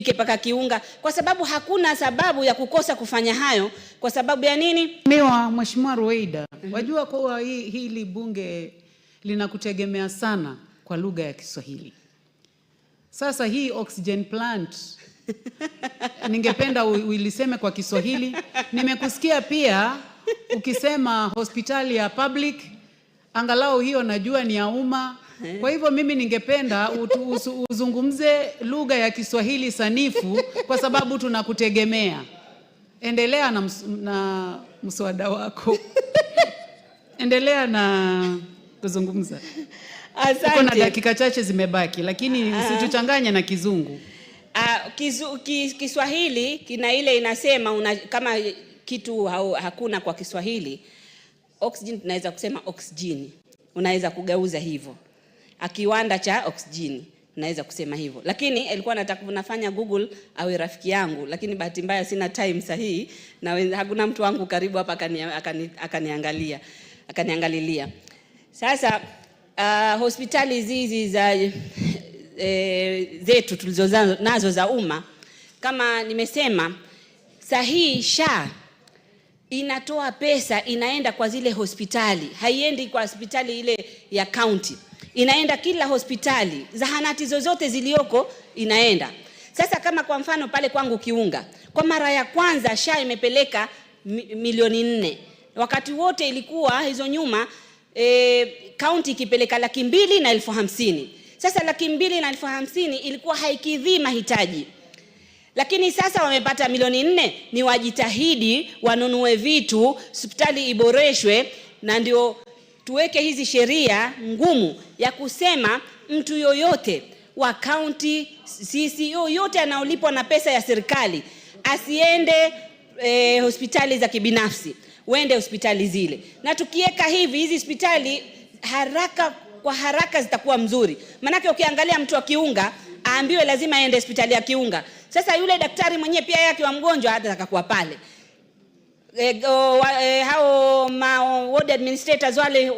paka Kiunga, kwa sababu hakuna sababu ya kukosa kufanya hayo. Kwa sababu ya nini? Mheshimiwa Ruweida, wajua kwa hili bunge linakutegemea sana kwa lugha ya Kiswahili. Sasa hii oxygen plant ningependa uliseme kwa Kiswahili. Nimekusikia pia ukisema hospitali ya public, angalau hiyo najua ni ya umma. Kwa hivyo mimi ningependa uzungumze lugha ya Kiswahili sanifu kwa sababu tunakutegemea. Endelea na mswada wako. Endelea na kuzungumza. Asante. Kuna dakika chache zimebaki, lakini usituchanganye na Kizungu. Kiswahili kina ile inasema kama kitu hakuna kwa Kiswahili, oxygen tunaweza kusema oxygen. Unaweza kugeuza hivyo. Kiwanda cha oxygen naweza kusema hivyo. Lakini alikuwa nataka nafanya Google awe rafiki yangu, lakini bahati mbaya sina time sahihi na hakuna mtu wangu karibu hapa akaniangalilia. Sasa hospitali hizi za zetu tulizonazo za umma, kama nimesema, sahihi SHA inatoa pesa inaenda kwa zile hospitali, haiendi kwa hospitali ile ya county. Inaenda kila hospitali, zahanati zozote zilioko inaenda. Sasa kama kwa mfano pale kwangu Kiunga, kwa mara ya kwanza SHA imepeleka milioni 4. Wakati wote ilikuwa hizo nyuma county ikipeleka 250,000. Sasa 250,000 ilikuwa haikidhi mahitaji. Lakini sasa wamepata milioni 4, ni wajitahidi wanunue vitu, hospitali iboreshwe, na ndio tuweke hizi sheria ngumu ya kusema mtu yoyote wa county, sisi yoyote anaolipwa na pesa ya serikali asiende hospitali za kibinafsi, uende hospitali zile. Na tukiweka hivi hizi hospitali haraka zitakuwa mzuri. Manake ukiangalia mtu wa Kiunga aambiwe lazima aende hospitali ya Kiunga. Sasa yule daktari mwenyewe pia yake wa mgonjwa hata kuwa pale. Hao ward administrators wale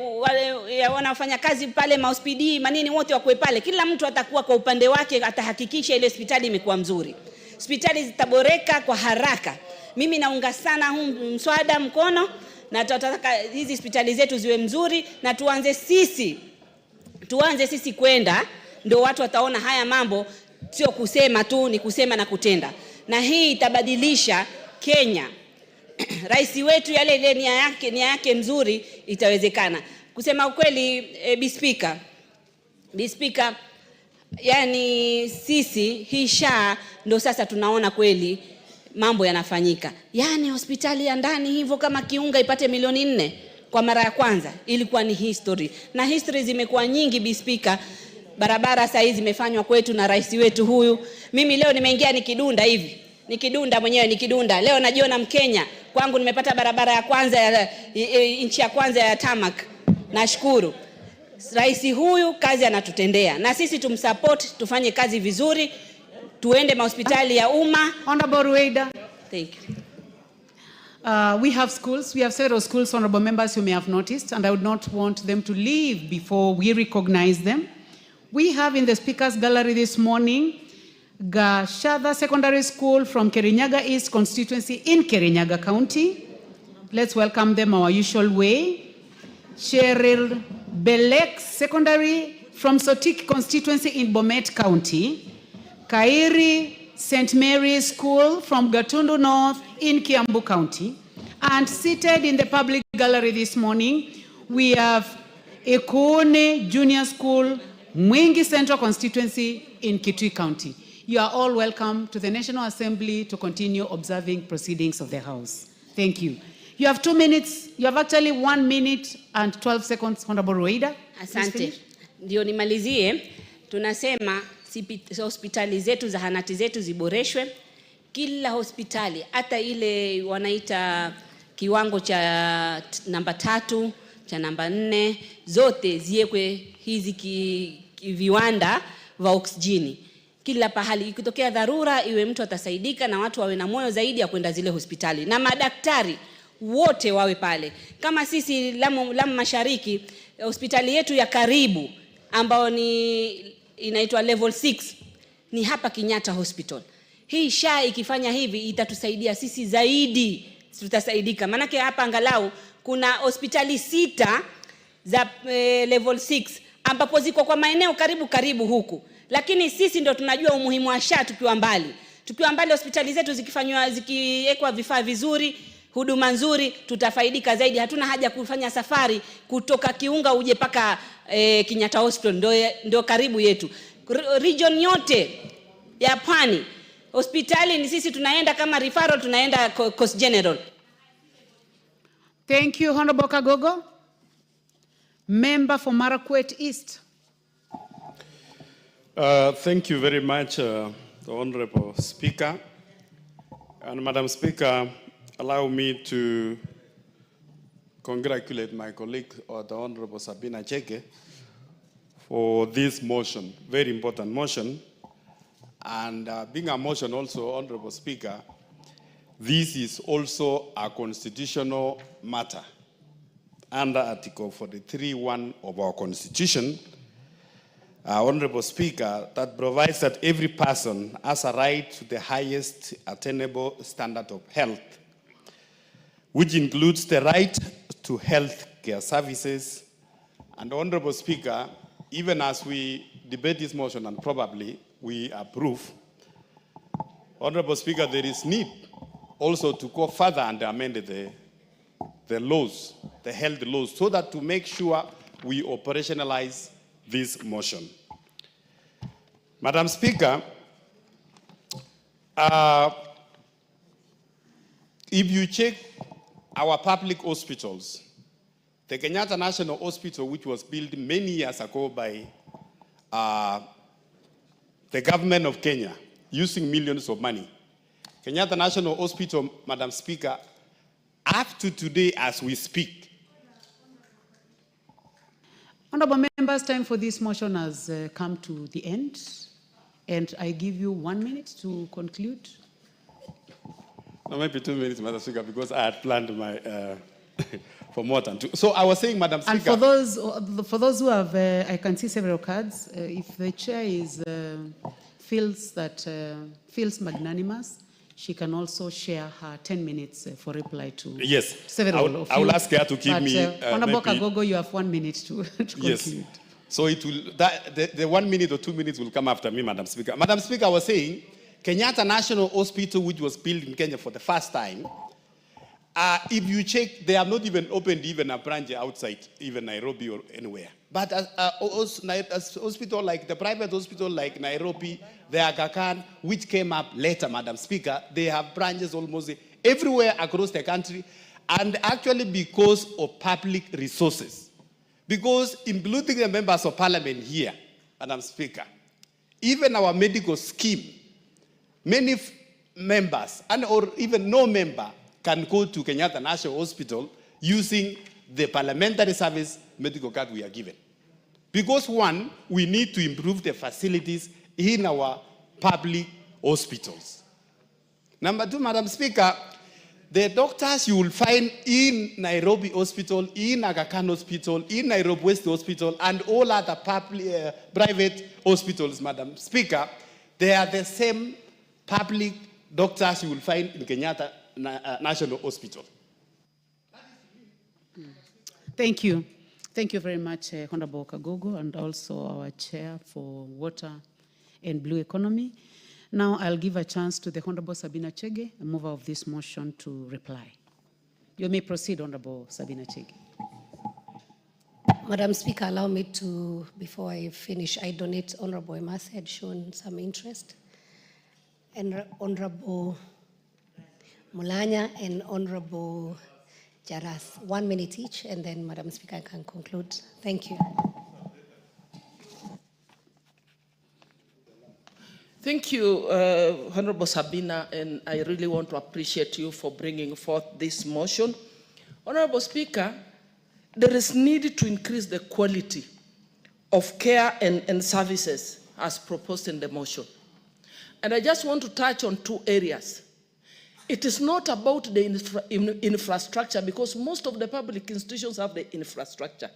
wanafanya kazi pale mahospidi manini wote wakue pale, kila mtu atakuwa kwa upande wake, atahakikisha ile hospitali imekuwa mzuri. Hospitali zitaboreka kwa haraka. Mimi naunga sana huu mswada mkono, na tutataka hizi hospitali zetu ziwe mzuri, na tuanze sisi kwenda, ndio watu wataona haya mambo sio kusema tu, ni kusema na kutenda. Na hii itabadilisha Kenya. Rais wetu yale nia yake mzuri itawezekana. Kusema ukweli, Bi Speaker, yani sisi hii SHA ndo sasa tunaona kweli mambo yanafanyika. Yani hospitali ya ndani hivyo kama Kiunga ipate milioni 4 kwa mara ya kwanza ilikuwa ni history. Na history zimekuwa nyingi, Bi Speaker. Barabara sasa hizi zimefanywa kwetu na rais wetu huyu. Mimi leo nimeingia nikidunda hivi. Nikidunda mwenyewe nikidunda. Leo najiona Mkenya. Kwangu nimepata barabara ya kwanza inchi ya kwanza ya tarmac. Nashukuru. Rais huyu kazi anatutendea. Na sisi tumsupport, tufanye kazi vizuri. Tuende mahospitali ya umma. Honorable Ruweida. Thank you. We have schools. We have several schools, honorable members, you may have noticed, and I would not want them to leave before we recognize them. We have in the speakers gallery this morning Gashada Secondary School from Kirinyaga East constituency in Kirinyaga County. Let's welcome them our usual way. Cheryl Belek Secondary from Sotik constituency in Bomet County. Kairi St. Mary's School from Gatundu North in Kiambu County. And seated in the public gallery this morning, we have Ekone Junior School, Mwingi Central constituency in Kitui County. You are all welcome to the National Assembly to continue observing proceedings of the House. Thank you. You have 2 minutes. You have actually 1 minute and 12 seconds, Honorable Ruweida. Asante. Ndio nimalizie. Tunasema hospitali zetu, zahanati zetu ziboreshwe. Kila hospitali, hata ile wanaita kiwango cha namba 3, cha namba 4, zote ziwekwe hizi viwanda vya oksijeni. Kila pahali ikitokea dharura iwe mtu atasaidika, na watu wawe na moyo zaidi ya kwenda zile hospitali, na madaktari wote wawe pale. Kama sisi Lamu Mashariki, hospitali yetu ya karibu ambao ni inaitwa level 6 ni hapa Kenyatta Hospital. Hii SHA ikifanya hivi itatusaidia sisi zaidi, tutasaidika. Manake hapa angalau kuna hospitali 6 za level 6 ambapo ziko kwa maeneo karibu huku. Lakini sisi ndo tunajua umuhimu wa SHA tukiwa mbali. Tukiwa mbali hospitali zetu zikiwekwa vifaa vizuri, huduma nzuri, tutafaidika zaidi. Hatuna haja kufanya safari kutoka Kiunga uje paka Kenyatta Hospital, ndo karibu yetu. Region yote ya Pwani hospitali ni sisi tunaenda kama referral, tunaenda Coast General. Thank you, Honorable Kagogo. Member for Marakwet East. Thank you very much, the Honorable Speaker. And Madam Speaker, allow me to congratulate my colleague, the Honorable Sabina Chege, for this motion, very important motion. And being a motion also, Honorable Speaker, this is also a constitutional matter under Article 43(1) of our Constitution, Honorable Speaker, that provides that every person has a right to the highest attainable standard of health, which includes the right to health care services. And Honorable Speaker, even as we debate this motion and probably we approve, Honorable Speaker, there is need also to go further and amend the laws, the health laws, so that to make sure we operationalize this motion. Madam Speaker, if you check our public hospitals, the Kenyatta National Hospital, which was built many years ago by the government of Kenya, using millions of money. Kenyatta National Hospital, Madam Speaker, up to today as we speak. Honorable members, time for this motion has come to the end, and I give you 1 minute to conclude. No, maybe 2 minutes, Madam Speaker, because I had planned my for more than 2. So I was saying, Madam Speaker. And for those who have, I can see several cards. If the chair feels magnanimous, she can also share her 10 minutes for reply to several of you. I will ask her to give me. Honorable Kagogo, you have 1 minute to conclude. Yes. So it will, the 1 minute or 2 minutes will come after me, Madam Speaker. Madam Speaker, I was saying, Kenyatta National Hospital, which was built in Kenya for the first time, if you check, they have not even opened even a branch outside, even Nairobi or anywhere. But a hospital like the private hospital like Nairobi, the Aga Khan, which came up later, Madam Speaker, they have branches almost everywhere across the country, and actually because of public resources. Because including the members of parliament here, Madam Speaker, even our medical scheme, many members, and or even no member, can go to Kenyatta National Hospital using the parliamentary service medical card we are given. Because one, we need to improve the facilities in our public hospitals. Number two, Madam Speaker, the doctors you will find in Nairobi Hospital, in Aga Khan Hospital, in Nairobi West Hospital, and all other public, private hospitals, Madam Speaker, they are the same public doctors you will find in Kenyatta National Hospital. Thank you. Thank you very much, Honorable Kagogo, and also our chair for water and blue economy. Now I'll give a chance to the Honorable Sabina Chege, a mover of this motion, to reply. You may proceed, Honorable Sabina Chege. Madam Speaker, allow me to, before I finish, I donate Honorable Emase had shown some interest, and Honorable Mulanya and Honorable Jaras. 1 minute each, and then Madam Speaker can conclude. Thank you. Thank you, Honorable Sabina, and I really want to appreciate you for bringing forth this motion. Honorable Speaker, there is need to increase the quality of care and services as proposed in the motion. And I just want to touch on 2 areas. It is not about the infrastructure, because most of the public institutions have the infrastructure.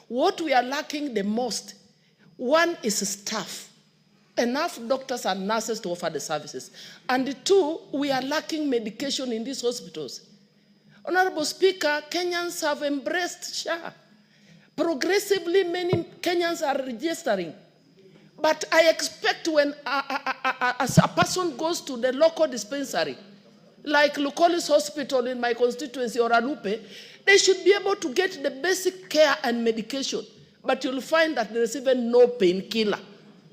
What we are lacking the most, one is staff. enough doctors and nurses to offer the services. And two, we are lacking medication in these hospitals. Honorable Speaker, Kenyans have embraced SHA. Progressively, many Kenyans are registering. But I expect when a person goes to the local dispensary, like Lukolis Hospital in my constituency or Alupe, they should be able to get the basic care and medication. But you'll find that there is even no painkiller.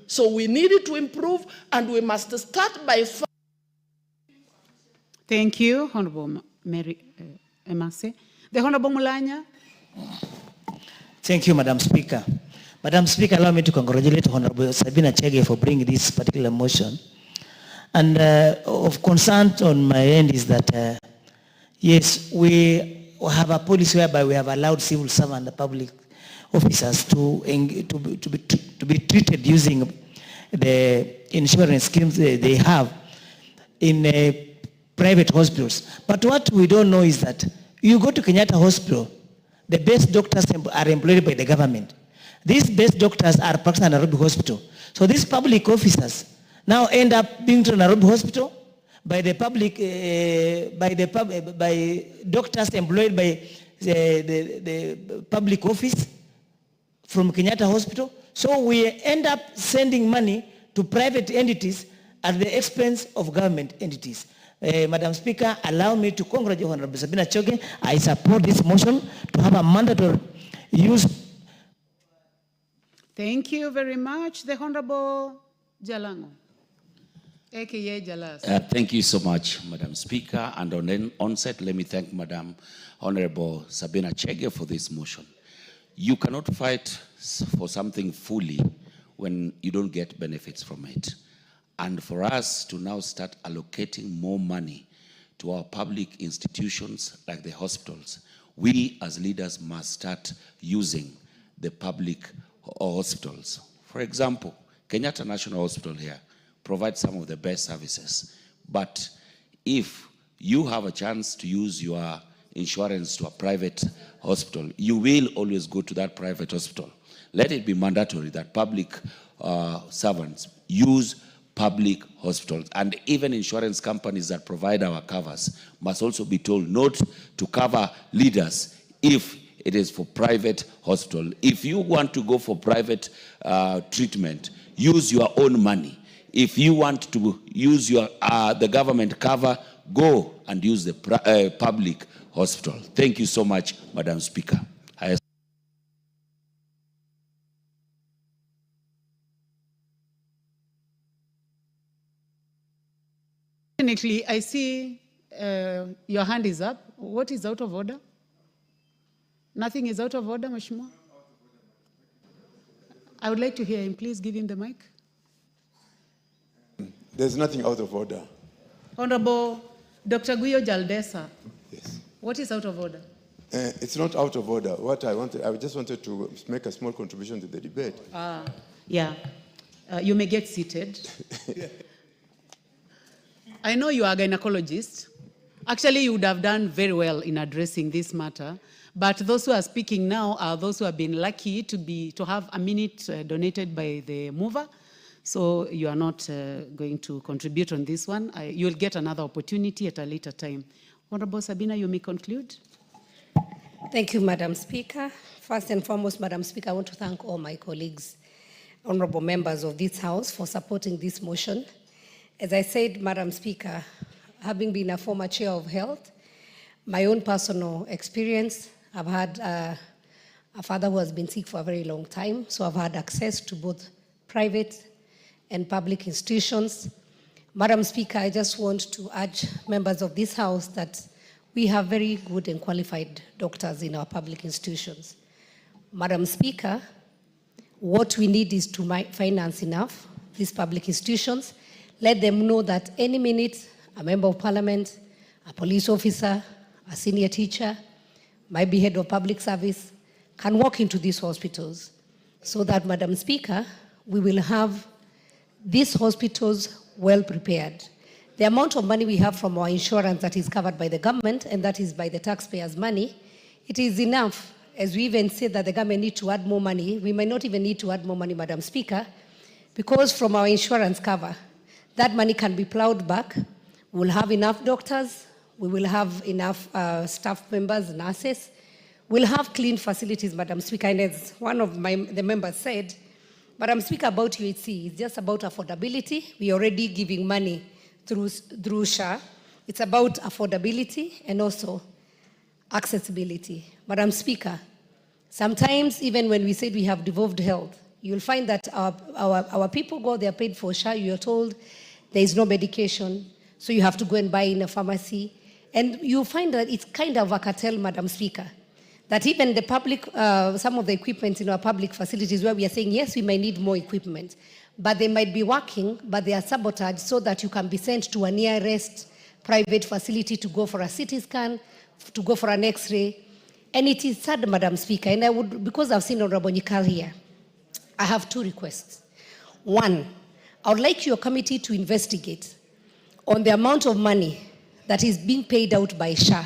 So we need it to improve, and we must start by... Thank you, Honorable Mary Emase. The Honorable Mulanya. Thank you, Madam Speaker. Madam Speaker, allow me to congratulate Honorable Sabina Chege for bringing this particular motion. And of concern on my end is that, yes, we have a policy whereby we have allowed civil servants and public officers to be treated using the insurance schemes they have in private hospitals. But what we don't know is that you go to Kenyatta Hospital, the best doctors are employed by the government. These best doctors are practicing at Nairobi Hospital. So these public officers now end up being to Nairobi Hospital by the public, by doctors employed by the public office from Kenyatta Hospital. So we end up sending money to private entities at the expense of government entities. Madam Speaker, allow me to congratulate Honorable Sabina Chege. I support this motion to have a mandatory use. Thank you very much. The Honorable Jalango, aka Jalas. Thank you so much, Madam Speaker. And on the onset, let me thank Madam Honorable Sabina Chege for this motion. You cannot fight for something fully when you don't get benefits from it. And for us to now start allocating more money to our public institutions like the hospitals, we as leaders must start using the public hospitals. For example, Kenyatta National Hospital here provides some of the best services. But if you have a chance to use your insurance to a private hospital, you will always go to that private hospital. Let it be mandatory that public servants use public hospitals, and even insurance companies that provide our covers must also be told not to cover leaders if it is for private hospital. If you want to go for private treatment, use your own money. If you want to use your the government cover, go and use the public hospital. Thank you so much, Madam Speaker. Definitely, I see your hand is up. What is out of order? Nothing is out of order, Mheshimiwa? I would like to hear him. Please give him the mic. There's nothing out of order. Honorable Dr. Guyo Jaldesa. Yes. What is out of order? It's not out of order. What I just wanted to make a small contribution to the debate. Yeah. You may get seated. I know you are a gynecologist. Actually, you would have done very well in addressing this matter. But those who are speaking now are those who have been lucky to have a minute donated by the mover. So you are not going to contribute on this one. You'll get another opportunity at a later time. Honorable Sabina, you may conclude. Thank you, Madam Speaker. First and foremost, Madam Speaker, I want to thank all my colleagues, honorable members of this House, for supporting this motion. As I said, Madam Speaker, having been a former chair of health, my own personal experience, I've had a father who has been sick for a very long time, so I've had access to both private and public institutions. Madam Speaker, I just want to urge members of this House that we have very good and qualified doctors in our public institutions. Madam Speaker, what we need is to finance enough these public institutions. Let them know that any minute, a member of parliament, a police officer, a senior teacher, might be head of public service, can walk into these hospitals so that, Madam Speaker, we will have these hospitals well prepared. The amount of money we have from our insurance that is covered by the government and that is by the taxpayers' money, it is enough. As we even said that the government needs to add more money, we may not even need to add more money, Madam Speaker, because from our insurance cover, that money can be plowed back. We'll have enough doctors. We will have enough staff members, nurses. We'll have clean facilities, Madam Speaker. And as one of the members said, Madam Speaker, about UHC, it's just about affordability. We're already giving money through SHA. It's about affordability and also accessibility. Madam Speaker, sometimes even when we said we have devolved health, you'll find that our people go, they're paid for SHA, you're told there is no medication, so you have to go and buy in a pharmacy. And you'll find that it's kind of a cartel, Madam Speaker, that even the public, some of the equipment in our public facilities where we are saying, yes, we may need more equipment, but they might be working, but they are sabotaged so that you can be sent to a nearest private facility to go for a CT scan, to go for an X-ray. And it is sad, Madam Speaker, and I would, because I've seen Honorable Nyikal here, I have two requests. One, I would like your committee to investigate on the amount of money that is being paid out by SHA.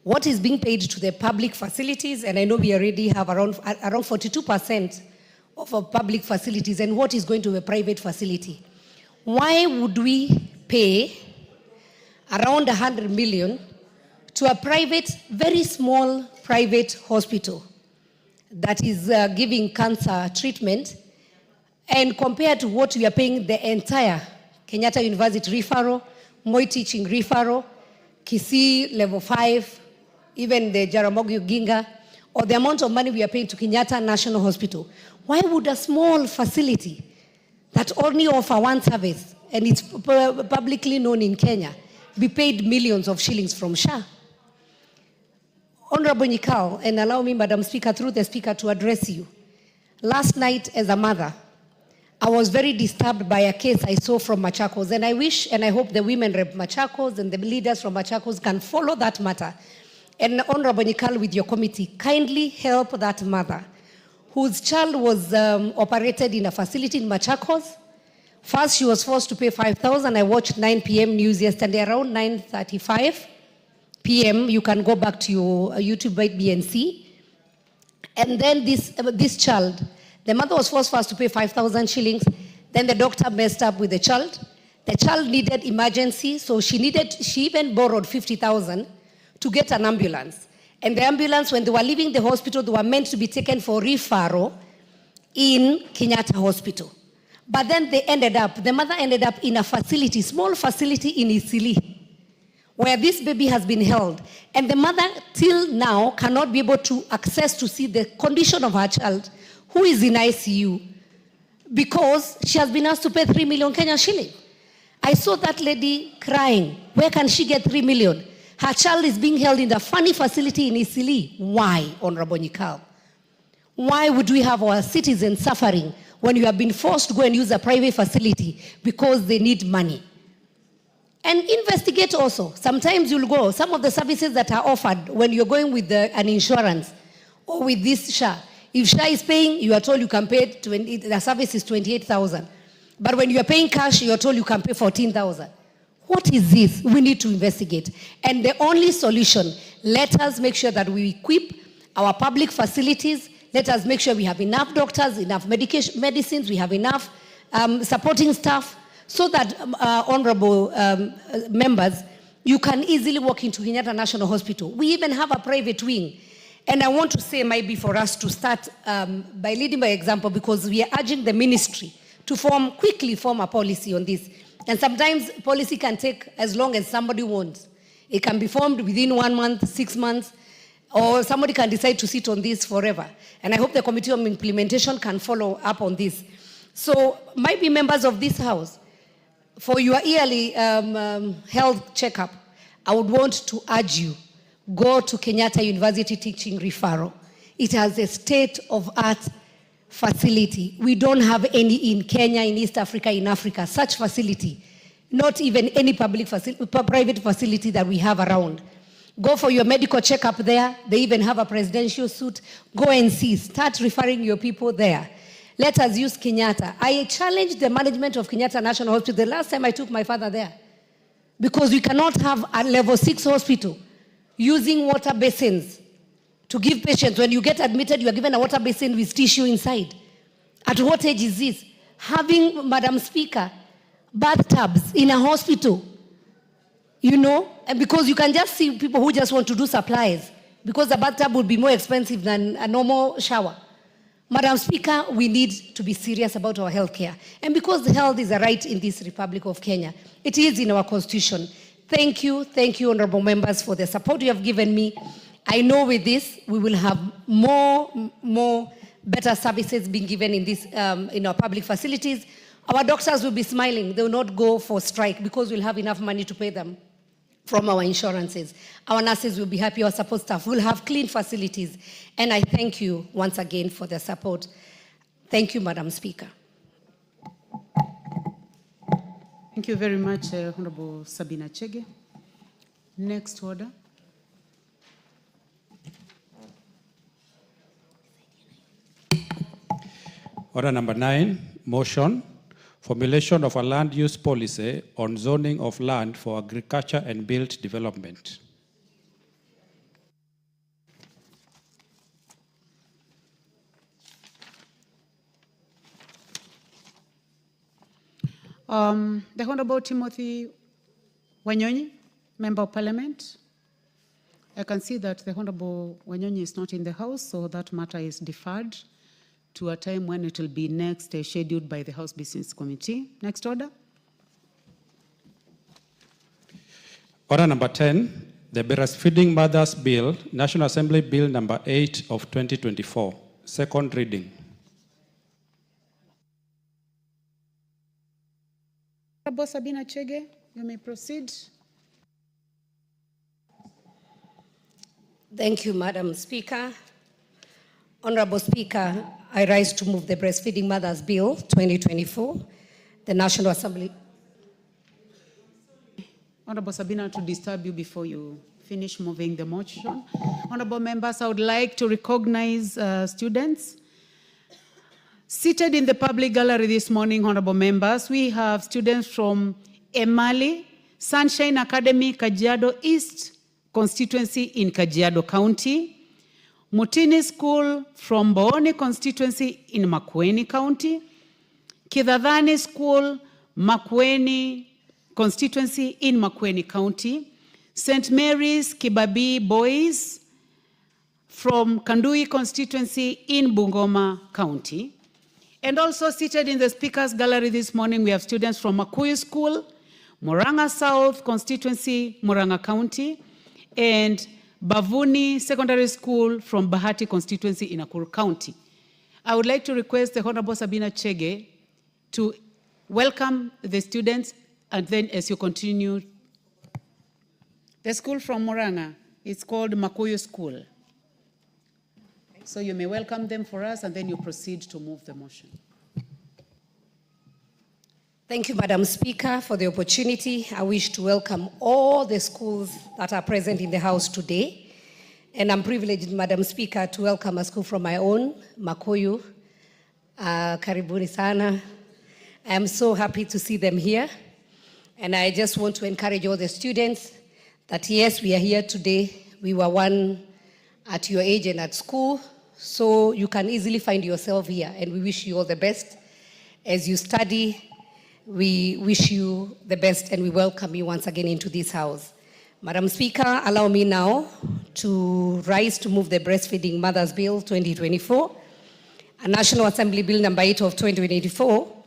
What is being paid to the public facilities, and I know we already have around 42% of our public facilities, and what is going to a private facility. Why would we pay around 100 million to a private, very small private hospital that is giving cancer treatment, and compared to what we are paying the entire Kenyatta University referral, Moi Teaching referral, Kisii Level 5, even the Jaramogi Oginga, or the amount of money we are paying to Kenyatta National Hospital? Why would a small facility that only offer one service, and it's publicly known in Kenya, be paid millions of shillings from SHA? Honorable Nyikal, and allow me, Madam Speaker, through the Speaker, to address you. Last night, as a mother, I was very disturbed by a case I saw from Machakos, and I wish and I hope the women rep Machakos and the leaders from Machakos can follow that matter. And Honorable Nyikal, with your committee, kindly help that mother whose child was operated in a facility in Machakos. First, she was forced to pay 5,000. I watched 9 p.m. news yesterday, around 9:35 p.m. You can go back to your YouTube and see. And then this child, the mother was forced to pay 5,000 shillings. Then the doctor messed up with the child. The child needed emergency, so she even borrowed 50,000 to get an ambulance. And the ambulance, when they were leaving the hospital, they were meant to be taken for referral in Kenyatta Hospital. But then the mother ended up in a facility, small facility in Isili, where this baby has been held. And the mother, till now, cannot be able to access to see the condition of her child, who is in ICU, because she has been asked to pay 3 million Kenyan shilling. I saw that lady crying. Where can she get 3 million? Her child is being held in a funny facility in Isili. Why, Honorable Nyikal? Why would we have our citizens suffering when you have been forced to go and use a private facility because they need money? And investigate also. Sometimes you'll go, some of the services that are offered when you're going with an insurance or with this SHA. If SHA is paying, you are told you can pay, the service is 28,000. But when you are paying cash, you are told you can pay 14,000. What is this? We need to investigate. And the only solution, let us make sure that we equip our public facilities. Let us make sure we have enough doctors, enough medicines, we have enough supporting staff, so that, honorable members, you can easily walk into Kenyatta National Hospital. We even have a private wing. And I want to say, maybe for us to start by leading by example, because we are urging the ministry to quickly form a policy on this. And sometimes policy can take as long as somebody wants. It can be formed within 1 month, 6 months, or somebody can decide to sit on this forever. And I hope the Committee on Implementation can follow up on this. So, might be members of this House, for your yearly health checkup, I would want to urge you, go to Kenyatta University Teaching Referral. It has a state-of-art facility. We don't have any in Kenya, in East Africa, in Africa, such facility. Not even any private facility that we have around. Go for your medical checkup there. They even have a presidential suite. Go and see. Start referring your people there. Let us use Kenyatta. I challenged the management of Kenyatta National Hospital the last time I took my father there. Because we cannot have a level 6 hospital using water basins to give patients. When you get admitted, you are given a water basin with tissue inside. At what age is this? having, Madam Speaker, bathtubs in a hospital, you know, and because you can just see people who just want to do supplies, because the bathtub would be more expensive than a normal shower. Madam Speaker, we need to be serious about our health care. And because health is a right in this Republic of Kenya, it is in our constitution. Thank you, honorable members, for the support you have given me. I know with this, we will have more better services being given in this, in our public facilities. Our doctors will be smiling. They will not go for strike because we'll have enough money to pay them from our insurances. Our nurses will be happy, our support staff will have clean facilities. And I thank you once again for the support. Thank you, Madam Speaker. Thank you very much, Honorable Sabina Chege. Next order. Order number 9, motion, formulation of a land use policy on zoning of land for agriculture and built development. The Honorable Timothy Wanyonyi, Member of Parliament. I can see that the Honorable Wanyonyi is not in the House, so that matter is deferred to a time when it will be next scheduled by the House Business Committee. Next order. Order number 10, the Breastfeeding Mothers Bill, National Assembly Bill number 8 of 2024, second reading. Honorable Sabina Chege, you may proceed. Thank you, Madam Speaker. Honorable Speaker, I rise to move the Breastfeeding Mothers Bill 2024, the National Assembly. Honorable Sabina, to disturb you before you finish moving the motion. Honorable members, I would like to recognize students. Seated in the public gallery this morning, honorable members, we have students from Emali, Sunshine Academy, Kajiado East constituency in Kajiado County, Mutini School from Boone constituency in Makueni County, Kidadhani School, Makueni constituency in Makueni County, St. Mary's Kibabii Boys from Kandui constituency in Bungoma County. And also seated in the speakers gallery this morning, we have students from Makuyu School, Murang'a South constituency, Murang'a County, and Bavuni Secondary School from Bahati constituency in Nakuru County. I would like to request the Honorable Sabina Chege to welcome the students, and then as you continue, the school from Murang'a is called Makuyu School. So you may welcome them for us, and then you proceed to move the motion. Thank you, Madam Speaker, for the opportunity. I wish to welcome all the schools that are present in the House today. And I'm privileged, Madam Speaker, to welcome a school from my own, Makuyu. Karibuni sana. I am so happy to see them here. And I just want to encourage all the students that yes, we are here today. We were one at your age and at school, so you can easily find yourself here. And we wish you all the best as you study. We wish you the best and we welcome you once again into this house. Madam Speaker, allow me now to rise to move the Breastfeeding Mothers Bill 2024, a National Assembly Bill number 8 of 2024.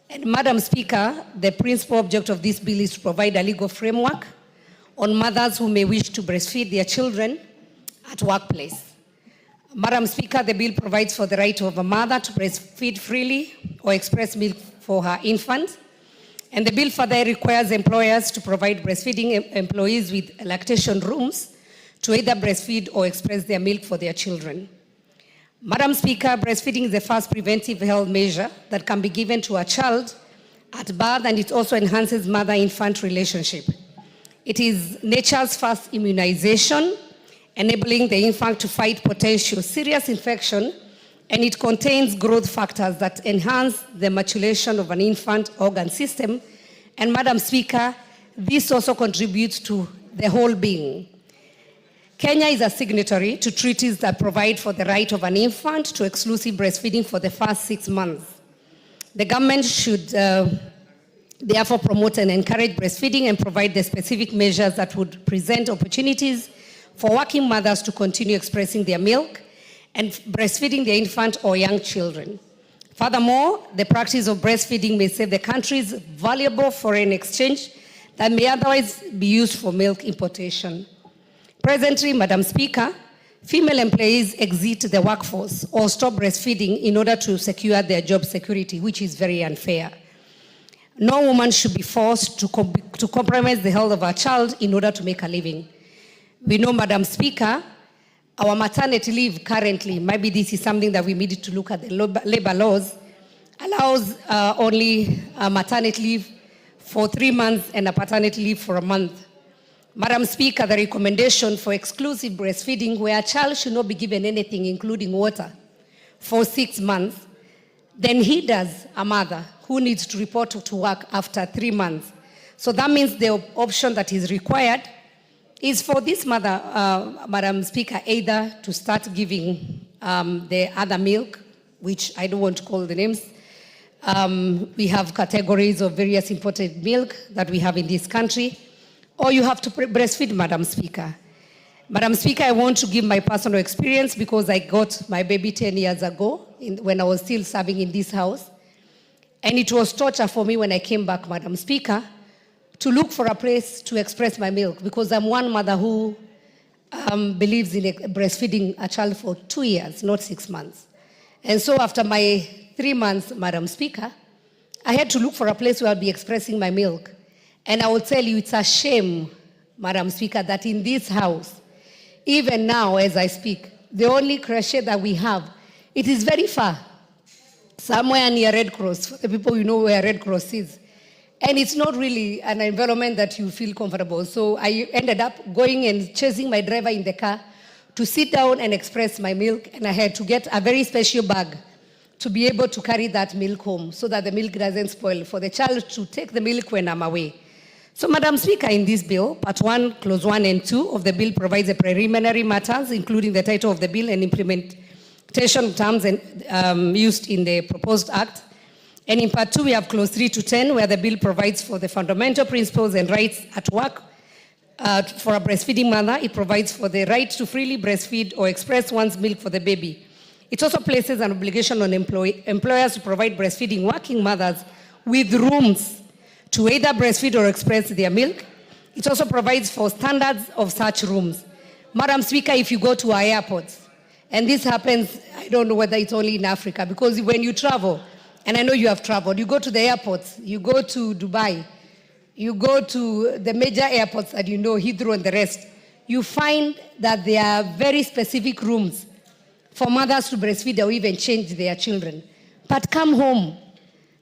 And Madam Speaker, the principal object of this bill is to provide a legal framework on mothers who may wish to breastfeed their children at workplace. Madam Speaker, the bill provides for the right of a mother to breastfeed freely or express milk for her infant. And the bill further requires employers to provide breastfeeding employees with lactation rooms to either breastfeed or express their milk for their children. Madam Speaker, breastfeeding is the first preventive health measure that can be given to a child at birth, and it also enhances mother-infant relationship. It is nature's first immunization, enabling the infant to fight potential serious infection, and it contains growth factors that enhance the maturation of an infant organ system. And Madam Speaker, this also contributes to the whole being. Kenya is a signatory to treaties that provide for the right of an infant to exclusive breastfeeding for the first 6 months. The government should therefore promote and encourage breastfeeding and provide the specific measures that would present opportunities for working mothers to continue expressing their milk and breastfeeding their infant or young children. Furthermore, the practice of breastfeeding may save the country's valuable foreign exchange that may otherwise be used for milk importation. Presently, Madam Speaker, female employees exit the workforce or stop breastfeeding in order to secure their job security, which is very unfair. No woman should be forced to compromise the health of her child in order to make a living. We know, Madam Speaker, our maternity leave currently, maybe this is something that we need to look at the labor laws, allows only a maternity leave for 3 months and a paternity leave for a month. Madam Speaker, the recommendation for exclusive breastfeeding where a child should not be given anything, including water, for 6 months, then he does a mother who needs to report to work after 3 months. So that means the option that is required is for this mother, Madam Speaker, either to start giving the other milk, which I don't want to call the names. We have categories of various imported milk that we have in this country, or you have to breastfeed, Madam Speaker. Madam Speaker, I want to give my personal experience because I got my baby 10 years ago when I was still serving in this house. And it was torture for me when I came back, Madam Speaker, to look for a place to express my milk because I'm one mother who believes in breastfeeding a child for 2 years, not 6 months. And so after my 3 months, Madam Speaker, I had to look for a place where I'll be expressing my milk. And I will tell you, it's a shame, Madam Speaker, that in this house, even now as I speak, the only crochet that we have, it is very far, somewhere near Red Cross, for the people who know where Red Cross is. And it's not really an environment that you feel comfortable. So I ended up going and chasing my driver in the car to sit down and express my milk. And I had to get a very special bag to be able to carry that milk home so that the milk doesn't spoil, for the child to take the milk when I'm away. So, Madam Speaker, in this bill, Part 1, Clause 1 and 2 of the bill provides the preliminary matters, including the title of the bill and implementation terms used in the proposed act. And in Part 2, we have Clause 3 to 10, where the bill provides for the fundamental principles and rights at work. For a breastfeeding mother, it provides for the right to freely breastfeed or express one's milk for the baby. It also places an obligation on employers to provide breastfeeding working mothers with rooms to either breastfeed or express their milk. It also provides for standards of such rooms. Madam Speaker, if you go to our airports, and this happens, I don't know whether it's only in Africa, because when you travel, and I know you have traveled, you go to the airports, you go to Dubai, you go to the major airports that you know, Heathrow and the rest, you find that there are very specific rooms for mothers to breastfeed or even change their children. But come home,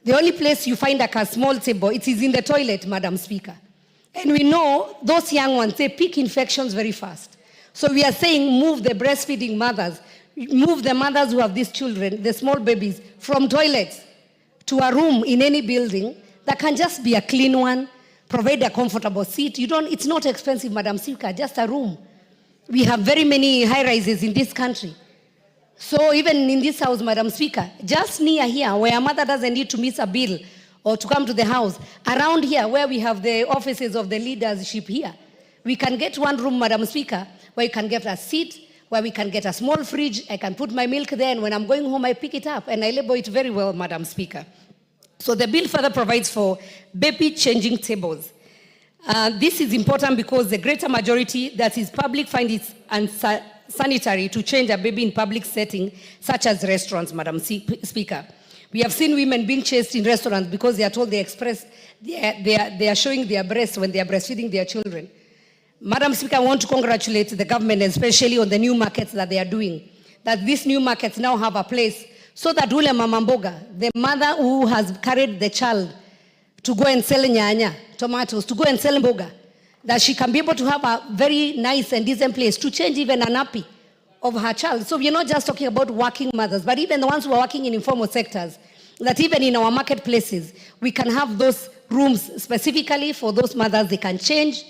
the only place you find like a small table, it is in the toilet, Madam Speaker. And we know those young ones, they pick infections very fast. So we are saying move the breastfeeding mothers, move the mothers who have these children, the small babies, from toilets to a room in any building that can just be a clean one, provide a comfortable seat. It's not expensive, Madam Speaker, just a room. We have very many high-rises in this country. So even in this house, Madam Speaker, just near here, where a mother doesn't need to miss a bill or to come to the house, around here where we have the offices of the leadership here, we can get one room, Madam Speaker, where you can get a seat, where we can get a small fridge. I can put my milk there, and when I'm going home, I pick it up, and I label it very well, Madam Speaker. So the bill further provides for baby changing tables. This is important because the greater majority that is public find it unsanitary to change a baby in public setting, such as restaurants, Madam Speaker. We have seen women being chased in restaurants because they are told they are showing their breasts when they are breastfeeding their children. Madam Speaker, I want to congratulate the government, especially on the new markets that they are doing, that these new markets now have a place so that Ule Mama Mboga, the mother who has carried the child to go and sell nyanya, tomatoes, to go and sell mboga, that she can be able to have a very nice and decent place to change even a nappy of her child. So we're not just talking about working mothers, but even the ones who are working in informal sectors, that even in our marketplaces, we can have those rooms specifically for those mothers. They can change.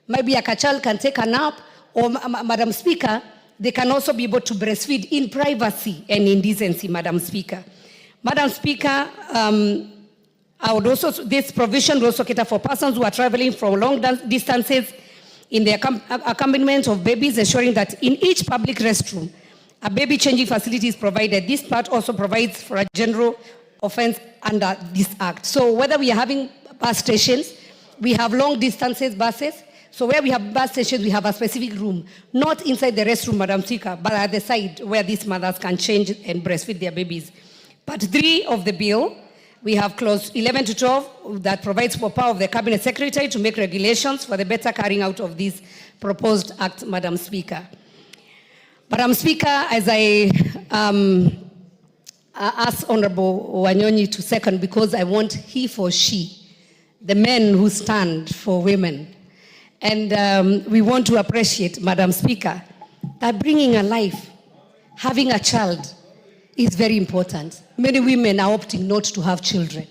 Maybe a child can take a nap, or Madam Speaker, they can also be able to breastfeed in privacy and in decency, Madam Speaker. Madam Speaker, this provision will also cater for persons who are traveling from long distances in the accompaniment of babies, ensuring that in each public restroom, a baby changing facility is provided. This part also provides for a general offense under this act. So whether we are having bus stations, we have long distances buses. So where we have bus stations, we have a specific room, not inside the restroom, Madam Speaker, but at the side where these mothers can change and breastfeed their babies. Part 3 of the bill, we have clause 11 to 12 that provides for power of the Cabinet Secretary to make regulations for the better carrying out of this proposed act, Madam Speaker. Madam Speaker, as I ask Honorable Wanyonyi to second, because I want he for she, the men who stand for women. And we want to appreciate, Madam Speaker, that bringing a life, having a child is very important. Many women are opting not to have children.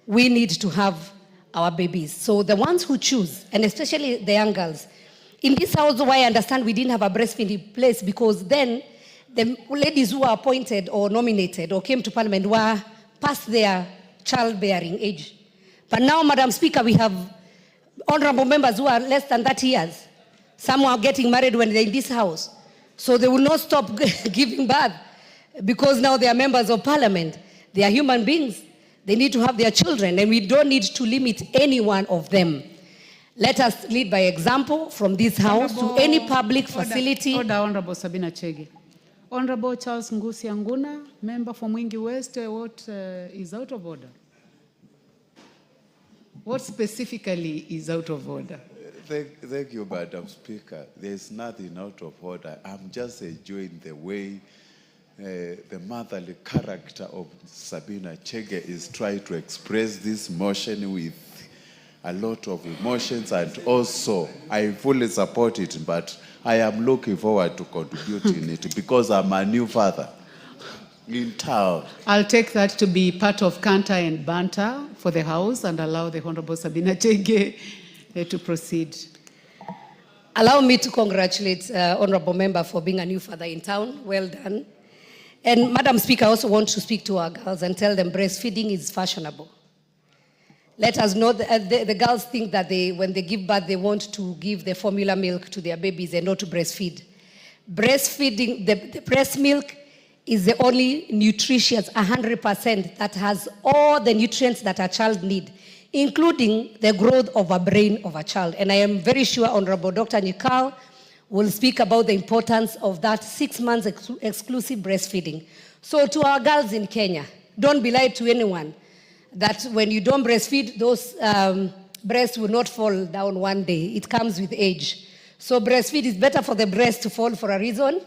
We need to have our babies. So the ones who choose, and especially the young girls, in this house, why I understand we didn't have a breastfeeding place, because then the ladies who were appointed or nominated or came to Parliament were past their childbearing age. But now, Madam Speaker, we have honorable members who are less than 30 years. Some are getting married when they're in this house. So they will not stop giving birth because now they are members of Parliament. They are human beings. They need to have their children, and we don't need to limit any one of them. Let us lead by example from this house to any public facility. Order, Honorable Sabina Chege. Honorable Charles Ngusi Anguna, member for Mwingi West, what is out of order? What specifically is out of order? Thank you, Madam Speaker. There's nothing out of order. I'm just enjoying the way the motherly character of Sabina Chege is trying to express this motion with a lot of emotions, and also I fully support it, but I am looking forward to contributing it because I'm a new father in town. I'll take that to be part of canter and banter for the House and allow the Honorable Sabina Chege to proceed. Allow me to congratulate Honorable Member for being a new father in town. Well done. And Madam Speaker, I also want to speak to our girls and tell them breastfeeding is fashionable. Let us know that the girls think that when they give birth, they want to give the formula milk to their babies and not to breastfeed. Breastfeeding, the breast milk is the only nutritious 100% that has all the nutrients that a child needs, including the growth of a brain of a child. And I am very sure Honorable Dr. Nikal will speak about the importance of that 6 months exclusive breastfeeding. So to our girls in Kenya, don't be lied to anyone that when you don't breastfeed, those breasts will not fall down one day. It comes with age. So breastfeed is better for the breast to fall for a reason,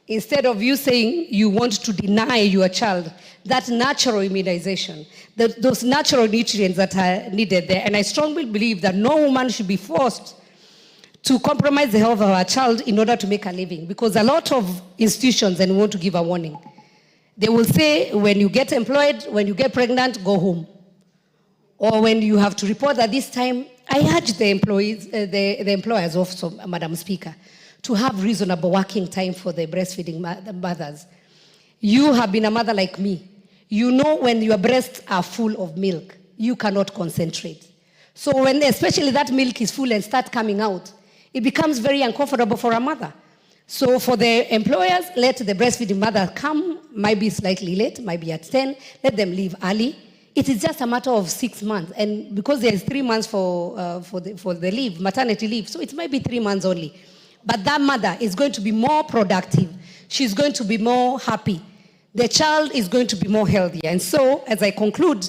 instead of you saying you want to deny your child that natural immunization, those natural nutrients that are needed there. And I strongly believe that no woman should be forced to compromise the health of her child in order to make a living, because a lot of institutions, and we want to give a warning, they will say when you get employed, when you get pregnant, go home. Or when you have to report at this time, I urge the employees, the employers also, Madam Speaker, to have reasonable working time for the breastfeeding mothers. You have been a mother like me. You know when your breasts are full of milk, you cannot concentrate. So when especially that milk is full and starts coming out, it becomes very uncomfortable for a mother. So for the employers, let the breastfeeding mother come, might be slightly late, might be at 10, let them leave early. It is just a matter of 6 months. And because there is 3 months for the leave, maternity leave, so it might be 3 months only. But that mother is going to be more productive. She's going to be more happy. The child is going to be more healthy. And so, as I conclude,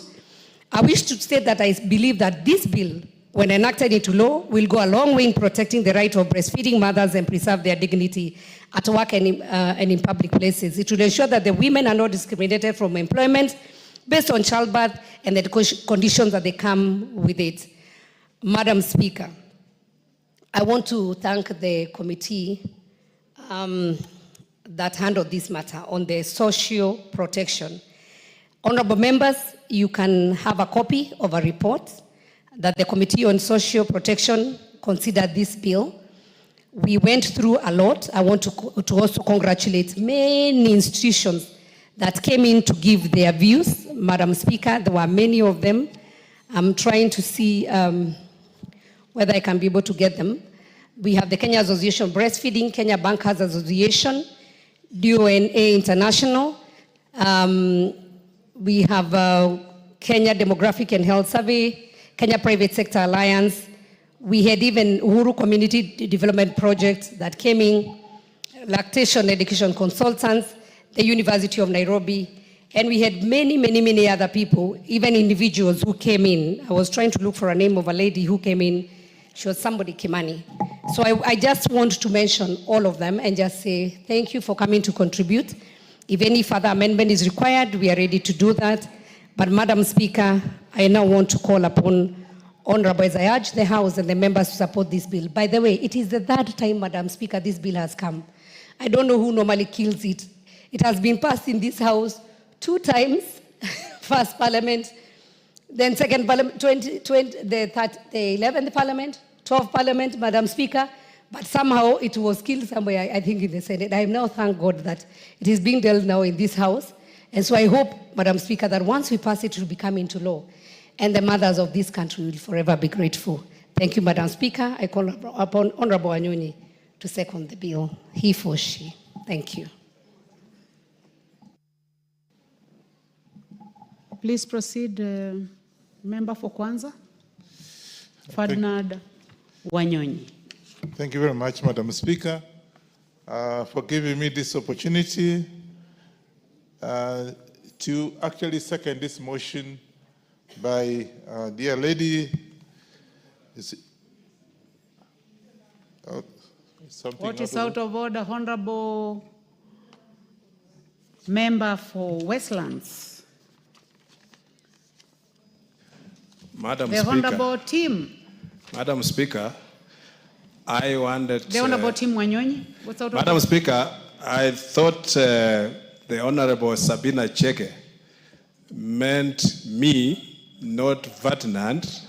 I wish to state that I believe that this bill, when enacted into law, will go a long way in protecting the right of breastfeeding mothers and preserve their dignity at work and in public places. It will ensure that the women are not discriminated from employment based on childbirth and the conditions that they come with it. Madam Speaker, I want to thank the committee that handled this matter on the social protection. Honorable members, you can have a copy of a report that the Committee on Social Protection considered this bill. We went through a lot. I want to also congratulate many institutions that came in to give their views. Madam Speaker, there were many of them. I'm trying to see whether I can be able to get them. We have the Kenya Association of Breastfeeding, Kenya Bankers Association, DONA International. We have Kenya Demographic and Health Survey, Kenya Private Sector Alliance. We had even Uhuru Community Development Project that came in, Lactation Education Consultants, the University of Nairobi, and we had many, many, many other people, even individuals who came in. I was trying to look for a name of a lady who came in. She was somebody Kimani. So I just want to mention all of them and just say thank you for coming to contribute. If any further amendment is required, we are ready to do that. But Madam Speaker, I now want to call upon Honorable, as I urge the House and the members to support this bill. By the way, it is the third time, Madam Speaker, this bill has come. I don't know who normally kills it. It has been passed in this House 2 times, first Parliament, then second Parliament, the 11th Parliament, 12th Parliament, Madam Speaker, but somehow it was killed somewhere, I think in the Senate. I now thank God that it is being dealt now in this House. And so I hope, Madam Speaker, that once we pass it, it will become into law. And the mothers of this country will forever be grateful. Thank you, Madam Speaker. I call upon Honorable Anyoni to second the bill, he for she. Thank you. Please proceed, member for Kwanza, Ferdinand Wanyonyi. Thank you very much, Madam Speaker, for giving me this opportunity to actually second this motion by dear lady. What is out of order, Honorable Member for Westlands? Madam The Speaker. Honorable Tim. Madam Speaker, I wanted... The Honorable Tim Wanyonyi. What's out of Madam order? Speaker, I thought the Honorable Sabina Chege meant me, not Ferdinand,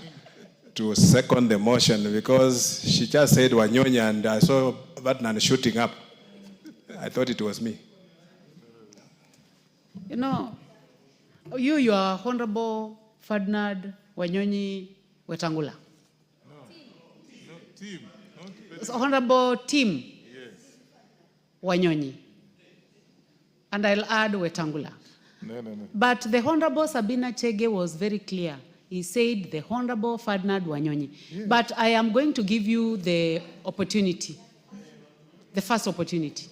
to second the motion because she just said Wanyonyi and I saw Ferdinand shooting up. I thought it was me. You know, you are Honorable Ferdinand Wanyonyi Wetangula. Team. So Honorable Tim Wanyonyi. And I'll add Wetangula. No. But the Honorable Sabina Chege was very clear. He said the Honorable Ferdinand Wanyonyi. Yes. But I am going to give you the opportunity, the first opportunity,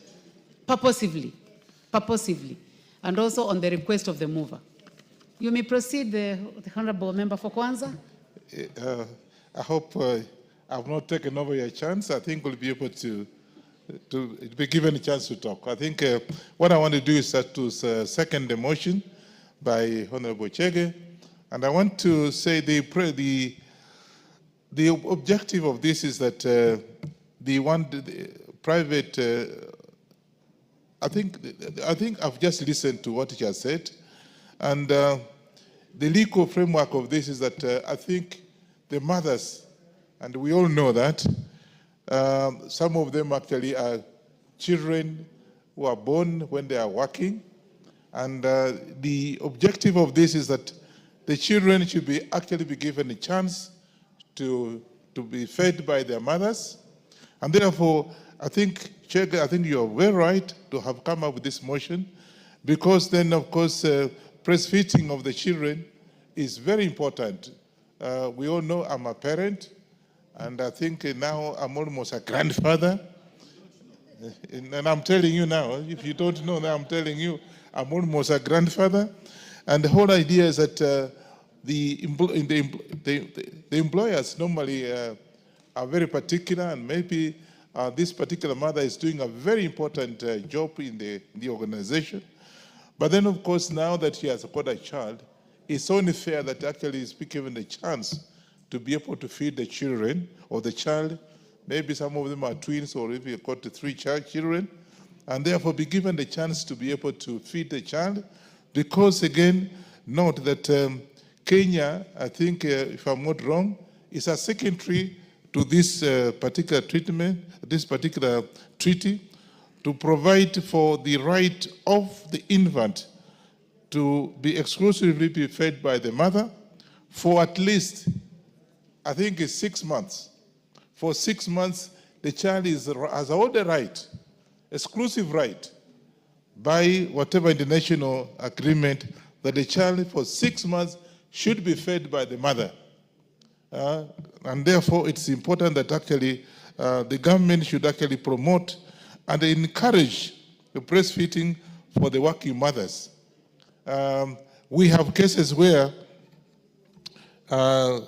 purposively, and also on the request of the mover. You may proceed, the Honorable Member for Kwanza. I hope I've not taken over your chance. I think we'll be able to be given a chance to talk. I think what I want to do is to second the motion by Honorable Chege. And I want to say the objective of this is that the private, I think I've just listened to what he has said. And the legal framework of this is that I think the mothers, and we all know that, some of them actually are children who are born when they are working. And the objective of this is that the children should actually be given a chance to be fed by their mothers. And therefore, I think you are very right to have come up with this motion, because then, of course, breastfeeding of the children is very important. We all know I'm a parent, and I think now I'm almost a grandfather. And I'm telling you now, if you don't know now, I'm telling you, I'm almost a grandfather. And the whole idea is that the employers normally are very particular, and maybe this particular mother is doing a very important job in the organization. But then, of course, now that she has got a child, it's only fair that actually is given the chance to be able to feed the children or the child. Maybe some of them are twins, or if you've got 3 children, and therefore be given the chance to be able to feed the child. Because again, note that Kenya, I think, if I'm not wrong, is a signatory to this particular treatment, this particular treaty, to provide for the right of the infant to be exclusively be fed by the mother for at least, I think it's 6 months. For 6 months, the child has all the right, exclusive right, by whatever international agreement, that the child for 6 months should be fed by the mother. And therefore, it's important that actually the government should actually promote and encourage the breastfeeding for the working mothers. We have cases where a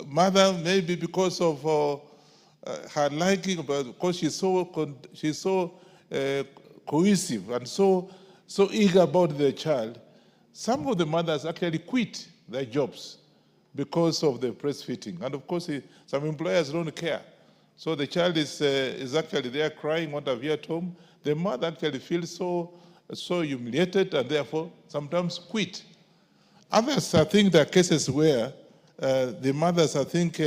mother, maybe because of her liking, but because she's so cohesive and so eager about the child, some of the mothers actually quit their jobs because of the breastfeeding. And of course, some employers don't care. So the child is actually there crying, what have you at home. The mother actually feels so humiliated and therefore sometimes quit. Others, I think there are cases where the mothers, I think,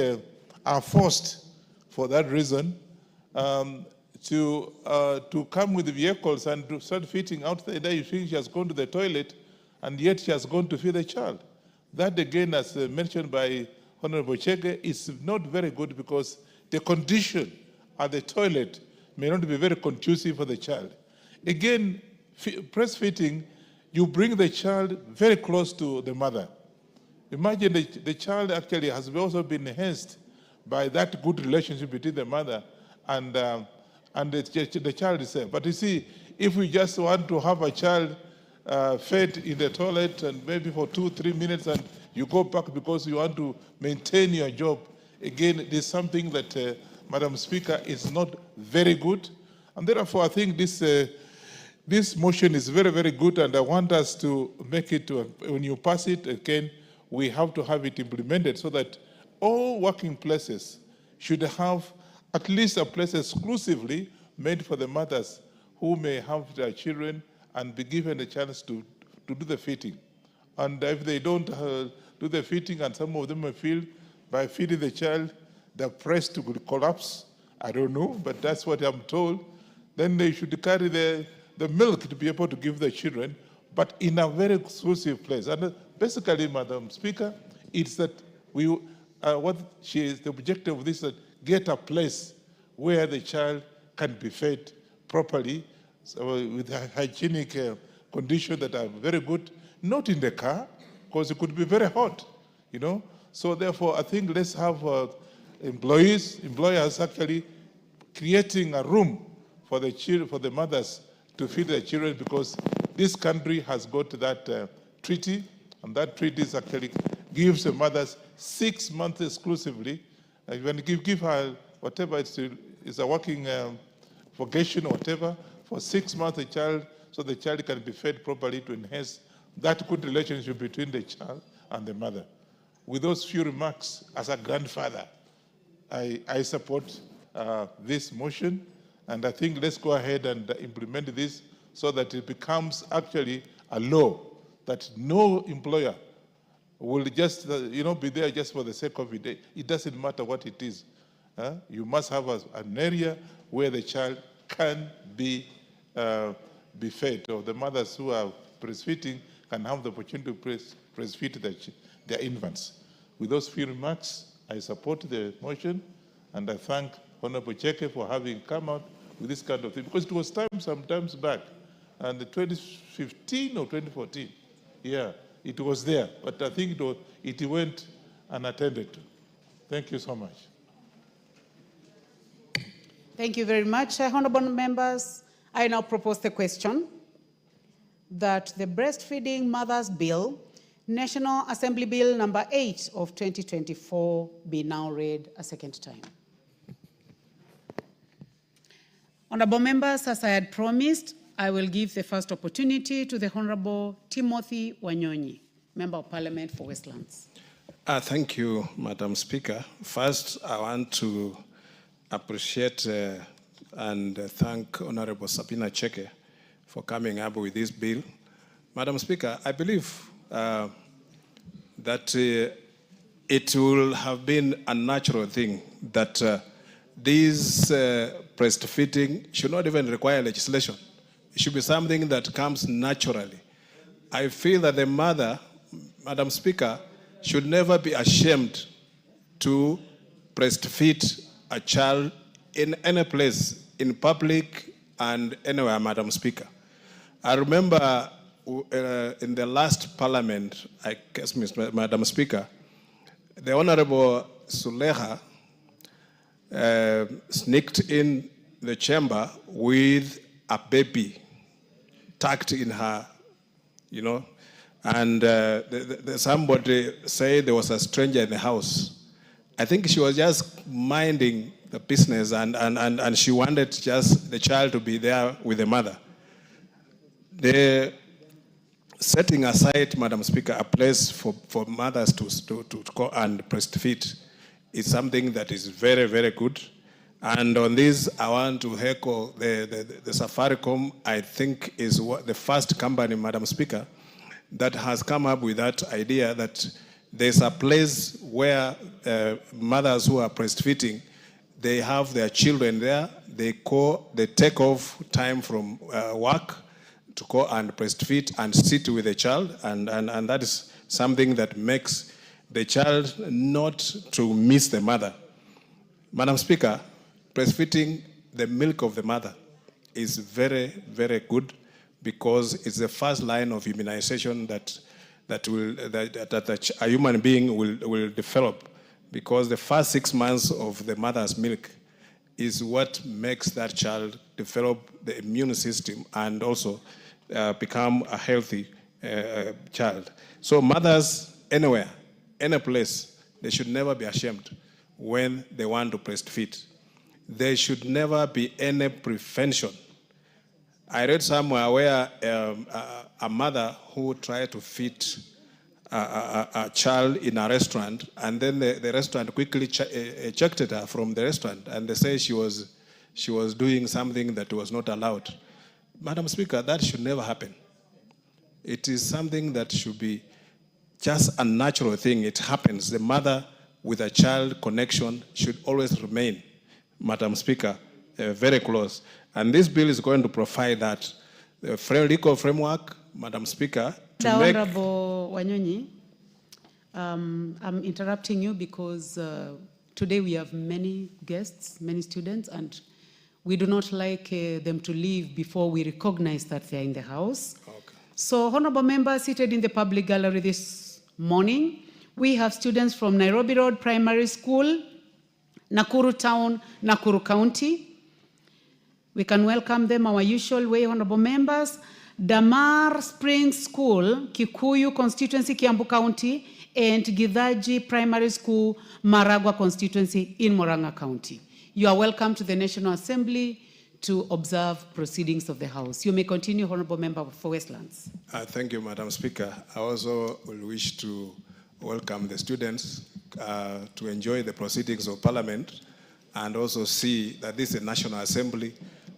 are forced for that reason to come with the vehicles and to start feeding outside there. You think she has gone to the toilet and yet she has gone to feed the child. That again, as mentioned by Honorable Chege, is not very good because the condition at the toilet may not be very conducive for the child. Again, breastfeeding, you bring the child very close to the mother. Imagine the child actually has also been enhanced by that good relationship between the mother and the child itself. But you see, if we just want to have a child fed in the toilet and maybe for 2-3 minutes and you go back because you want to maintain your job, again, there's something that, Madam Speaker, is not very good. And therefore, I think this motion is very, very good, and I want us to make it, when you pass it again, we have to have it implemented so that all working places should have at least a place exclusively made for the mothers who may have their children and be given a chance to do the feeding. And if they don't do the feeding, and some of them may feel by feeding the child, the breast will collapse, I don't know, but that's what I'm told, then they should carry the milk to be able to give the children, but in a very exclusive place. And basically, Madam Speaker, it's that the objective of this is get a place where the child can be fed properly, so with hygienic conditions that are very good, not in the car, because it could be very hot, you know. So therefore, I think let's have employers actually creating a room for the children, for the mothers to feed their children, because this country has got that treaty, and that treaty actually gives the mothers 6 months exclusively. When you give her whatever is a working vocation or whatever, for 6 months the child, so the child can be fed properly to enhance that good relationship between the child and the mother. With those few remarks, as a grandfather, I support this motion, and I think let's go ahead and implement this so that it becomes actually a law that no employer will just be there just for the sake of it. It doesn't matter what it is. You must have an area where the child can be fed, or the mothers who are breastfeeding can have the opportunity to breastfeed their infants. With those few remarks, I support the motion, and I thank Honorable Cheke for having come out with this kind of thing, because it was sometimes back, and 2015 or 2014, yeah, it was there, but I think it went unattended to. Thank you so much. Thank you very much, honorable members. I now propose the question that the Breastfeeding Mothers Bill, National Assembly Bill number 8 of 2024, be now read a second time. Honorable members, as I had promised, I will give the first opportunity to the Honorable Timothy Wanyonyi, Member of Parliament for Westlands. Thank you, Madam Speaker. First, I want to appreciate and thank Honorable Sabina Cheke for coming up with this bill. Madam Speaker, I believe that it will have been a natural thing that this breastfeeding should not even require legislation. It should be something that comes naturally, I feel that the mother, Madam Speaker, should never be ashamed to breastfeed a child in any place, in public and anywhere, Madam Speaker. I remember in the last parliament, I guess, Madam Speaker, the Honorable Suleha sneaked in the chamber with a baby tucked in her, you know, and somebody said there was a stranger in the house. I think she was just minding the business and she wanted just the child to be there with the mother. The setting aside, Madam Speaker, a place for mothers to go and breastfeed is something that is very, very good. And on this, I want to echo the Safaricom, I think, is the first company, Madam Speaker, that has come up with that idea that there's a place where mothers who are breastfeeding, they have their children there, they take off time from work to go and breastfeed and sit with the child, and that is something that makes the child not to miss the mother. Madam Speaker, breastfeeding the milk of the mother is very, very good because it's the first line of immunization that a human being will develop, because the first 6 months of the mother's milk is what makes that child develop the immune system and also become a healthy child. So mothers anywhere, any place, they should never be ashamed when they want to breastfeed. There should never be any prevention. I read somewhere where a mother who tried to feed a child in a restaurant, and then the restaurant quickly ejected her from the restaurant, and they say she was doing something that was not allowed. Madam Speaker, that should never happen. It is something that should be just a natural thing. It happens. The mother with a child connection should always remain, Madam Speaker, very close. And this bill is going to provide that. The legal framework, Madam Speaker, to make... Honorable Wanyonyi, I'm interrupting you because today we have many guests, many students, and we do not like them to leave before we recognize that they are in the house. Okay. So, honorable members seated in the public gallery this morning, we have students from Nairobi Road Primary School, Nakuru Town, Nakuru County. We can welcome them our usual way, honorable members. Damar Springs School, Kikuyu Constituency, Kiambu County, and Githaji Primary School, Maragua Constituency in Murang'a County. You are welcome to the National Assembly to observe proceedings of the House. You may continue, honorable member for Westlands. Thank you, Madam Speaker. I also will wish to welcome the students to enjoy the proceedings of Parliament and also see that this is a National Assembly.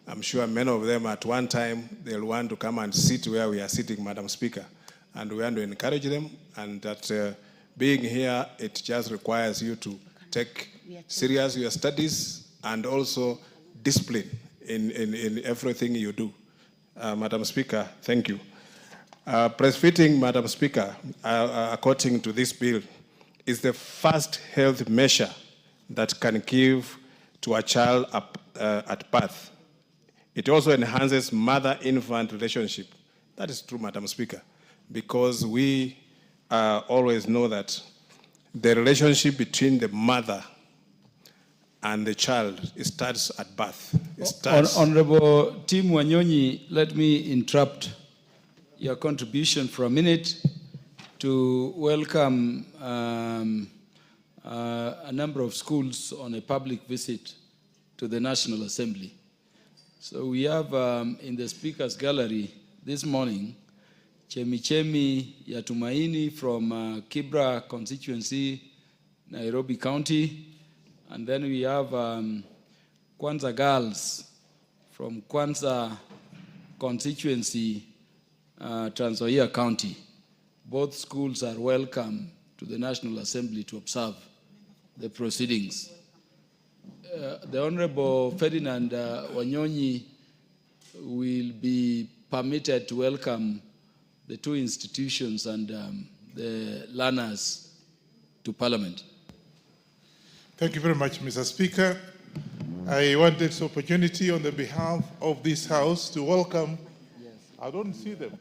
I'm sure many of them at one time, they'll want to come and sit where we are sitting, Madam Speaker. And we want to encourage them, and that being here, it just requires you to take serious your studies and also discipline in everything you do. Madam Speaker, thank you. Breastfeeding, Madam Speaker, according to this bill, is the first health measure that can give to a child at birth. It also enhances mother-infant relationship. That is true, Madam Speaker, because we always know that the relationship between the mother and the child, it starts at birth. Honorable Tim Wanyonyi, let me interrupt your contribution for a minute to welcome a number of schools on a public visit to the National Assembly. So we have in the Speaker's Gallery this morning, Chemi ya Tumaini from Kibra constituency, Nairobi County. And then we have Kwanza girls from Kwanza constituency, Trans Nzoia County. Both schools are welcome to the National Assembly to observe the proceedings. The Honorable Ferdinand Wanyonyi will be permitted to welcome the two institutions and the learners to Parliament. Thank you very much, Mr. Speaker. I want this opportunity on the behalf of this House to welcome, I don't see them.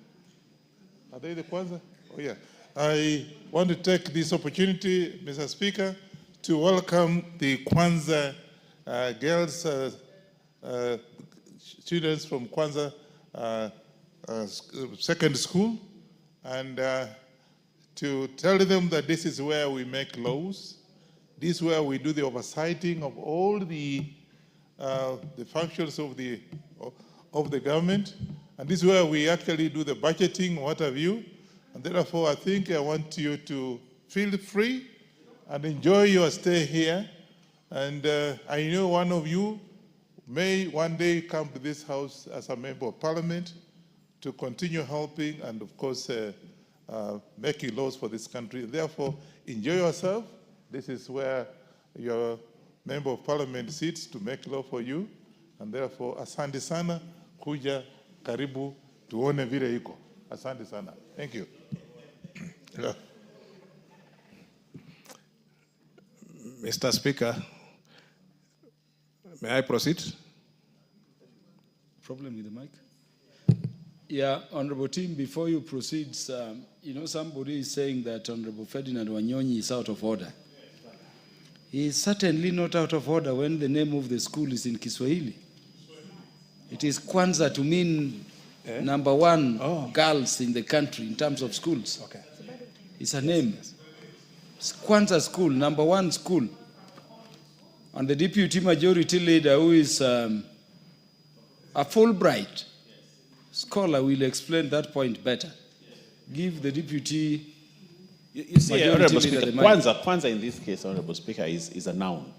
Are they the Kwanzaa? Oh, yeah. I want to take this opportunity, Mr. Speaker, to welcome the Kwanzaa girls, students from Kwanzaa Second School, and to tell them that this is where we make laws. This is where we do the oversighting of all the functions of the government, and this is where we actually do the budgeting, what have you. And therefore, I think I want you to feel free and enjoy your stay here. And I know one of you may one day come to this House as a member of Parliament to continue helping and, of course, making laws for this country. Therefore, enjoy yourself. This is where your member of Parliament sits to make law for you. And therefore, asante sana, kuja, karibu, tuone vile iko. Asante sana. Thank you. Yeah. Mr. Speaker, may I proceed? Problem with the mic? Yeah, Honorable Tim, before you proceed, you know, somebody is saying that Honorable Ferdinand Wanyonyi is out of order. He is certainly not out of order when the name of the school is in Kiswahili. It is Kwanzaa to mean number one girls in the country in terms of schools. Okay. It's a name. It's Kwanzaa school, number one school. And the deputy majority leader, who is a Fulbright scholar, will explain that point better. Give the deputy You see, Honorable Speaker, leader the mic. Kwanzaa in this case, Honorable Speaker, is a noun.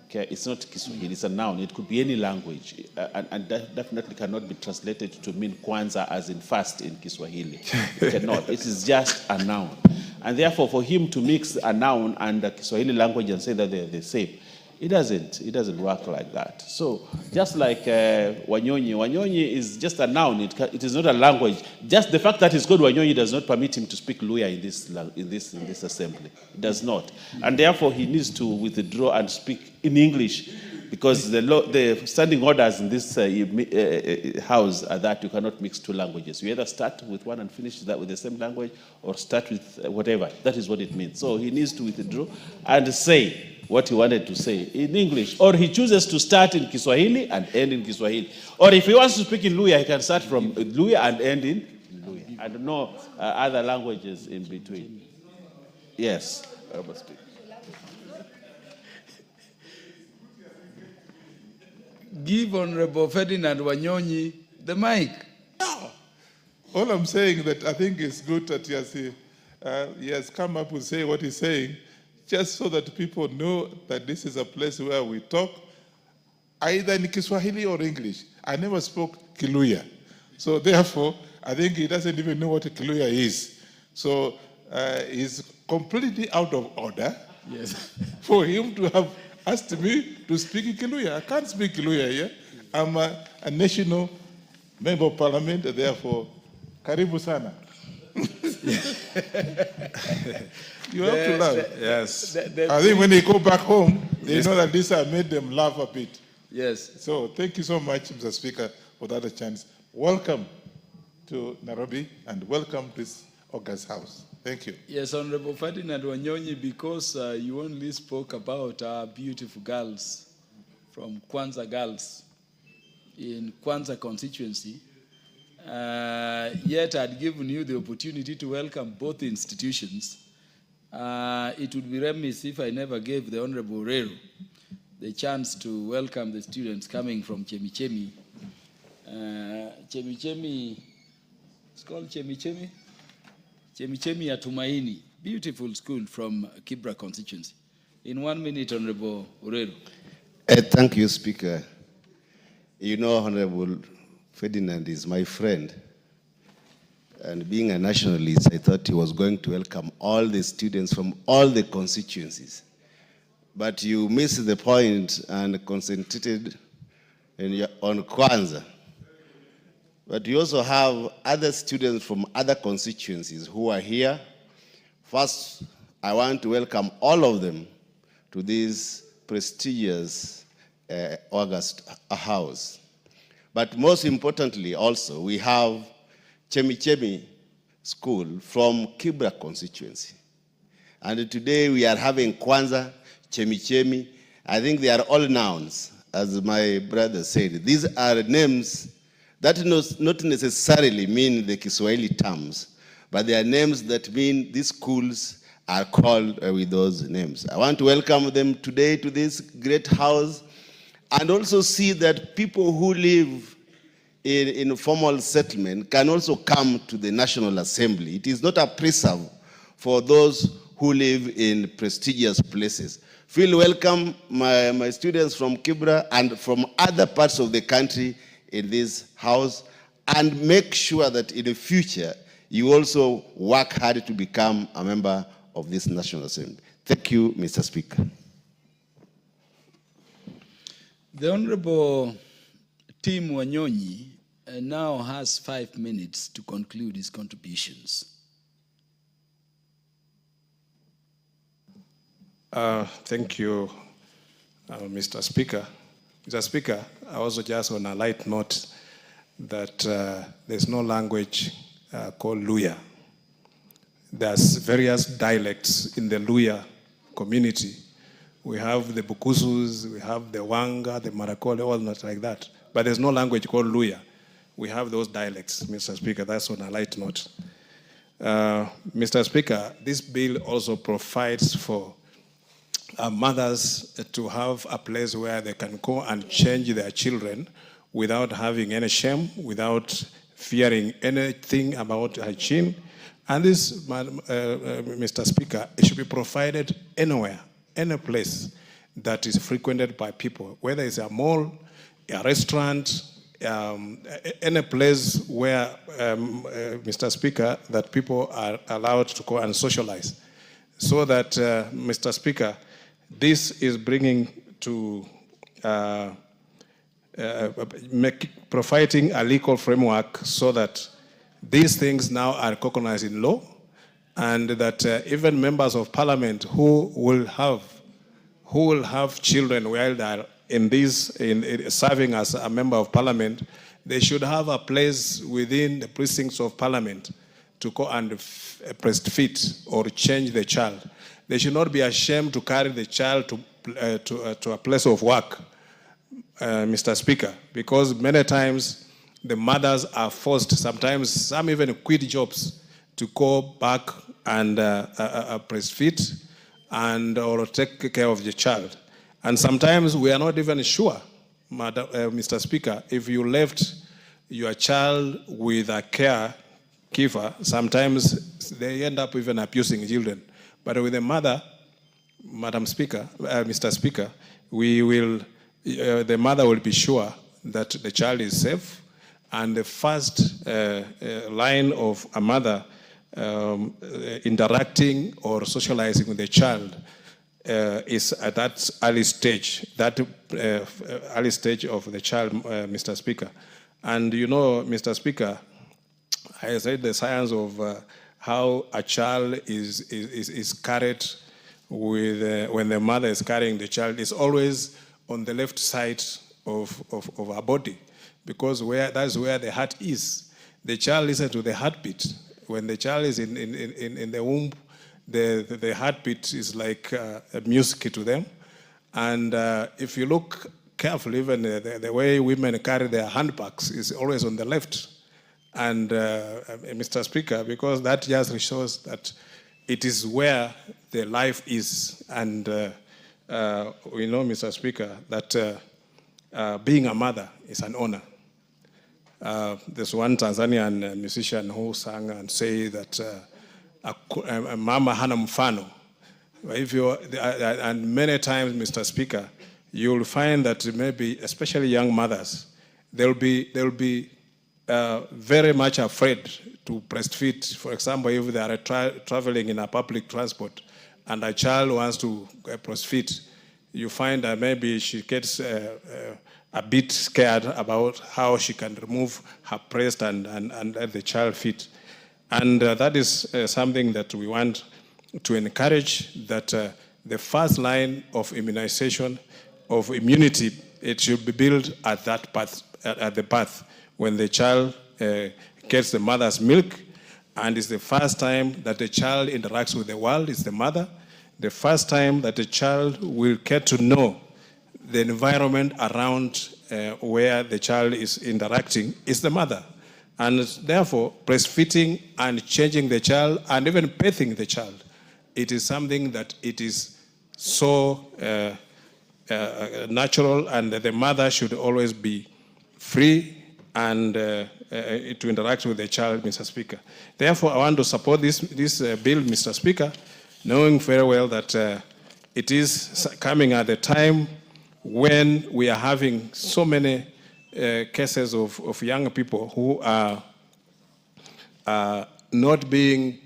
Okay, it's not Kiswahili, it's a noun. It could be any language, and that definitely cannot be translated to mean Kwanzaa as in fast in Kiswahili. It cannot. It is just a noun. And therefore, for him to mix a noun and the Kiswahili language and say that they're the same, it doesn't work like that. So just like Wanyonyi is just a noun. It is not a language. Just the fact that he's called Wanyonyi does not permit him to speak Luya in this assembly. It does not, and therefore he needs to withdraw and speak in English, because the standing orders in this house are that you cannot mix two languages. You either start with one and finish that with the same language, or start with whatever. That is what it means. So he needs to withdraw and say what he wanted to say in English, or he chooses to start in Kiswahili and end in Kiswahili. Or if he wants to speak in Luya, he can start from Luya and end in Luya, and no other languages in between. Yes, I must speak. Give Honorable Ferdinand Wanyonyi the mic. All I'm saying that I think it's good that he has come up with say what he's saying, just so that people know that this is a place where we talk either in Kiswahili or English. I never spoke Kiluya. So therefore, I think he doesn't even know what a Kiluya is. So he's completely out of order. Yes. For him to have asked me to speak Kiluya. I can't speak Kiluya here. I'm a national member of Parliament, therefore, karibu sana. You have to laugh. Yes. I think when they go back home, they know that this made them laugh a bit. Yes. So thank you so much, Mr. Speaker, for that chance. Welcome to Nairobi and welcome to this August House. Thank you. Yes, Honorable Ferdinand Wanyonyi, because you only spoke about our beautiful girls from Kwanzaa girls in Kwanzaa constituency, yet I'd given you the opportunity to welcome both institutions. It would be remiss if I never gave the Honorable Rero the chance to welcome the students coming from Chemichemi. Chemichemi, it's called Chemichemi? Chemichemi ya Tumaini, beautiful school from Kibra constituency. In 1 minute, Honorable Rero. Thank you, Speaker. You know, Honorable Ferdinand is my friend. And being a nationalist, I thought he was going to welcome all the students from all the constituencies. But you missed the point and concentrated on Kwanzaa. but we also have other students from other constituencies who are here. First, I want to welcome all of them to this prestigious August House. But most importantly also, we have Chemi School from Kibra constituency. And today we are having Kwanza, Chemi. I think they are all nouns, as my brother said. These are names that not necessarily mean the Kiswahili terms, but they are names that mean these schools are called with those names. I want to welcome them today to this great house and also see that people who live in formal settlement can also come to the National Assembly. It is not a preserve for those who live in prestigious places. Feel welcome, my students from Kibra and from other parts of the country in this house, and make sure that in the future you also work hard to become a member of this National Assembly. Thank you, Mr. Speaker. The Honorable Tim Wanyonyi now has 5 minutes to conclude his contributions. Thank you, Mr. Speaker. Mr. Speaker, I also just on a light note that there's no language called Luya. There's various dialects in the Luya community. We have the Bukusus, we have the Wanga, the Marakole, all not like that. But there's no language called Luya. We have those dialects, Mr. Speaker. That's on a light note. Mr. Speaker, this bill also provides for mothers to have a place where they can go and change their children without having any shame, without fearing anything about hygiene. And this, Mr. Speaker, it should be provided anywhere, any place that is frequented by people, whether it's a mall, a restaurant, any place where, Mr. Speaker, that people are allowed to go and socialize. So that, Mr. Speaker, this is bringing to providing a legal framework so that these things now are recognized in law, and that even members of parliament who will have children while they are in serving as a member of parliament, they should have a place within the precincts of parliament to go and breastfeed or change the child. They should not be ashamed to carry the child to a place of work, Mr. Speaker, because many times the mothers are forced, sometimes some even quit jobs, to go back and breastfeed or take care of the child. And sometimes we are not even sure, Mr. Speaker, if you left your child with a caregiver, sometimes they end up even abusing children. But with the mother, Madam Speaker, Mr. Speaker, the mother will be sure that the child is safe, and the first line of a mother interacting or socializing with the child is at that early stage of the child, Mr. Speaker. And you know, Mr. Speaker, I said the science of how a child is carried with, when the mother is carrying the child, is always on the left side of her body, because that's where the heart is. The child listens to the heartbeat. When the child is in the womb, the heartbeat is like music to them. And if you look carefully, even the way women carry their handbags is always on the left. And Mr. Speaker, because that just shows that it is where the life is. And we know, Mr. Speaker, that being a mother is an honor. There's one Tanzanian musician who sang and say that mama hana mfano. And many times, Mr. Speaker, you'll find that maybe, especially young mothers, they'll be very much afraid to breastfeed. For example, if they are traveling in a public transport and a child wants to breastfeed, you find that maybe she gets a bit scared about how she can remove her breast and let the child feed. And that is something that we want to encourage, that the first line of immunization, of immunity, it should be built at that path, at the birth, when the child gets the mother's milk, and it's the first time that the child interacts with the world is the mother. The first time that the child will get to know the environment around where the child is interacting is the mother. And therefore, breastfeeding and changing the child and even bathing the child, it is something that it is so natural, and the mother should always be free and to interact with the child, Mr. Speaker. Therefore, I want to support this bill, Mr. Speaker, knowing very well that it is coming at a time when we are having so many cases of young people who are not being,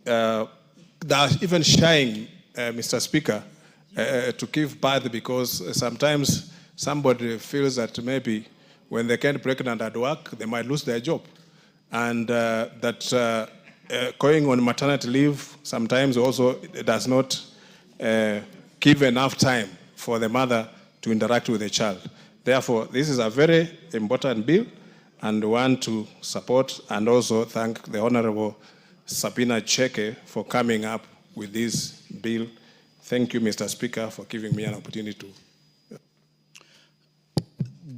they are even shying, Mr. Speaker, to give birth, because sometimes somebody feels that maybe when they get pregnant at work, they might lose their job. And that going on maternity leave sometimes also does not give enough time for the mother to interact with the child. Therefore, this is a very important bill, and want to support and also thank the Honorable Sabina Chege for coming up with this bill. Thank you, Mr. Speaker, for giving me an opportunity to.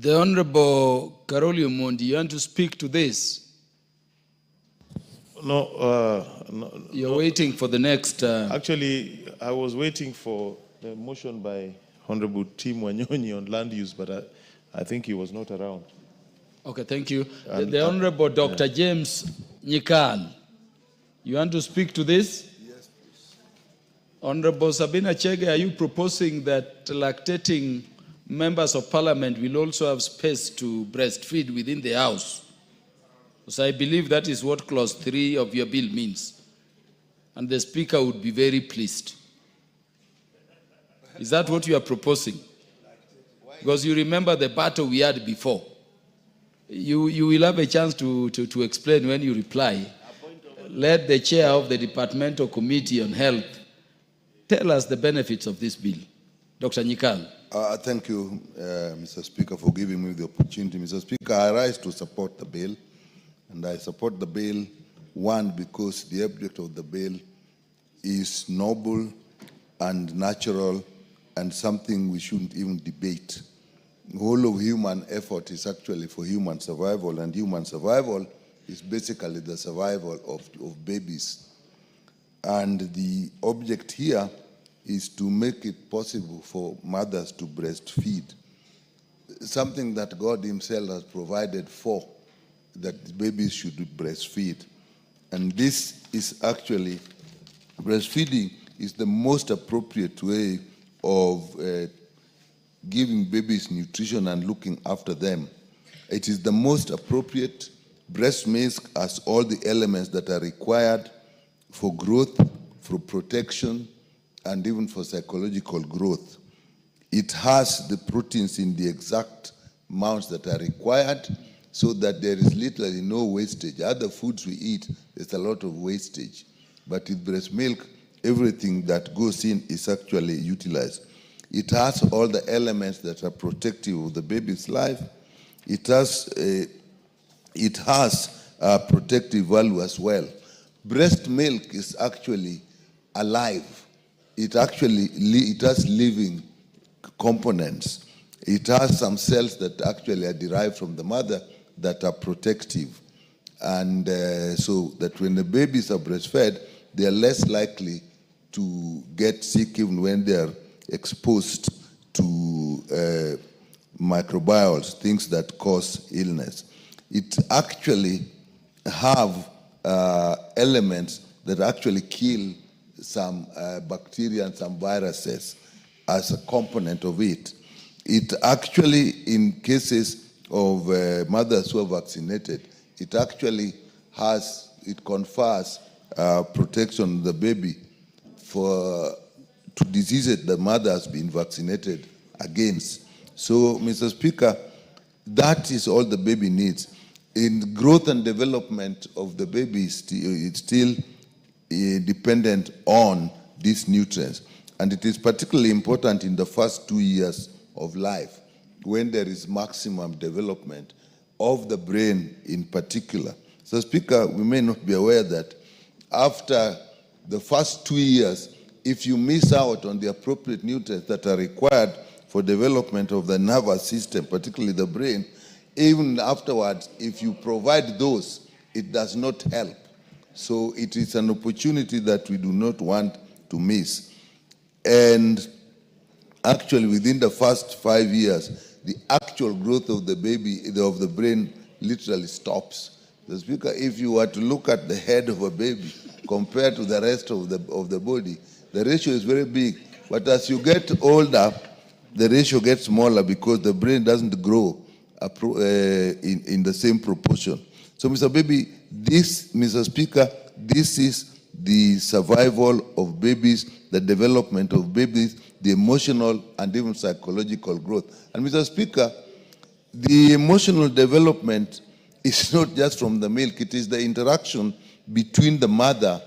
The Honorable Karoli Omondi, you want to speak to this? No, You're waiting for the next... Actually, I was waiting for the motion by Honorable Tim Wanyonyi on land use, but I think he was not around. Okay, thank you. The Honorable Dr. James Nyikal, you want to speak to this? Yes, please. Honorable Sabina Chege, are you proposing that lactating members of parliament will also have space to breastfeed within the house? Because I believe that is what clause 3 of your bill means. And the speaker would be very pleased. Is that what you are proposing? Because you remember the battle we had before. You will have a chance to explain when you reply. Let the chair of the Departmental Committee on Health tell us the benefits of this bill. Dr. Nyikal. Thank you, Mr. Speaker, for giving me the opportunity. Mr. Speaker, I rise to support the bill. And I support the bill, one, because the object of the bill is noble and natural and something we shouldn't even debate. The whole of human effort is actually for human survival, and human survival is basically the survival of babies. And the object here is to make it possible for mothers to breastfeed, something that God himself has provided for, that babies should breastfeed. And this is actually, breastfeeding is the most appropriate way of giving babies nutrition and looking after them. It is the most appropriate. Breast milk has all the elements that are required for growth, for protection, and even for psychological growth. It has the proteins in the exact amounts that are required, so that there is literally no wastage. Other foods we eat, there's a lot of wastage. But with breast milk, everything that goes in is actually utilized. It has all the elements that are protective of the baby's life. It has a protective value as well. Breast milk is actually alive. It has living components. It has some cells that actually are derived from the mother that are protective. And so that when the babies are breastfed, they are less likely to get sick even when they are exposed to microbiomes, things that cause illness. It actually have elements that actually kill some bacteria and some viruses as a component of it. It actually, in cases of mothers who are vaccinated, it actually confers protection on the baby to diseases the mother has been vaccinated against. So, Mr. Speaker, that is all the baby needs. In growth and development of the baby, it's still dependent on these nutrients. And it is particularly important in the first 2 years of life, when there is maximum development of the brain in particular. So, Speaker, we may not be aware that after the first 2 years, if you miss out on the appropriate nutrients that are required for development of the nervous system, particularly the brain, even afterwards, if you provide those, it does not help. So it is an opportunity that we do not want to miss. And actually, within the first 5 years, the actual growth of the baby, of the brain, literally stops. The Speaker, if you were to look at the head of a baby compared to the rest of the body, the ratio is very big. But as you get older, the ratio gets smaller because the brain doesn't grow in the same proportion. So, Mr. Speaker, this is the survival of babies, the development of babies, the emotional and even psychological growth. And Mr. Speaker, the emotional development is not just from the milk, it is the interaction between the mother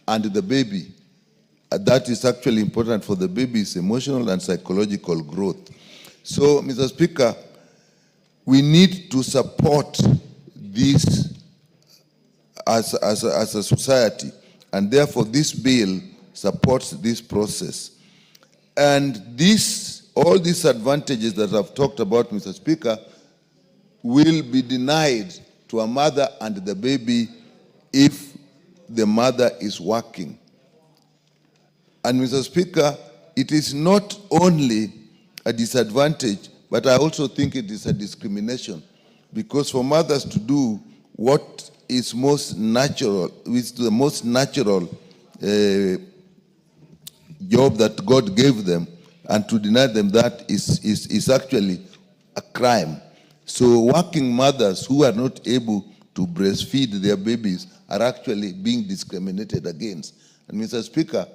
and the baby. That is actually important for the baby's emotional and psychological growth. So, Mr. Speaker, we need to support this as a society, and therefore this bill supports this process. And all these advantages that I've talked about, Mr. Speaker, will be denied to a mother and the baby if the mother is working. And Mr. Speaker, it is not only a disadvantage, but I also think it is a discrimination, because for mothers to do what is most natural, is the most natural job that God gave them, and to deny them that is actually a crime. So working mothers who are not able to breastfeed their babies are actually being discriminated against. And Mr. Speaker,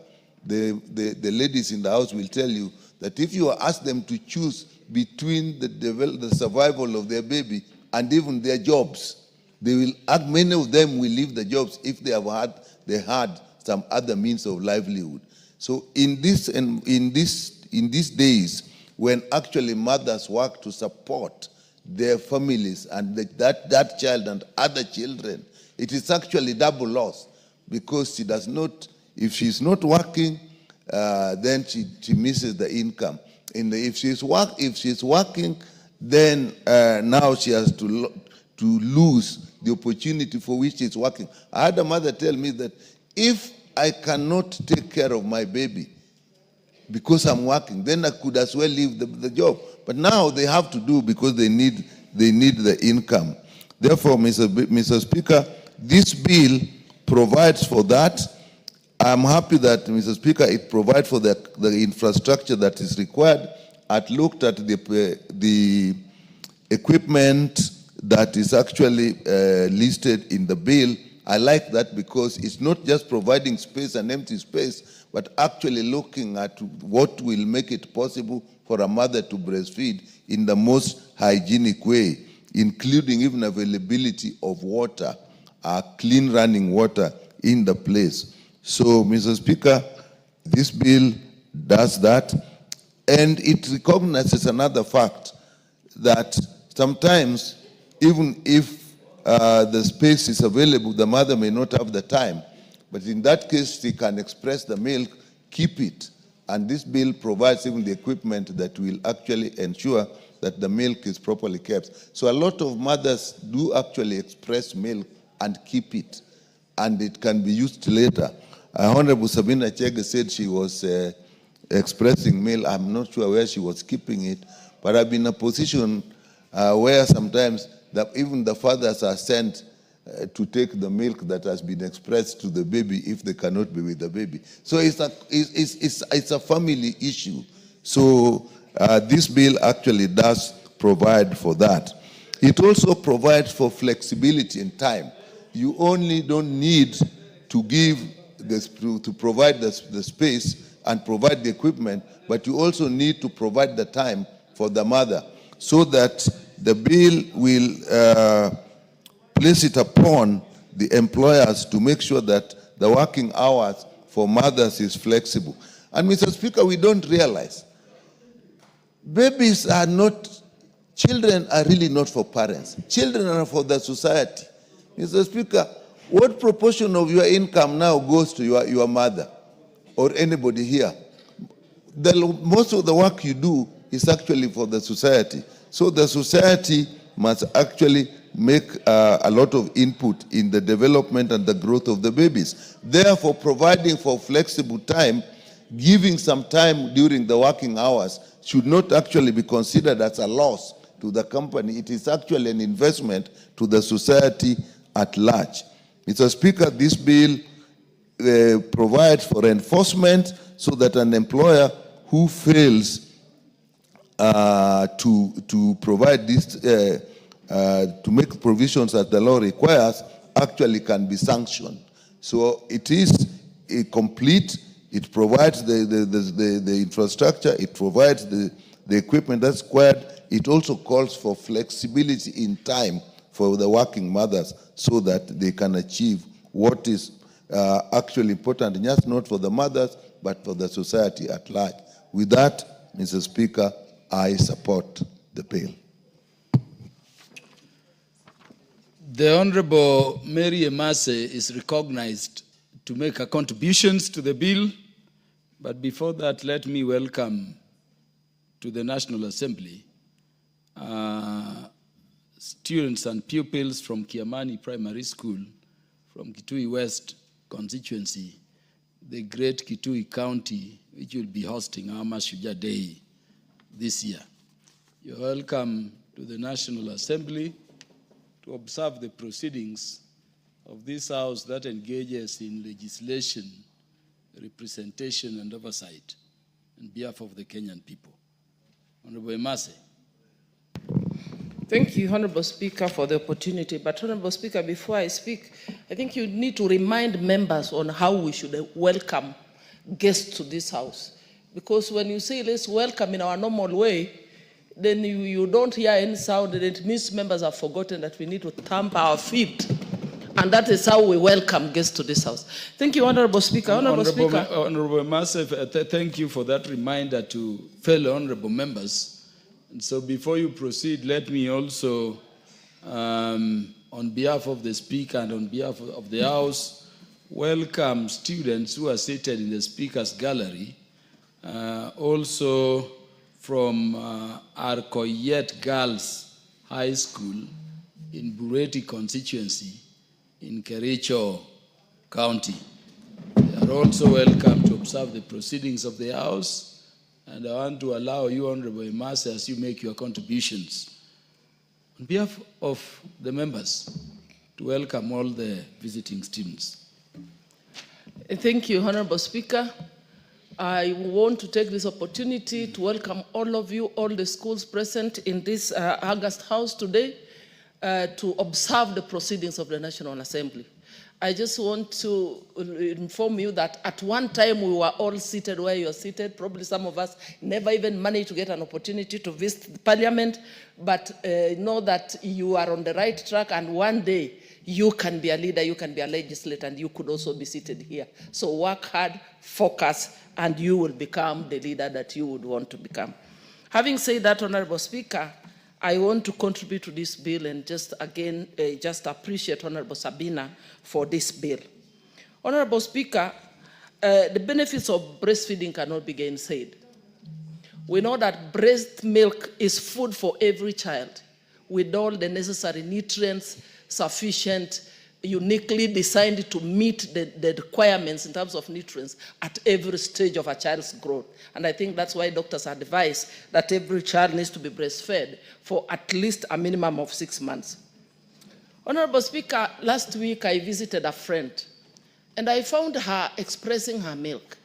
the ladies in the house will tell you that if you ask them to choose between the survival of their baby and even their jobs, many of them will leave the jobs if they had some other means of livelihood. So in these days, when actually mothers work to support their families and that child and other children, it is actually double loss, because she does not. If she's not working, then she misses the income. If she's working, then now she has to lose the opportunity for which she's working. I had a mother tell me that if I cannot take care of my baby because I'm working, then I could as well leave the job. But now they have to do because they need the income. Therefore, Mr. Speaker, this bill provides for that. I'm happy that, Mr. Speaker, it provides for the infrastructure that is required. I've looked at the equipment that is actually listed in the bill. I like that because it's not just providing space and empty space, but actually looking at what will make it possible for a mother to breastfeed in the most hygienic way, including even availability of water, clean running water in the place. So, Mr. Speaker, this bill does that, and it recognizes another fact, that sometimes, even if the space is available, the mother may not have the time, but in that case, she can express the milk, keep it, and this bill provides even the equipment that will actually ensure that the milk is properly kept. So a lot of mothers do actually express milk and keep it, and it can be used later. Honorable Sabina Chege said she was expressing milk. I'm not sure where she was keeping it, but I've been in a position where sometimes even the fathers are sent to take the milk that has been expressed to the baby if they cannot be with the baby. So it's a family issue. So this bill actually does provide for that. It also provides for flexibility in time. You only don't need to give to provide the space and provide the equipment, but you also need to provide the time for the mother, so that the bill will place it upon the employers to make sure that the working hours for mothers is flexible. And Mr. Speaker, we don't realize babies are not, children are really not for parents. Children are for the society. Mr. Speaker, what proportion of your income now goes to your mother or anybody here? Most of the work you do is actually for the society. So the society must actually make a lot of input in the development and the growth of the babies. Therefore, providing for flexible time, giving some time during the working hours should not actually be considered as a loss to the company. It is actually an investment to the society at large. Mr. Speaker, this bill provides for enforcement so that an employer who fails to provide this, to make provisions as the law requires, actually can be sanctioned. So it is complete. It provides the infrastructure. It provides the equipment that's required. It also calls for flexibility in time for the working mothers so that they can achieve what is actually important, just not for the mothers, but for the society at large. With that, Mr. Speaker, I support the bill. The Honorable Mary Emase is recognized to make her contributions to the bill. But before that, let me welcome to the National Assembly students and pupils from Kiamani Primary School, from Kitui West constituency, the great Kitui County, which will be hosting our Mashujaa Day this year. You're welcome to the National Assembly to observe the proceedings of this House that engages in legislation, representation, and oversight on behalf of the Kenyan people. Honorable Emase. Thank you, Honorable Speaker, for the opportunity. But Honorable Speaker, before I speak, I think you need to remind members on how we should welcome guests to this House. Because when you say let's welcome in our normal way, then you don't hear any sound, and it means members have forgotten that we need to thump our feet. And that is how we welcome guests to this House. Thank you, Honorable Speaker. Honorable Speaker. Honorable Emase, thank you for that reminder to fellow honorable members. And so before you proceed, let me also, on behalf of the Speaker and on behalf of the House, welcome students who are seated in the Speaker's gallery, also from Arkoyet Girls High School in Bureti constituency in Kericho County. They are also welcome to observe the proceedings of the House. And I want to allow you, Honorable Emase, as you make your contributions, on behalf of the members, to welcome all the visiting students. Thank you, Honorable Speaker. I want to take this opportunity to welcome all of you, all the schools present in this August House today, to observe the proceedings of the National Assembly. I just want to inform you that at one time we were all seated where you are seated. Probably some of us never even managed to get an opportunity to visit the Parliament, but know that you are on the right track, and one day you can be a leader, you can be a legislator, and you could also be seated here. So work hard, focus, and you will become the leader that you would want to become. Having said that, Honorable Speaker, I want to contribute to this bill and just again, just appreciate Honorable Sabina for this bill. Honorable Speaker, the benefits of breastfeeding cannot be gainsaid. We know that breast milk is food for every child with all the necessary nutrients, sufficient, uniquely designed to meet the requirements in terms of nutrients at every stage of a child's growth. And I think that's why doctors advise that every child needs to be breastfed for at least a minimum of 6 months. Honorable Speaker, last week I visited a friend and I found her expressing her milk.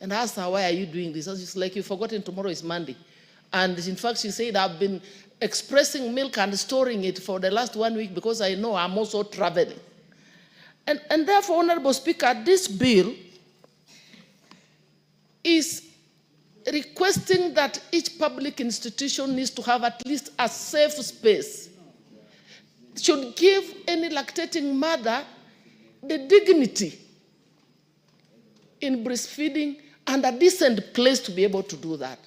And I asked her, why are you doing this? And she's like, you've forgotten tomorrow is Monday. And in fact, she said, I've been expressing milk and storing it for the last 1 week because I know I'm also traveling. And therefore, Honorable Speaker, this bill is requesting that each public institution needs to have at least a safe space, should give any lactating mother the dignity in breastfeeding and a decent place to be able to do that.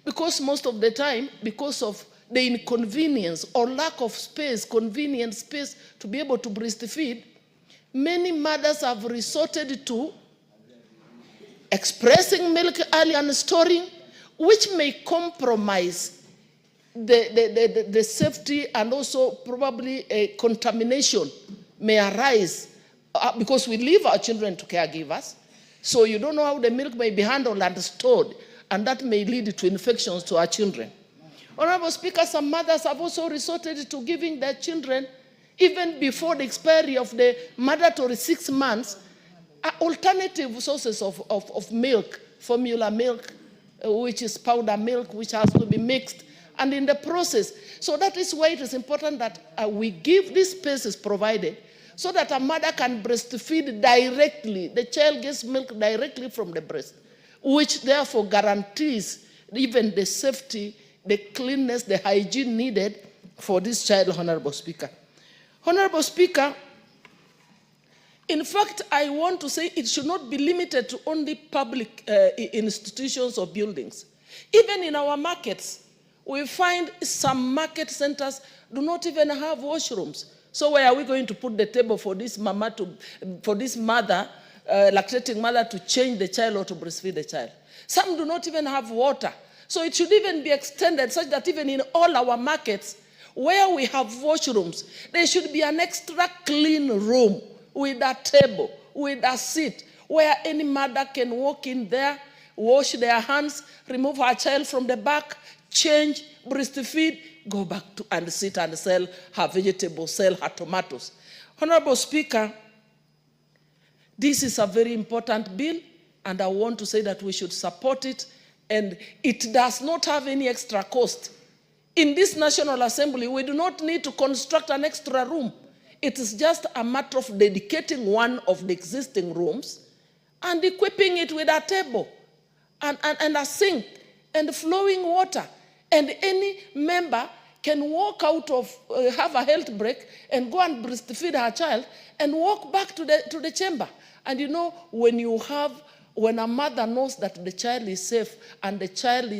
Because most of the time, because of the inconvenience or lack of space, convenient space to be able to breastfeed, many mothers have resorted to expressing milk early and storing, which may compromise the safety, and also probably a contamination may arise because we leave our children to caregivers. So you don't know how the milk may be handled and stored, and that may lead to infections to our children. Honorable Speaker, some mothers have also resorted to giving their children, even before the expiry of the mandatory 6 months, alternative sources of milk, formula milk, which is powder milk, which has to be mixed, and in the process. So that is why it is important that we give these spaces provided so that a mother can breastfeed directly. The child gets milk directly from the breast, which therefore guarantees even the safety, the cleanness, the hygiene needed for this child, Honorable Speaker. Honorable Speaker, in fact, I want to say it should not be limited to only public institutions or buildings. Even in our markets, we find some market centers do not even have washrooms. So where are we going to put the table for this mother, lactating mother, to change the child or to breastfeed the child? Some do not even have water. So it should even be extended such that even in all our markets where we have washrooms, there should be an extra clean room with a table, with a seat, where any mother can walk in there, wash their hands, remove her child from the back, change, breastfeed, go back to and sit and sell her vegetables, sell her tomatoes. Honorable Speaker, this is a very important bill, and I want to say that we should support it, and it does not have any extra cost. In this National Assembly, we do not need to construct an extra room. It is just a matter of dedicating one of the existing rooms and equipping it with a table and a sink and flowing water. And any member can walk out of, have a health break and go and breastfeed her child and walk back to the chamber. And you know, when a mother knows that the child is safe and the child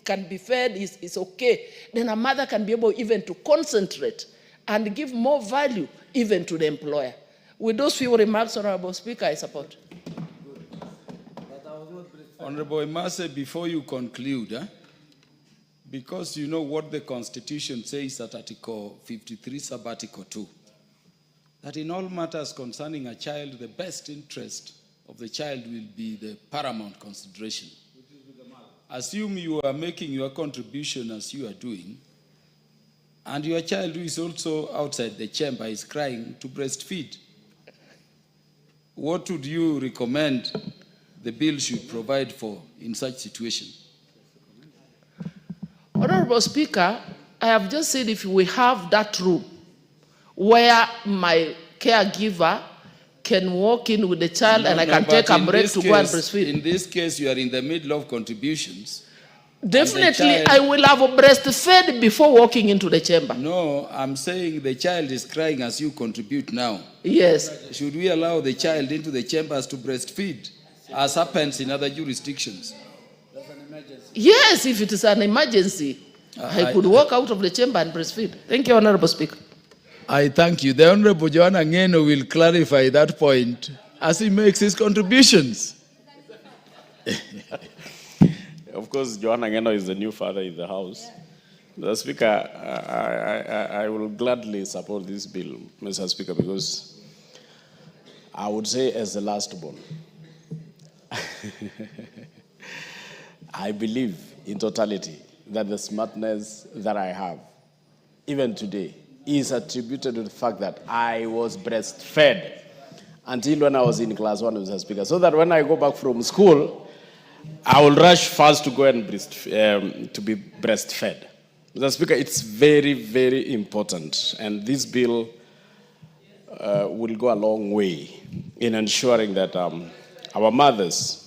can be fed, is okay, then a mother can be able even to concentrate and give more value even to the employer. With those few remarks, Honorable Speaker, I support. Honorable Emase, before you conclude, because you know what the Constitution says at Article 53, sub-Article 2, that in all matters concerning a child, the best interest of the child will be the paramount consideration. Assume you are making your contribution as you are doing, and your child who is also outside the chamber is crying to breastfeed. What would you recommend the bill should provide for in such situation? Honorable Speaker, I have just said if we have that room where my caregiver can walk in with the child and I can take a break to go and breastfeed. In this case, you are in the middle of contributions. Definitely, I will have breastfed before walking into the chamber. No, I'm saying the child is crying as you contribute now. Yes. Should we allow the child into the chambers to breastfeed, as happens in other jurisdictions? Yes, if it is an emergency, I could walk out of the chamber and breastfeed. Thank you, Honorable Speaker. I thank you. The Honorable Joanna Ngeno will clarify that point as he makes his contributions. Of course, Joanna Ngeno is the new father in the House. Mr. Speaker, I will gladly support this bill, Mr. Speaker, because I would say as the last born, I believe in totality that the smartness that I have, even today, is attributed to the fact that I was breastfed until when I was in class 1, Mr. Speaker, so that when I go back from school, I will rush fast to go and to be breastfed. Mr. Speaker, it's very, very important, and this bill will go a long way in ensuring that our mothers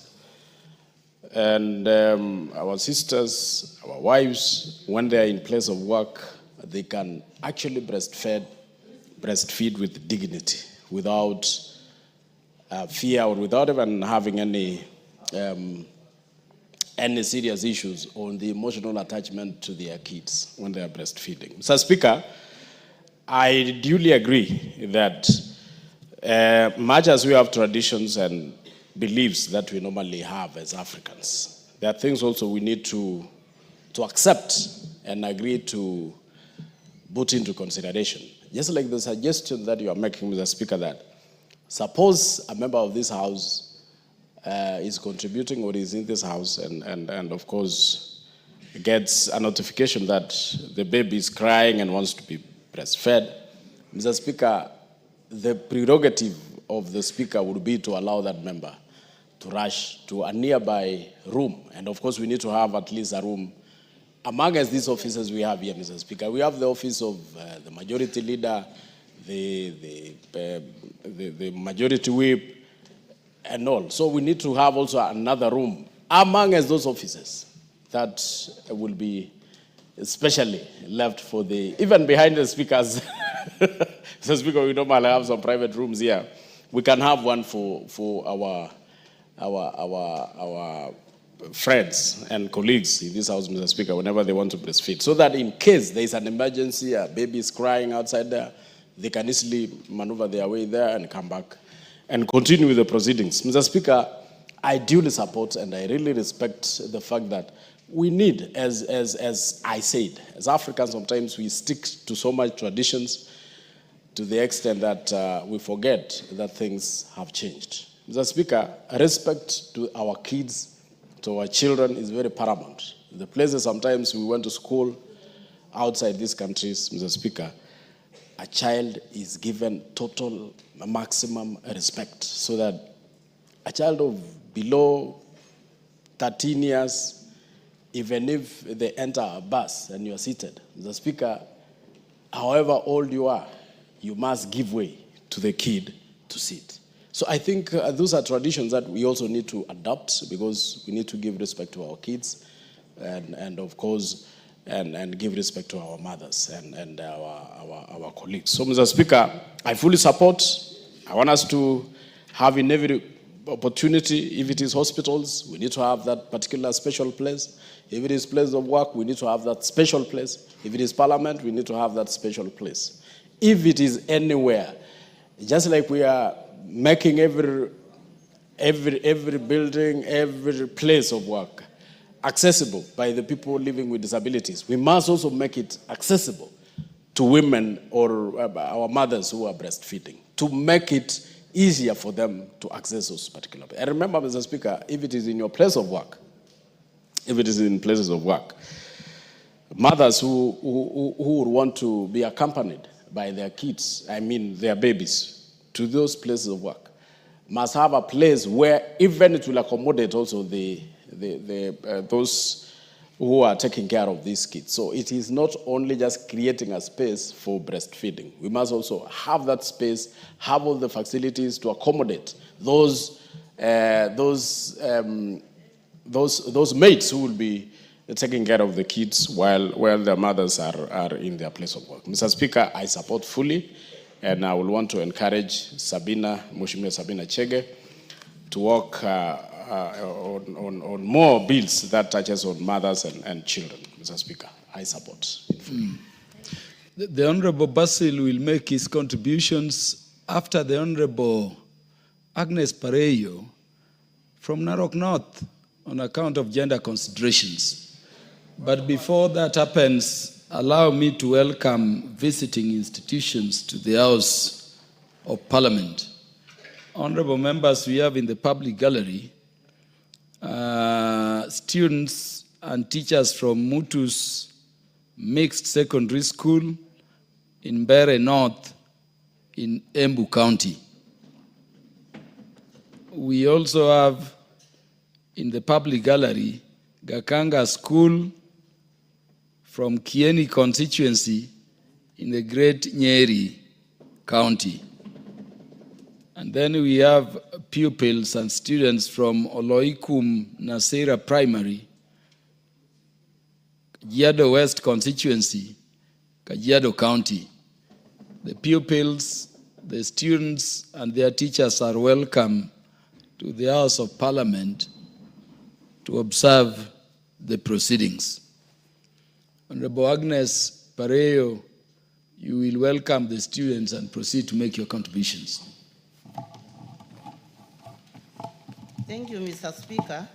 And our sisters, our wives, when they are in place of work, they can actually breastfeed with dignity, without fear or without even having any serious issues on the emotional attachment to their kids when they are breastfeeding. Mr. Speaker, I duly agree that much as we have traditions and beliefs that we normally have as Africans, there are things also we need to accept and agree to put into consideration. Just like the suggestion that you are making, Mr. Speaker, that suppose a member of this House is contributing or is in this House and of course gets a notification that the baby is crying and wants to be breastfed. Mr. Speaker, the prerogative of the Speaker would be to allow that member to rush to a nearby room. And of course, we need to have at least a room among these offices we have here, Mr. Speaker. We have the office of the majority leader, the majority whip, and all. So we need to have also another room among those offices that will be especially left for even behind the speakers. Mr. Speaker, we normally have some private rooms here. We can have one for our friends and colleagues in this House, Mr. Speaker, whenever they want to breastfeed, so that in case there is an emergency, a baby is crying outside there, they can easily maneuver their way there and come back and continue with the proceedings. Mr. Speaker, I duly support and I really respect the fact that we need, as I said, as Africans, sometimes we stick to so much traditions to the extent that we forget that things have changed. Mr. Speaker, respect to our kids, to our children is very paramount. The places sometimes we went to school outside these countries, Mr. Speaker, a child is given total maximum respect, so that a child of below 13 years, even if they enter a bus and you're seated, Mr. Speaker, however old you are, you must give way to the kid to sit. So I think those are traditions that we also need to adopt, because we need to give respect to our kids and of course, and give respect to our mothers and our colleagues. So, Mr. Speaker, I fully support. I want us to have in every opportunity, if it is hospitals, we need to have that particular special place. If it is place of work, we need to have that special place. If it is parliament, we need to have that special place. If it is anywhere, just like we are making every building, every place of work accessible by the people living with disabilities, we must also make it accessible to women or our mothers who are breastfeeding, to make it easier for them to access those particular. And remember, Mr. Speaker, if it is in your place of work, if it is in places of work, mothers who would want to be accompanied by their kids, I mean their babies, to those places of work, must have a place where even it will accommodate also those who are taking care of these kids. So it is not only just creating a space for breastfeeding. We must also have that space, have all the facilities to accommodate those mates who will be taking care of the kids while their mothers are in their place of work. Mr. Speaker, I support fully, and I will want to encourage Mheshimiwa Sabina Chege, to work on more bills that touches on mothers and children. Mr. Speaker, I support. The Honorable Basil will make his contributions after the Honorable Agnes Pareyo from Narok North on account of gender considerations. But before that happens, allow me to welcome visiting institutions to the House of Parliament. Honorable members, we have in the public gallery students and teachers from Mutus Mixed Secondary School in Mbeere North in Embu County. We also have in the public gallery Gakanga School from Kieni constituency in the Great Nyeri County. And then we have pupils and students from Oloikum Nasira Primary, Kajiado West constituency, Kajiado County. The pupils, the students, and their teachers are welcome to the House of Parliament to observe the proceedings. Honorable Agnes Pareo, you will welcome the students and proceed to make your contributions. Thank you, Mr. Speaker,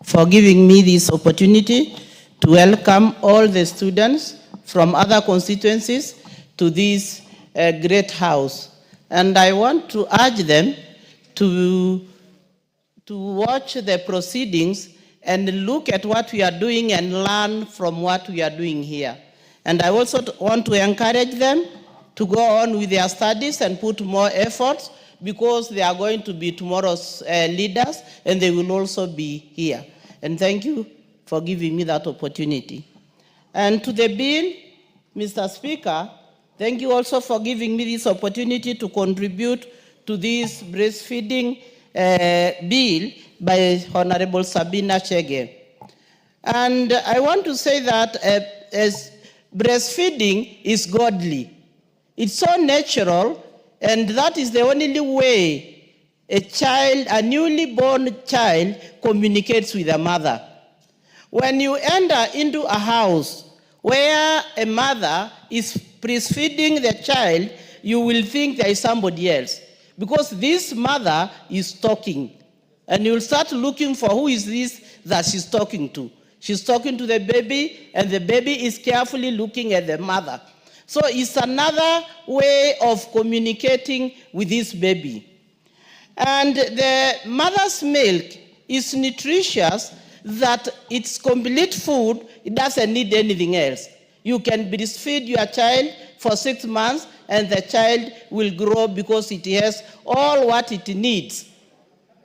for giving me this opportunity to welcome all the students from other constituencies to this great house. And I want to urge them to watch the proceedings and look at what we are doing and learn from what we are doing here. And I also want to encourage them to go on with their studies and put more efforts, because they are going to be tomorrow's leaders, and they will also be here. And thank you for giving me that opportunity. And to the bill, Mr. Speaker, thank you also for giving me this opportunity to contribute to this breastfeeding bill by Honorable Sabina Chege. And I want to say that as breastfeeding is godly. It's so natural, and that is the only way a newly born child communicates with a mother. When you enter into a house where a mother is breastfeeding the child, you will think there is somebody else, because this mother is talking. And you'll start looking for who is this that she's talking to. She's talking to the baby, and the baby is carefully looking at the mother. So it's another way of communicating with this baby. And the mother's milk is nutritious, that it's complete food. It doesn't need anything else. You can breastfeed your child for 6 months, and the child will grow because it has all what it needs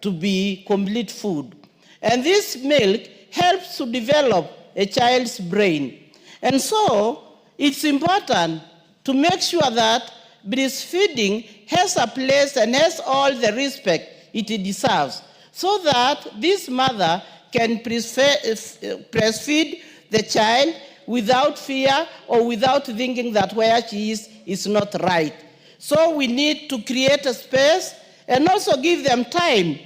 to be complete food. And this milk helps to develop a child's brain. And so it's important to make sure that breastfeeding has a place and has all the respect it deserves, so that this mother can breastfeed the child without fear or without thinking that where she is not right. So we need to create a space and also give them time,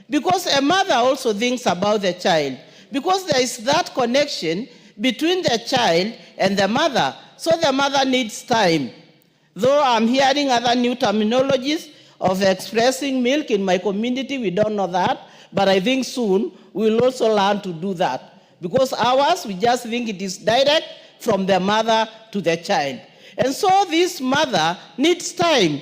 because a mother also thinks about the child, because there is that connection between the child and the mother. So the mother needs time. Though I'm hearing other new terminologies of expressing milk in my community, we don't know that, but I think soon we'll also learn to do that. Because ours, we just think it is direct from the mother to the child. And so this mother needs time,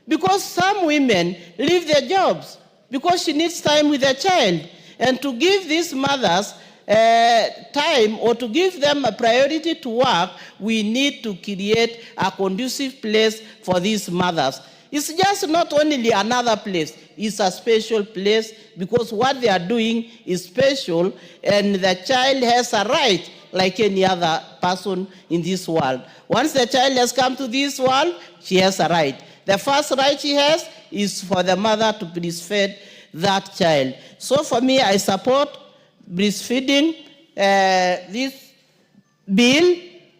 because some women leave their jobs because she needs time with the child. And to give these mothers time, or to give them a priority to work, we need to create a conducive place for these mothers. It's just not only another place, it's a special place, because what they are doing is special, and the child has a right like any other person in this world. Once the child has come to this world, she has a right. The first right she has is for the mother to breastfeed that child. So for me, I support breastfeeding this bill,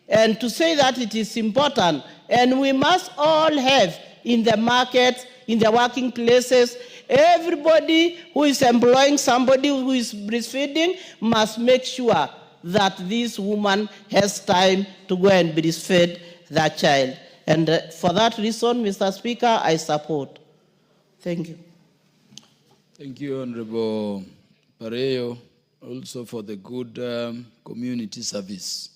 and to say that it is important, and we must all have in the markets, in the working places, everybody who is employing somebody who is breastfeeding must make sure that this woman has time to go and breastfeed that child. And for that reason, Mr. Speaker, I support. Thank you. Thank you, Honorable Pareo, also for the good community service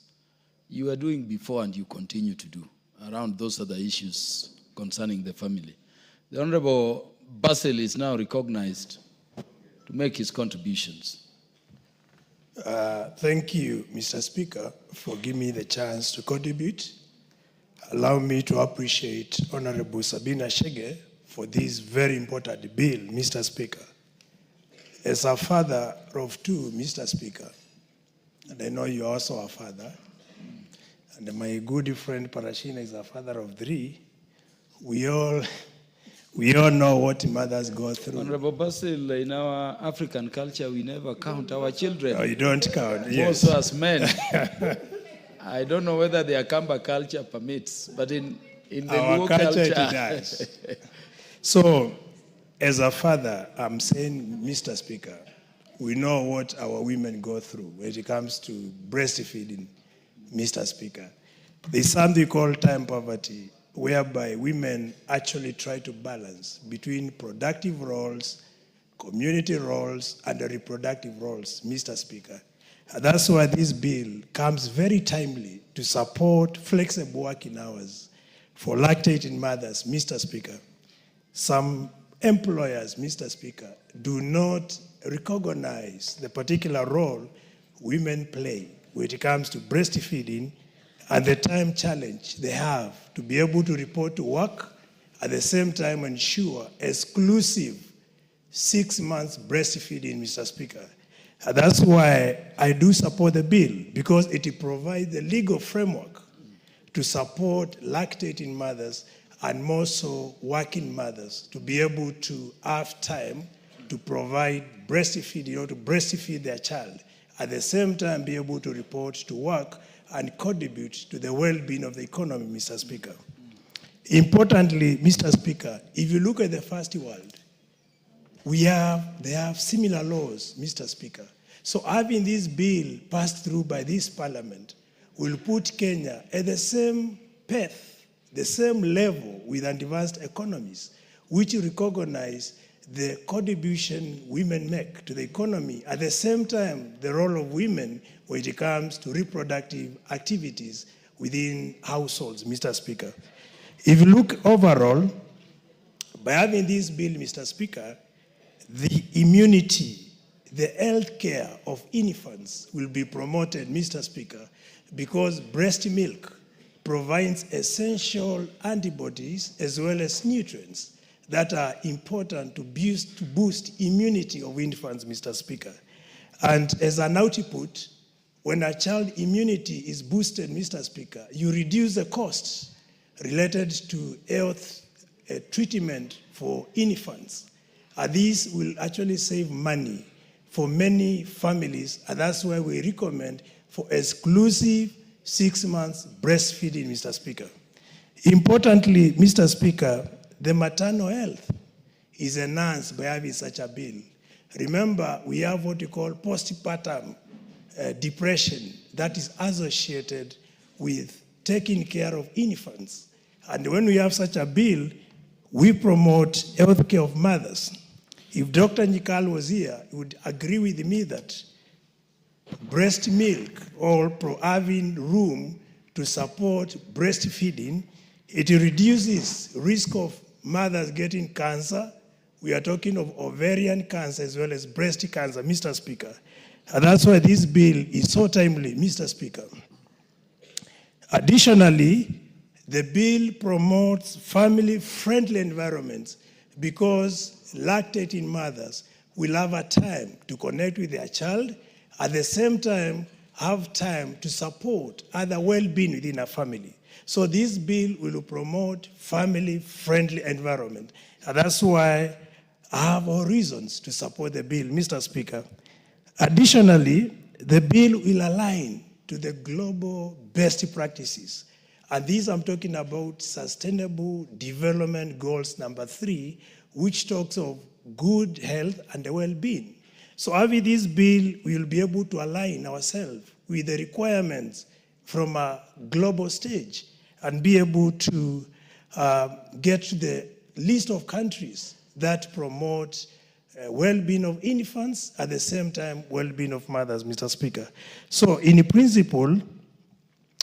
you are doing before and you continue to do around those other issues concerning the family. The Honorable Basil is now recognized to make his contributions. Thank you, Mr. Speaker, for giving me the chance to contribute. Allow me to appreciate Honorable Sabina Chege for this very important bill, Mr. Speaker. As a father of two, Mr. Speaker, and I know you are also a father, and my good friend Parashina is a father of three, we all We all know what mothers go through. Honorable Basil, in our African culture, we never count our children. No, you don't count, More yes. so as men. I don't know whether the Akamba culture permits, but in the Our Luo culture, it does. So, as a father, I'm saying, Mr. Speaker, we know what our women go through when it comes to breastfeeding, Mr. Speaker. There's something called time poverty, whereby women actually try to balance between productive roles, community roles, and the reproductive roles, Mr. Speaker. And that's why this bill comes very timely to support flexible working hours for lactating mothers, Mr. Speaker. Some employers, Mr. Speaker, do not recognize the particular role women play when it comes to breastfeeding and the time challenge they have to be able to report to work, at the same time ensure exclusive 6 months breastfeeding, Mr. Speaker. And that's why I do support the bill, because it provides the legal framework to support lactating mothers and more so working mothers to be able to have time to provide breastfeeding or to breastfeed their child, at the same time be able to report to work and contribute to the well-being of the economy, Mr. Speaker. Importantly, Mr. Speaker, if you look at the first world, they have similar laws, Mr. Speaker. So having this bill passed through by this parliament will put Kenya at the same path, the same level with advanced economies, which recognize the contribution women make to the economy. At the same time, the role of women when it comes to reproductive activities within households, Mr. Speaker. If you look overall, by having this bill, Mr. Speaker, the immunity, the health care of infants will be promoted, Mr. Speaker, because breast milk provides essential antibodies as well as nutrients that are important to boost immunity of infants, Mr. Speaker. And as an output, when a child immunity is boosted, Mr. Speaker, you reduce the costs related to health treatment for infants. These will actually save money for many families, and that's why we recommend for exclusive 6 months breastfeeding, Mr. Speaker. Importantly, Mr. Speaker, the maternal health is enhanced by having such a bill. Remember, we have what we call postpartum depression that is associated with taking care of infants. And when we have such a bill, we promote health care of mothers. If Dr. Nikal was here, he would agree with me that breast milk or having room to support breastfeeding, it reduces risk of mothers getting cancer. We are talking of ovarian cancer as well as breast cancer, Mr. Speaker. And that's why this bill is so timely, Mr. Speaker. Additionally, the bill promotes family-friendly environments because lactating mothers will have a time to connect with their child, at the same time have time to support other well-being within a family. So this bill will promote family-friendly environment. And that's why I have all reasons to support the bill, Mr. Speaker. Additionally, the bill will align to the global best practices. And these I'm talking about Sustainable Development Goals number 3, which talks of good health and well-being. So having this bill, we will be able to align ourselves with the requirements from a global stage and be able to get to the list of countries that promote well-being of infants, at the same time well-being of mothers, Mr. Speaker. So in principle,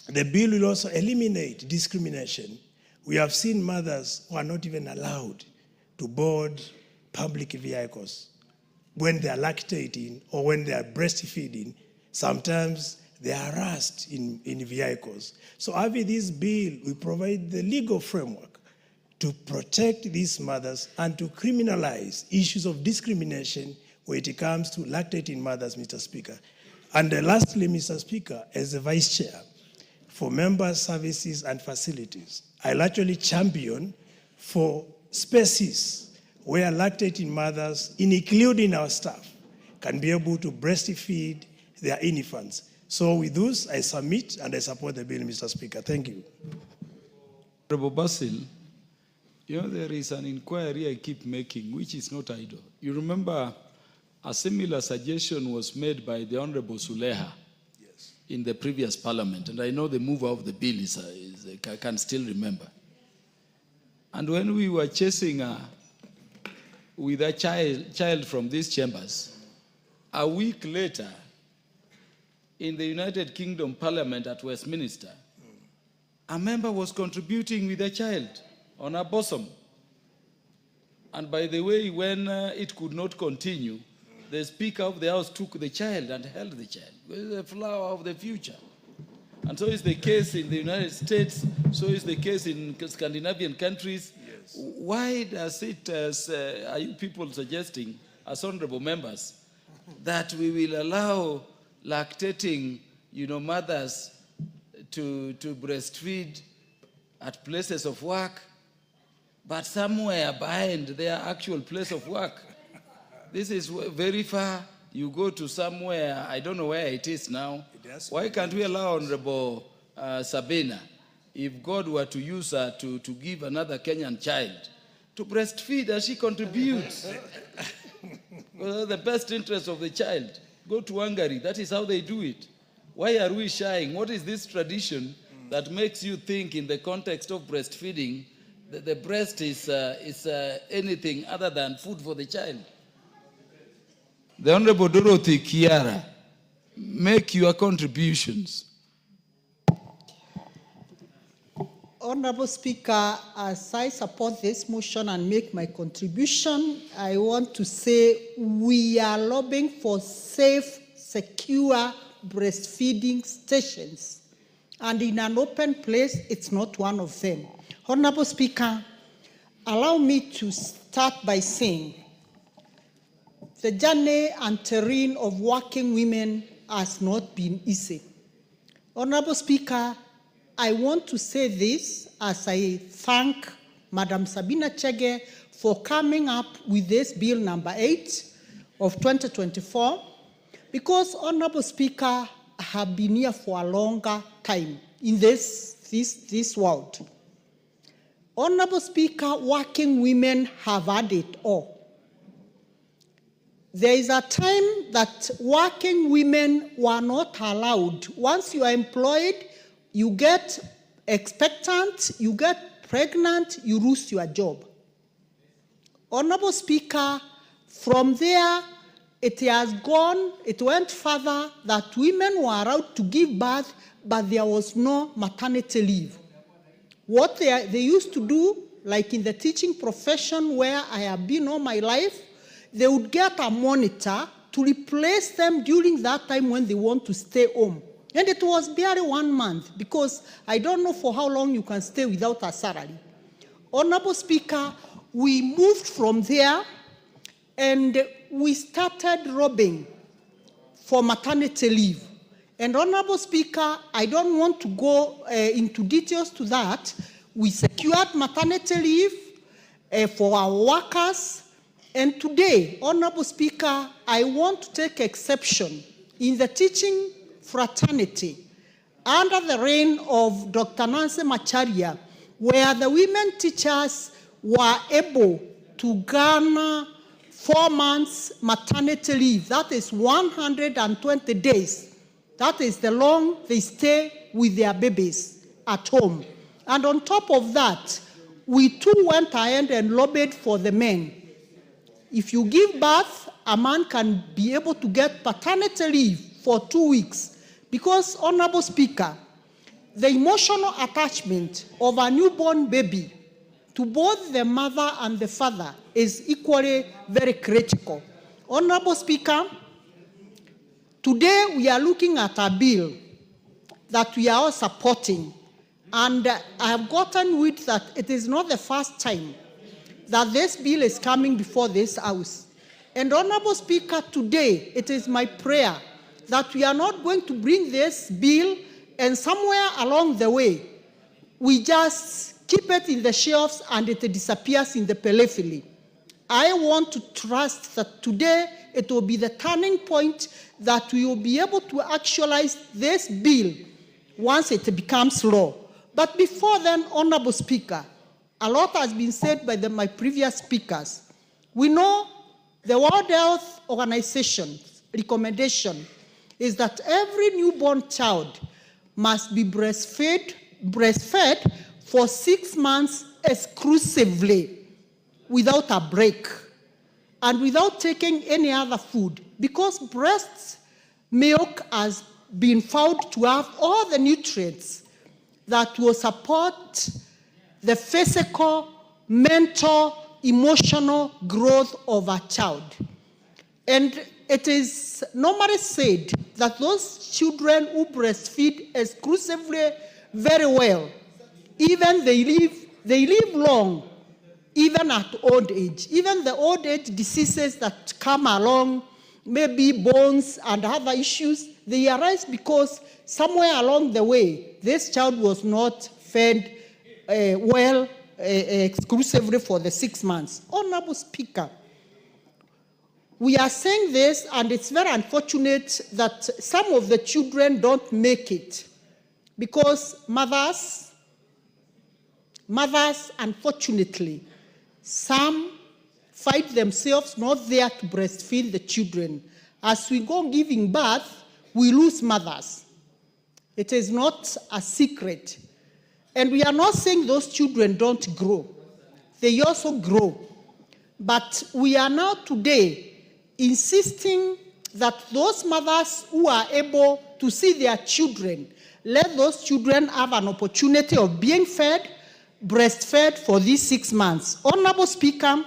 the bill will also eliminate discrimination. We have seen mothers who are not even allowed to board public vehicles when they are lactating or when they are breastfeeding. Sometimes they are harassed in vehicles. So having this bill, we provide the legal framework to protect these mothers and to criminalize issues of discrimination when it comes to lactating mothers, Mr. Speaker. And lastly, Mr. Speaker, as the Vice Chair for Member Services and Facilities, I'll actually champion for spaces where lactating mothers, including our staff, can be able to breastfeed their infants. So with this, I submit and I support the bill, Mr. Speaker. Thank you. Honorable Basil, you know, there is an inquiry I keep making, which is not idle. You remember a similar suggestion was made by the Honorable Suleha in the previous parliament, and I know the mover of the bill I can still remember. And when we were chasing with a child from these chambers, a week later, in the United Kingdom Parliament at Westminster, a member was contributing with a child on her bosom. And by the way, when it could not continue, the Speaker of the House took the child and held the child. It was the flower of the future. And so is the case in the United States, so is the case in Scandinavian countries. Yes. Why does it, are you people suggesting, as honorable members, that we will allow lactating, mothers to breastfeed at places of work, but somewhere behind their actual place of work? This is very far. You go to somewhere, I don't know where it is now. Why can't we allow Honorable Sabina, if God were to use her to give another Kenyan child, to breastfeed as she contributes? Well, the best interest of the child. Go to Hungary, that is how they do it. Why are we shying? What is this tradition that makes you think in the context of breastfeeding that the breast is anything other than food for the child? The Honorable Dorothy Kiara, make your contributions. Honorable Speaker, as I support this motion and make my contribution, I want to say we are lobbying for safe, secure breastfeeding stations. And in an open place, it's not one of them. Honorable Speaker, allow me to start by saying the journey and terrain of working women has not been easy. Honorable Speaker, I want to say this as I thank Madam Sabina Chege for coming up with this bill number 8 of 2024, because, Honorable Speaker, I have been here for a longer time in this world. Honorable Speaker, working women have had it all. There is a time that working women were not allowed. Once you are employed, you get expectant, you get pregnant, you lose your job. Honorable Speaker, from there, it has gone, it went further that women were allowed to give birth, but there was no maternity leave. What they used to do, like in the teaching profession where I have been all my life, they would get a monitor to replace them during that time when they want to stay home. And it was barely 1 month, because I don't know for how long you can stay without a salary. Honorable Speaker, we moved from there and we started robbing for maternity leave. And Honorable Speaker, I don't want to go into details to that. We secured maternity leave for our workers. And today, Honorable Speaker, I want to take exception in the teaching fraternity under the reign of Dr. Nancy Macharia, where the women teachers were able to garner 4 months maternity leave. That is 120 days. That is the long they stay with their babies at home. And on top of that, we too went ahead and lobbied for the men. If you give birth, a man can be able to get paternity leave for 2 weeks. Because, Honorable Speaker, the emotional attachment of a newborn baby to both the mother and the father is equally very critical. Honorable Speaker, today we are looking at a bill that we are all supporting. And I have gotten word that it is not the first time that this bill is coming before this House. And Honorable Speaker, today it is my prayer that we are not going to bring this bill and somewhere along the way we just keep it in the shelves and it disappears in the periphery. I want to trust that today it will be the turning point that we will be able to actualize this bill once it becomes law. But before then, Honorable Speaker, a lot has been said by my previous speakers. We know the World Health Organization's recommendation is that every newborn child must be breastfed for 6 months exclusively, without a break, and without taking any other food, because breast milk has been found to have all the nutrients that will support the physical, mental, emotional growth of a child. And it is normally said that those children who breastfeed exclusively very well, even they live long, even at old age. Even the old age diseases that come along, maybe bones and other issues, they arise because somewhere along the way, this child was not fed well exclusively for the 6 months. Honorable Speaker, we are saying this, and it's very unfortunate that some of the children don't make it because mothers, unfortunately, some find themselves not there to breastfeed the children. As we go giving birth, we lose mothers. It is not a secret. And we are not saying those children don't grow. They also grow. But we are now today insisting that those mothers who are able to see their children, let those children have an opportunity of being fed, breastfed for these 6 months. Honorable Speaker,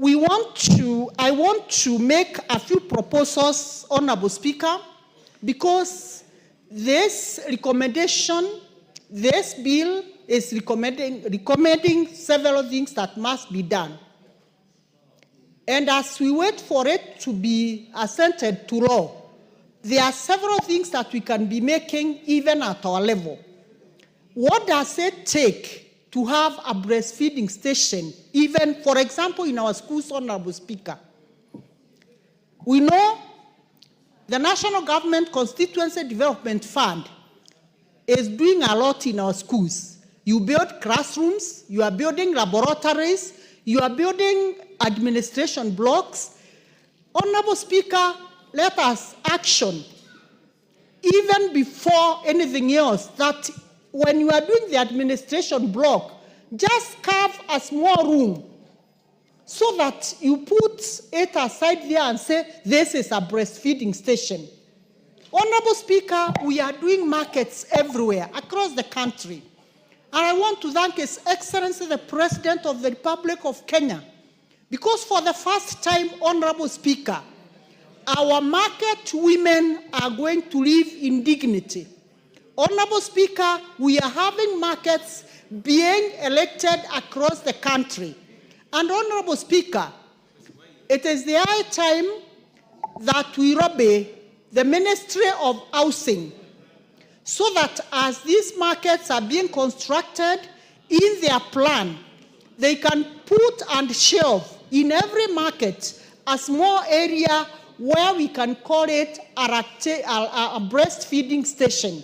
I want to make a few proposals, Honorable Speaker, because this recommendation, this bill is recommending several things that must be done. And as we wait for it to be assented to law, there are several things that we can be making even at our level. What does it take to have a breastfeeding station, even, for example, in our schools, Honorable Speaker? We know the National Government Constituency Development Fund is doing a lot in our schools. You build classrooms, you are building laboratories, you are building administration blocks. Honorable Speaker, let us action, even before anything else, that when you are doing the administration block, just carve a small room so that you put it aside there and say, this is a breastfeeding station. Honorable Speaker, we are doing markets everywhere across the country. And I want to thank His Excellency, the President of the Republic of Kenya, because for the first time, Honorable Speaker, our market women are going to live in dignity. Honorable Speaker, we are having markets being elected across the country. And Honorable Speaker, it is the high time that we lobby the Ministry of Housing so that as these markets are being constructed in their plan, they can put and shelve in every market a small area where we can call it a breastfeeding station.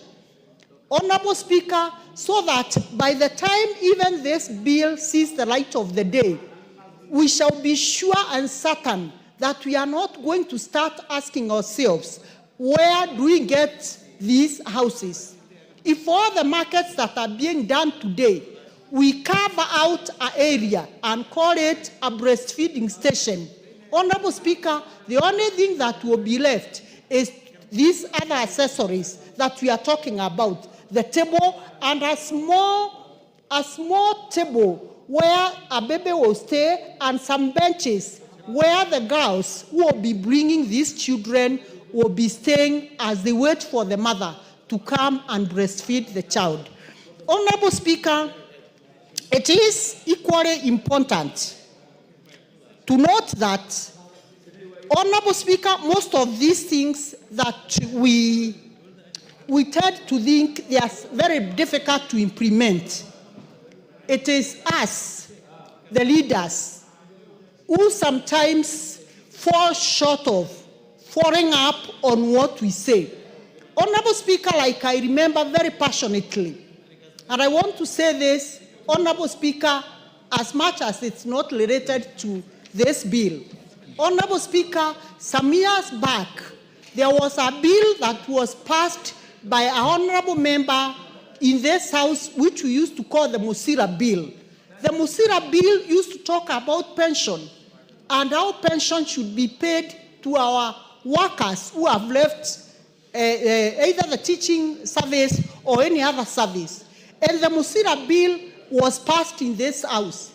Honorable Speaker, so that by the time even this bill sees the light of the day, we shall be sure and certain that we are not going to start asking ourselves, where do we get these houses? If all the markets that are being done today, we carve out an area and call it a breastfeeding station, Honorable Speaker, the only thing that will be left is these other accessories that we are talking about, the table and a small table where a baby will stay and some benches where the girls who will be bringing these children will be staying as they wait for the mother to come and breastfeed the child. Honorable Speaker, it is equally important to note that, Honorable Speaker, most of these things that we tend to think they are very difficult to implement. it is us, the leaders, who sometimes fall short of following up on what we say. Honorable Speaker, like I remember very passionately, and I want to say this, Honorable Speaker, as much as it's not related to this bill. Honorable Speaker, some years back, there was a bill that was passed by an honorable member in this house, which we used to call the Musira Bill. The Musira Bill used to talk about pension and how pension should be paid to our workers who have left either the teaching service or any other service. And the Musira Bill was passed in this house.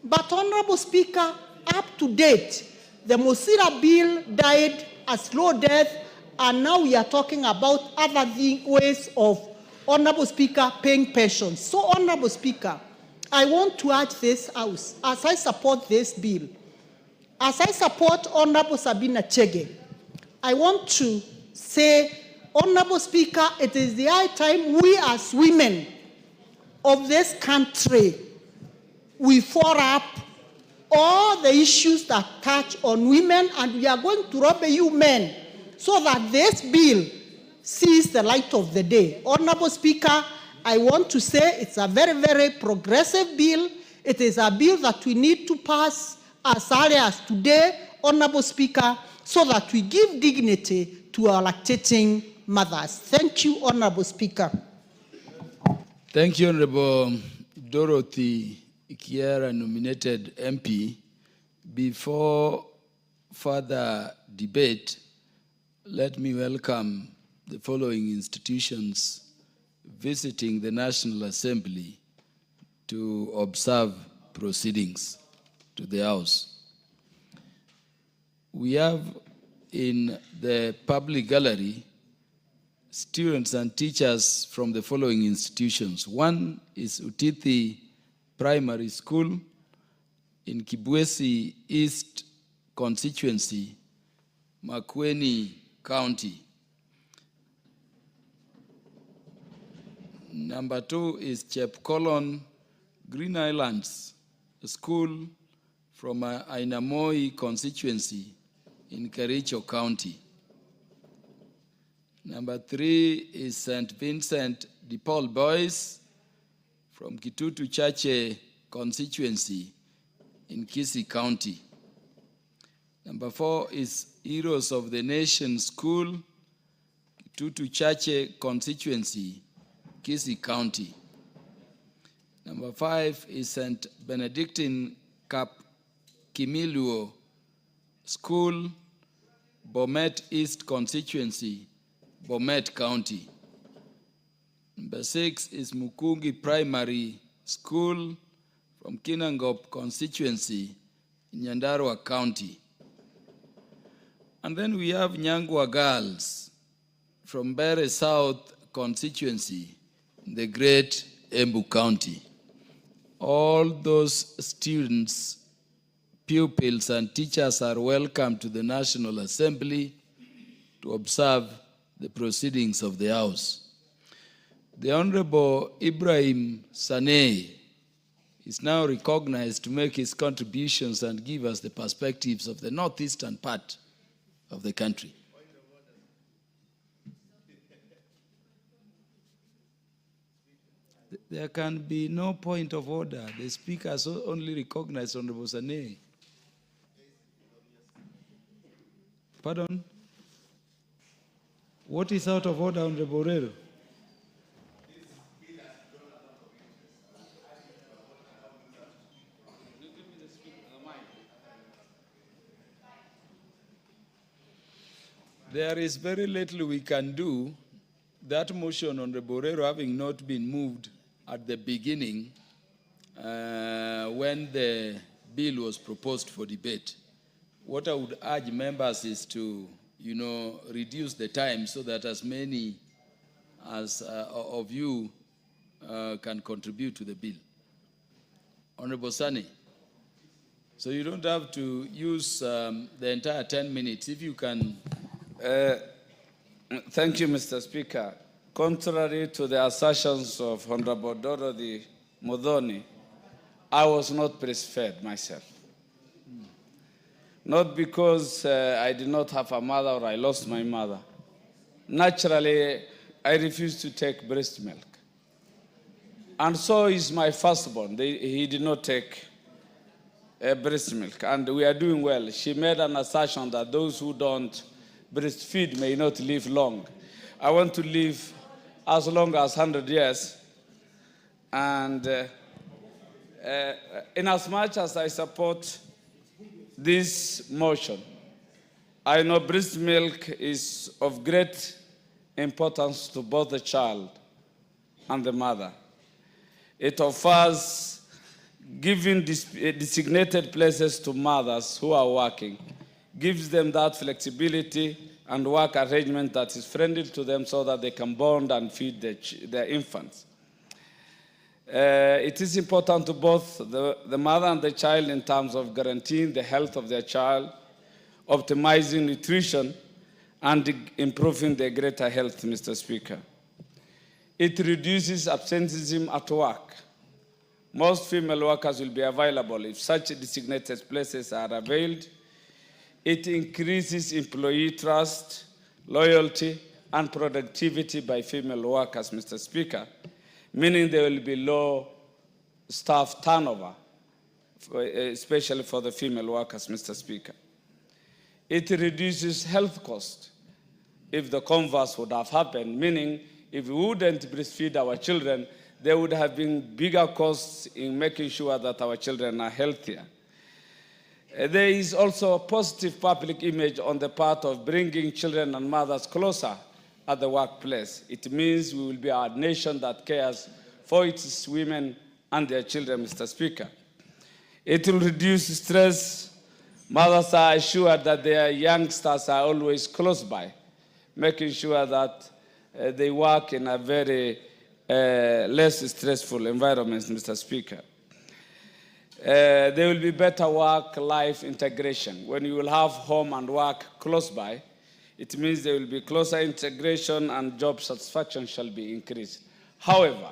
But Honorable Speaker, up to date, the Musira Bill died a slow death, and now we are talking about other ways of, Honorable Speaker, paying pensions. So, Honorable Speaker, I want to urge this House, as I support this bill, as I support Honorable Sabina Chege, I want to say, Honorable Speaker, it is the high time we as women of this country, we follow up all the issues that touch on women, and we are going to lobby you men so that this bill sees the light of the day. Honorable Speaker, I want to say it's a very, very progressive bill. It is a bill that we need to pass as early as today, Honorable Speaker, so that we give dignity to our lactating mothers. Thank you, Honorable Speaker. Thank you, Honorable Dorothy Kiera, nominated MP. Before further debate, let me welcome the following institutions visiting the National Assembly to observe proceedings to the House. We have in the public gallery students and teachers from the following institutions. One is Utithi Primary School in Kibwezi East Constituency, Makueni County. Number two is Chepkolon Green Islands School from Ainamoi constituency in Kericho County. Number three is St. Vincent de Paul Boys from Kitutu Chache constituency in Kisii County. Number four is Heroes of the Nation School, Kitutu Chache constituency, Kisii County. Number five is St. Benedictine Cap Kimiluo School, Bomet East constituency, Bomet County. Number six is Mukungi Primary School from Kinangop constituency, Nyandarua County. And then we have Nyangwa Girls from Bere South constituency, in the Great Embu County. All those students, pupils, and teachers are welcome to the National Assembly to observe the proceedings of the House. The Honorable Ibrahim Saneh is now recognized to make his contributions and give us the perspectives of the northeastern part of the country. There can be no point of order. The Speaker has only recognized Honorable Saneh. Pardon? What is out of order, Honorable Orero? There is very little we can do. That motion on the Borero having not been moved at the beginning when the bill was proposed for debate. What I would urge members is to, reduce the time so that as many as of you can contribute to the bill. Honorable Sani, so you don't have to use the entire 10 minutes. If you can... Thank you, Mr. Speaker. Contrary to the assertions of Honorable Dorothy Modoni, I was not breastfed myself. Not because I did not have a mother or I lost my mother. Naturally, I refused to take breast milk. And so is my firstborn. He did not take breast milk. And we are doing well. She made an assertion that those who don't breastfeed may not live long. I want to live as long as 100 years. And in as much as I support this motion, I know breast milk is of great importance to both the child and the mother. It offers giving designated places to mothers who are working, gives them that flexibility and work arrangement that is friendly to them so that they can bond and feed their infants. It is important to both the mother and the child in terms of guaranteeing the health of their child, optimizing nutrition, and improving their greater health, Mr. Speaker. It reduces absenteeism at work. Most female workers will be available if such designated places are availed. It increases employee trust, loyalty, and productivity by female workers, Mr. Speaker, meaning there will be low staff turnover, especially for the female workers, Mr. Speaker. It reduces health costs if the converse would have happened, meaning if we wouldn't breastfeed our children, there would have been bigger costs in making sure that our children are healthier. There is also a positive public image on the part of bringing children and mothers closer at the workplace. It means we will be a nation that cares for its women and their children, Mr. Speaker. It will reduce stress. Mothers are assured that their youngsters are always close by, making sure that they work in a very less stressful environment, Mr. Speaker. There will be better work-life integration. When you will have home and work close by, it means there will be closer integration and job satisfaction shall be increased. However,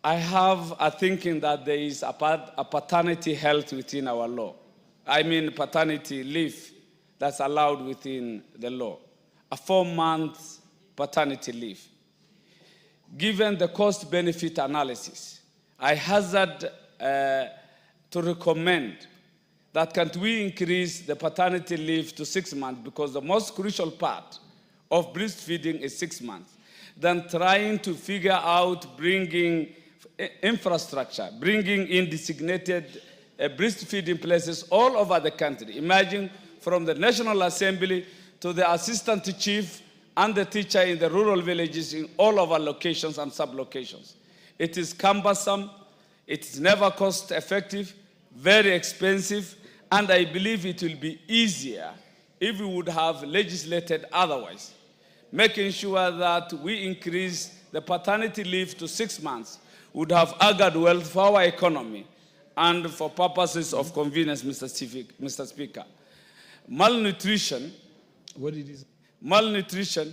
I have a thinking that there is a paternity health within our law. I mean paternity leave that's allowed within the law. A 4-month paternity leave. Given the cost-benefit analysis, I hazard to recommend that can't we increase the paternity leave to 6 months, because the most crucial part of breastfeeding is 6 months, than trying to figure out bringing infrastructure, bringing in designated breastfeeding places all over the country. Imagine from the National Assembly to the assistant chief and the teacher in the rural villages in all of our locations and sub-locations. It is cumbersome, it is never cost effective, very expensive, and I believe it will be easier if we would have legislated otherwise, making sure that we increase the paternity leave to 6 months would have augured wealth for our economy and for purposes of convenience, Mr. Speaker. Malnutrition, what it is? Malnutrition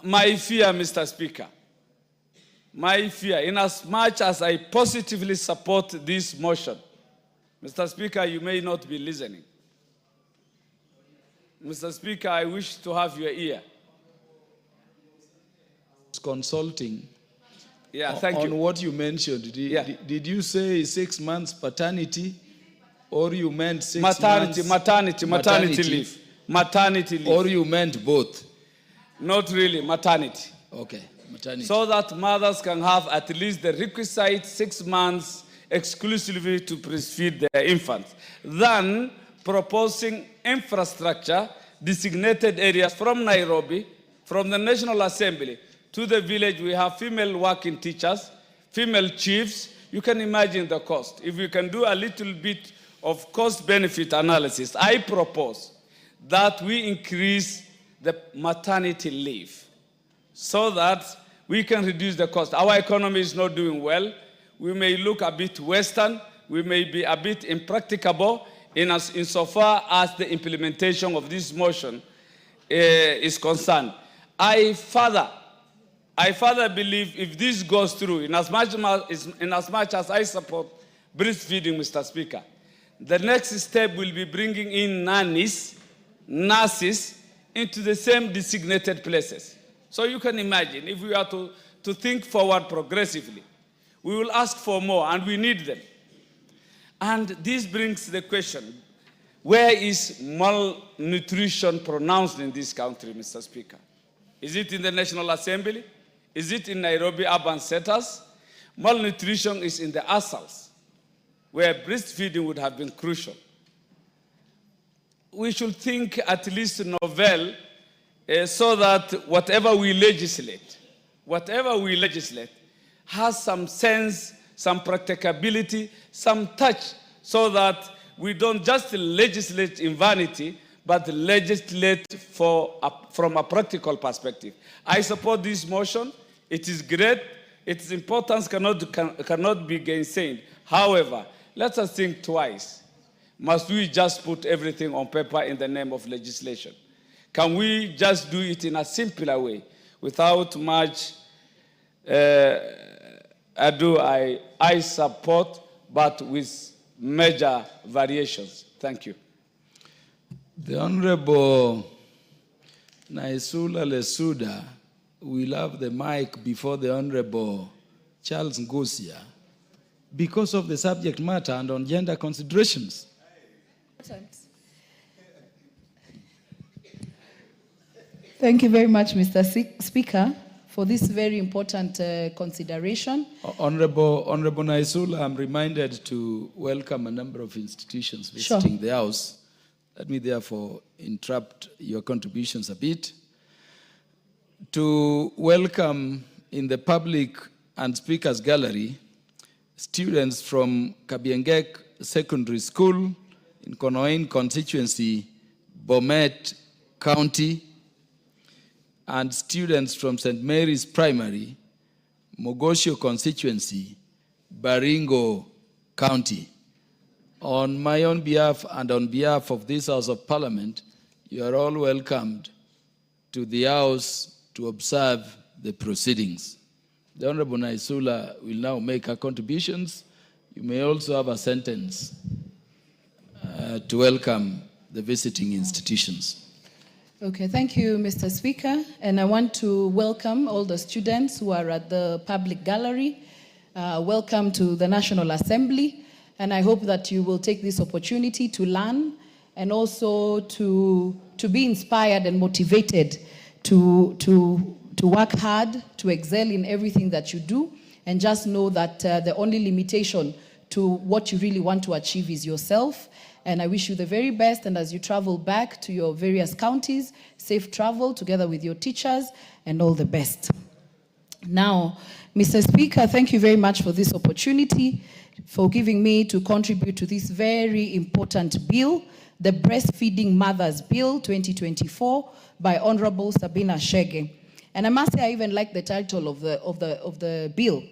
my fear, Mr. Speaker, my fear, in as much as I positively support this motion, Mr. Speaker, you may not be listening. Mr. Speaker, I wish to have your ear. Consulting. Yeah, thank you. On what you mentioned, did you say 6 months paternity, or you meant 6 months? Maternity leave. Maternity leave. Or you meant both? Not really, maternity. Okay, maternity. So that mothers can have at least the requisite 6 months exclusively to breastfeed their infants. Then proposing infrastructure, designated areas from Nairobi, from the National Assembly to the village. We have female working teachers, female chiefs. You can imagine the cost. If you can do a little bit of cost-benefit analysis, I propose that we increase the maternity leave so that we can reduce the cost. Our economy is not doing well. We may look a bit Western. We may be a bit impracticable insofar as the implementation of this motion is concerned. I further believe if this goes through, in as much as I support breastfeeding, Mr. Speaker, the next step will be bringing in nurses into the same designated places. So you can imagine, if we are to think forward progressively, we will ask for more, and we need them. And this brings the question, where is malnutrition pronounced in this country, Mr. Speaker? Is it in the National Assembly? Is it in Nairobi urban centers? Malnutrition is in the ASALs, where breastfeeding would have been crucial. We should think at least novel, so that whatever we legislate has some sense, some practicability, some touch, so that we don't just legislate in vanity, but legislate from a practical perspective. I support this motion. It is great. Its importance cannot be gainsaid. However, let us think twice. Must we just put everything on paper in the name of legislation? Can we just do it in a simpler way, without much ado? I support, but with major variations. Thank you. The Honorable Naisula Lesuda will have the mic before the Honorable Charles Ngosia because of the subject matter and on gender considerations. Thank you very much, Mr. Speaker, for this very important consideration. Honorable Naisula, I'm reminded to welcome a number of institutions visiting the House. Let me therefore interrupt your contributions a bit to welcome in the public and speakers gallery students from Kabiengek Secondary School in Konoin constituency, Bomet County, and students from St. Mary's Primary, Mogosho constituency, Baringo County. On my own behalf and on behalf of this House of Parliament, you are all welcomed to the House to observe the proceedings. The Honorable Naisula will now make her contributions. You may also have a sentence to welcome the visiting institutions. Okay, thank you, Mr. Speaker. And I want to welcome all the students who are at the public gallery. Welcome to the National Assembly. And I hope that you will take this opportunity to learn and also to be inspired and motivated to work hard, to excel in everything that you do, and just know that the only limitation to what you really want to achieve is yourself. And I wish you the very best, and as you travel back to your various counties, safe travel together with your teachers, and all the best. Now, Mr. Speaker, thank you very much for this opportunity, for giving me to contribute to this very important bill, the Breastfeeding Mothers Bill 2024 by Honorable Sabina Chege. And I must say I even like the title of the bill,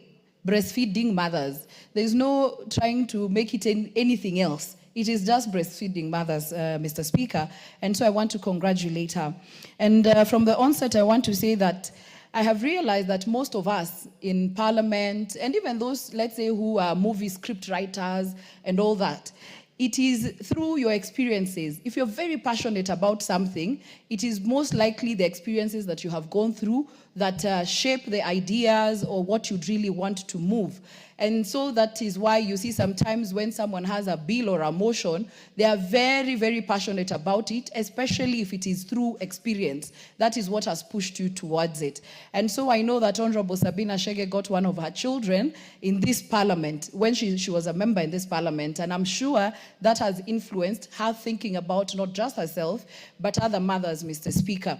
Breastfeeding Mothers. There's no trying to make it anything else. It is just breastfeeding mothers, Mr. Speaker. And so I want to congratulate her. And from the onset, I want to say that I have realized that most of us in Parliament, and even those, let's say, who are movie script writers and all that, it is through your experiences. If you're very passionate about something, it is most likely the experiences that you have gone through that shape the ideas or what you'd really want to move. And so that is why you see sometimes when someone has a bill or a motion, they are very, very passionate about it, especially if it is through experience. That is what has pushed you towards it. And so I know that Honorable Sabina Chege got one of her children in this parliament, when she was a member in this parliament. And I'm sure that has influenced her thinking about not just herself, but other mothers, Mr. Speaker.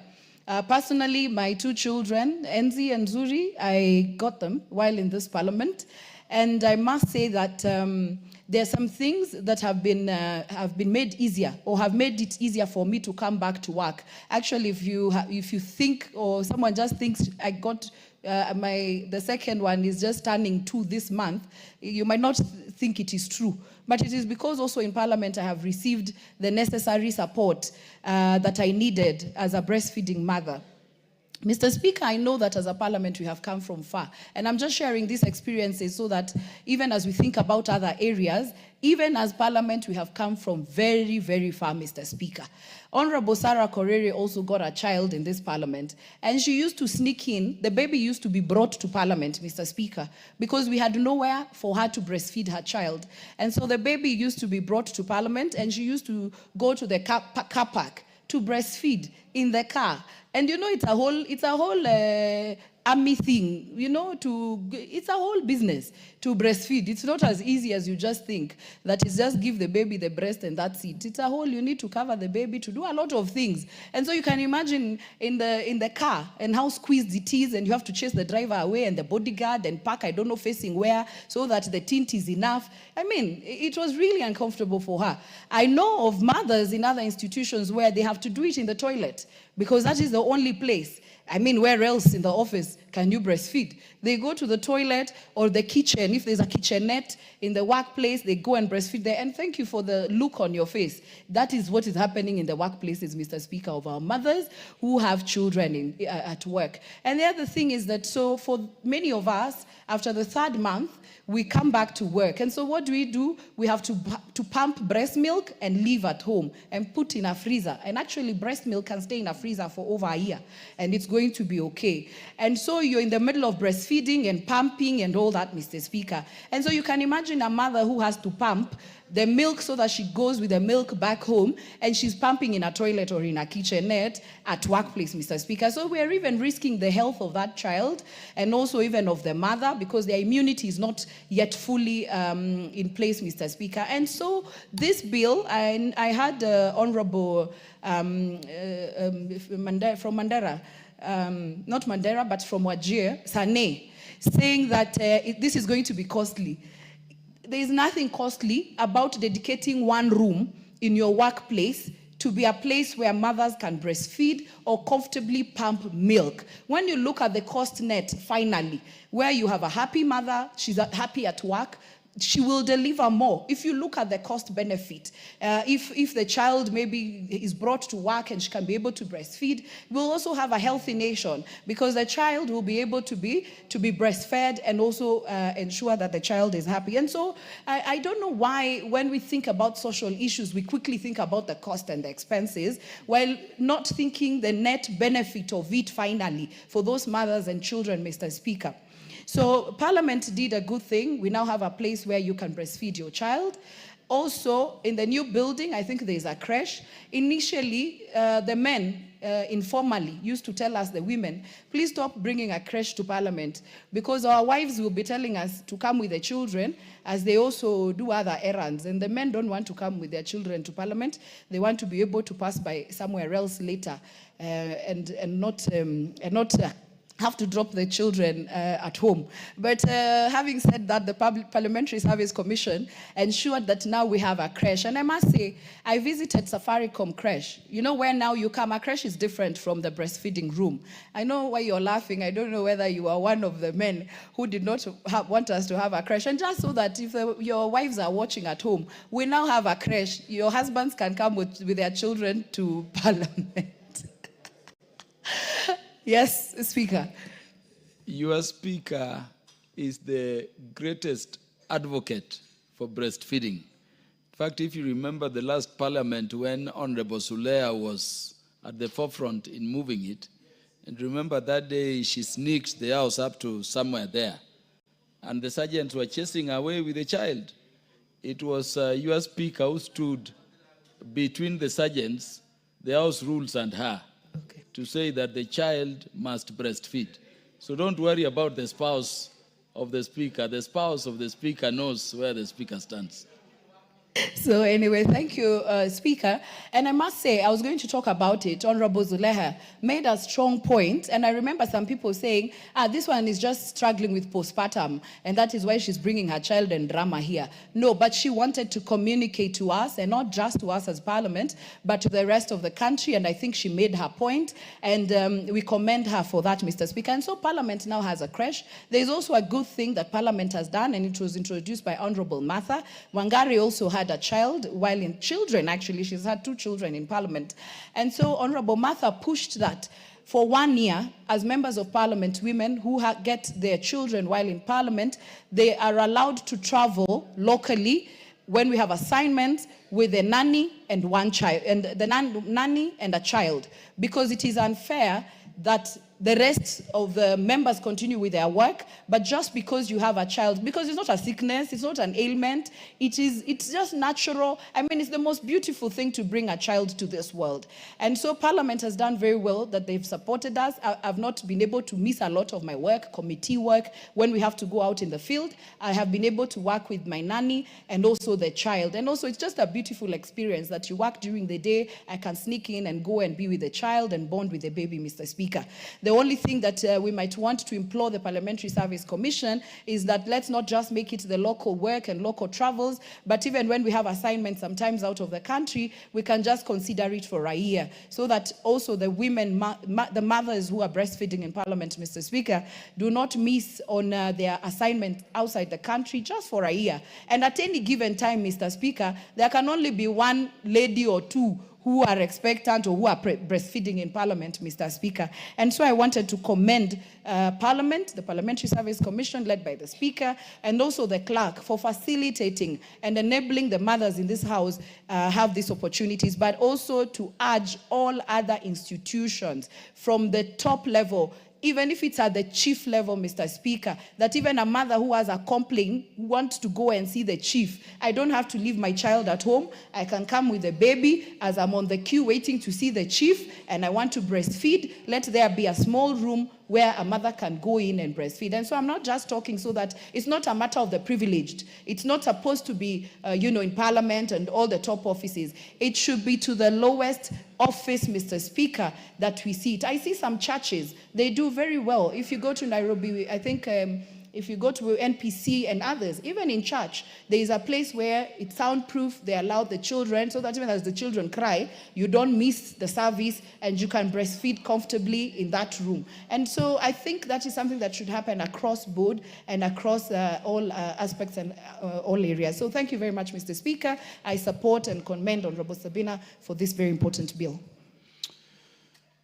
Personally, my two children, Enzi and Zuri, I got them while in this parliament. And I must say that there are some things that have been made easier, or have made it easier for me to come back to work. Actually, if you think, or someone just thinks I got the second one is just turning 2 this month, you might not think it is true. But it is because also in Parliament I have received the necessary support that I needed as a breastfeeding mother. Mr. Speaker, I know that as a parliament we have come from far, and I'm just sharing these experiences so that even as we think about other areas, even as parliament we have come from very, very far, Mr. Speaker. Honorable Sarah Korere also got a child in this parliament, and she used to sneak in. The baby used to be brought to parliament, Mr. Speaker, because we had nowhere for her to breastfeed her child. And so the baby used to be brought to parliament, and she used to go to the car park to breastfeed in the car. And you know, it's a whole army thing, you know, it's a whole business to breastfeed. It's not as easy as you just think, that is just give the baby the breast and that's it. It's a whole, you need to cover the baby, to do a lot of things. And so you can imagine in the car and how squeezed it is, and you have to chase the driver away and the bodyguard and park, I don't know, facing where, so that the tint is enough. I mean, it was really uncomfortable for her. I know of mothers in other institutions where they have to do it in the toilet, because that is the only place. I mean, where else in the office can you breastfeed? They go to the toilet or the kitchen. If there's a kitchenette in the workplace, they go and breastfeed there. And thank you for the look on your face. That is what is happening in the workplaces, Mr. Speaker, of our mothers who have children at work. And the other thing is that, so for many of us, after the 3rd month, we come back to work. And so what do? We have to pump breast milk and leave at home and put in a freezer. And actually, breast milk can stay in a freezer for over a year, and it's going to be okay. And so you're in the middle of breastfeeding and pumping and all that, Mr. Speaker. And so you can imagine a mother who has to pump the milk so that she goes with the milk back home, and she's pumping in a toilet or in a kitchenette at workplace, Mr. Speaker. So we're even risking the health of that child and also even of the mother, because their immunity is not yet fully in place, Mr. Speaker. And so this bill, I had Honorable from Mandera, not Mandera, but from Wajir, Sane, saying that this is going to be costly. There is nothing costly about dedicating one room in your workplace to be a place where mothers can breastfeed or comfortably pump milk. When you look at the cost net, finally, where you have a happy mother, she's happy at work, she will deliver more. If you look at the cost benefit, if the child maybe is brought to work and she can be able to breastfeed, we'll also have a healthy nation, because the child will be able to be breastfed and also ensure that the child is happy. And so I don't know why when we think about social issues, we quickly think about the cost and the expenses, while not thinking the net benefit of it finally for those mothers and children, Mr. Speaker. So Parliament did a good thing. We now have a place where you can breastfeed your child. Also, in the new building, I think there's a creche. Initially, the men informally used to tell us, the women, please stop bringing a creche to Parliament, because our wives will be telling us to come with the children as they also do other errands. And the men don't want to come with their children to Parliament. They want to be able to pass by somewhere else later and not have to drop the children at home. But having said that, the Parliamentary Service Commission ensured that now we have a creche. And I must say, I visited Safaricom creche. You know, where now you come, a creche is different from the breastfeeding room. I know why you're laughing. I don't know whether you are one of the men who did not want us to have a creche. And just so that if your wives are watching at home, we now have a creche. Your husbands can come with their children to Parliament. Yes, Speaker. Your Speaker is the greatest advocate for breastfeeding. In fact, if you remember the last Parliament when Honorable Sulea was at the forefront in moving it, and remember that day she sneaked the house up to somewhere there, and the sergeants were chasing away with the child. It was your Speaker who stood between the sergeants, the house rules, and her, to say that the child must breastfeed. So don't worry about the spouse of the Speaker. The spouse of the Speaker knows where the Speaker stands. So anyway, thank you, Speaker. And I must say, I was going to talk about it. Honorable Zuleha made a strong point, and I remember some people saying, this one is just struggling with postpartum, and that is why she's bringing her child and drama here. No, but she wanted to communicate to us, and not just to us as Parliament, but to the rest of the country, and I think she made her point, and we commend her for that, Mr. Speaker. And so Parliament now has a creche. There's also a good thing that Parliament has done, and it was introduced by Honorable Martha. Wangari also had a child, while in children, actually, she's had 2 children in Parliament. And so Honorable Martha pushed that for 1 year, as members of parliament, women who get their children while in parliament, they are allowed to travel locally when we have assignments with a nanny and one child, and the nanny and a child, because it is unfair that the rest of the members continue with their work, but just because you have a child, because it's not a sickness, it's not an ailment, it's just natural. I mean, it's the most beautiful thing to bring a child to this world. And so Parliament has done very well that they've supported us. I've not been able to miss a lot of my work, committee work, when we have to go out in the field. I have been able to work with my nanny and also the child. And also it's just a beautiful experience that you work during the day. I can sneak in and go and be with the child and bond with the baby, Mr. Speaker. The only thing that we might want to implore the Parliamentary Service Commission is that let's not just make it the local work and local travels, but even when we have assignments sometimes out of the country, we can just consider it for a year, so that also the women, the mothers who are breastfeeding in Parliament, Mr. Speaker, do not miss on their assignment outside the country just for a year. And at any given time, Mr. Speaker, there can only be one lady or two who are expectant or who are breastfeeding in Parliament, Mr. Speaker. And so I wanted to commend Parliament, the Parliamentary Service Commission led by the Speaker, and also the clerk for facilitating and enabling the mothers in this House have these opportunities, but also to urge all other institutions from the top level, even if it's at the chief level, Mr. Speaker, that even a mother who has a complaint wants to go and see the chief. I don't have to leave my child at home. I can come with the baby as I'm on the queue waiting to see the chief, and I want to breastfeed. Let there be a small room where a mother can go in and breastfeed. And so I'm not just talking so that it's not a matter of the privileged. It's not supposed to be, in Parliament and all the top offices. It should be to the lowest office, Mr. Speaker, that we see it. I see some churches, they do very well. If you go to Nairobi, I think if you go to NPC and others, even in church, there is a place where it's soundproof. They allow the children, so that even as the children cry, you don't miss the service and you can breastfeed comfortably in that room. And so I think that is something that should happen across board and across all aspects and all areas. So thank you very much, Mr. Speaker. I support and commend Honorable Sabina for this very important bill.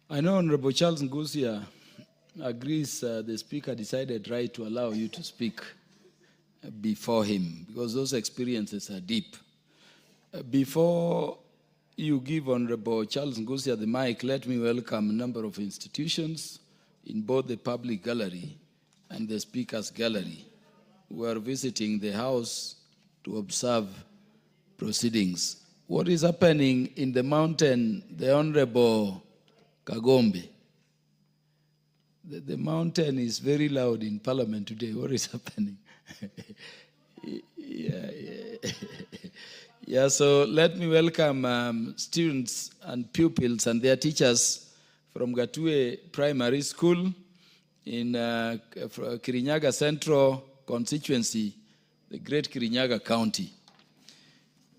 I know Honorable Charles Ngusia agrees the Speaker decided right to allow you to speak before him, because those experiences are deep. Before you give Honorable Charles Ngusia the mic, let me welcome a number of institutions in both the public gallery and the Speaker's gallery who are visiting the House to observe proceedings. What is happening in the mountain, the Honorable Kagombe? The mountain is very loud in Parliament today. What is happening? Yeah, so let me welcome students and pupils and their teachers from Gatue Primary School in Kirinyaga Central constituency, the Great Kirinyaga County.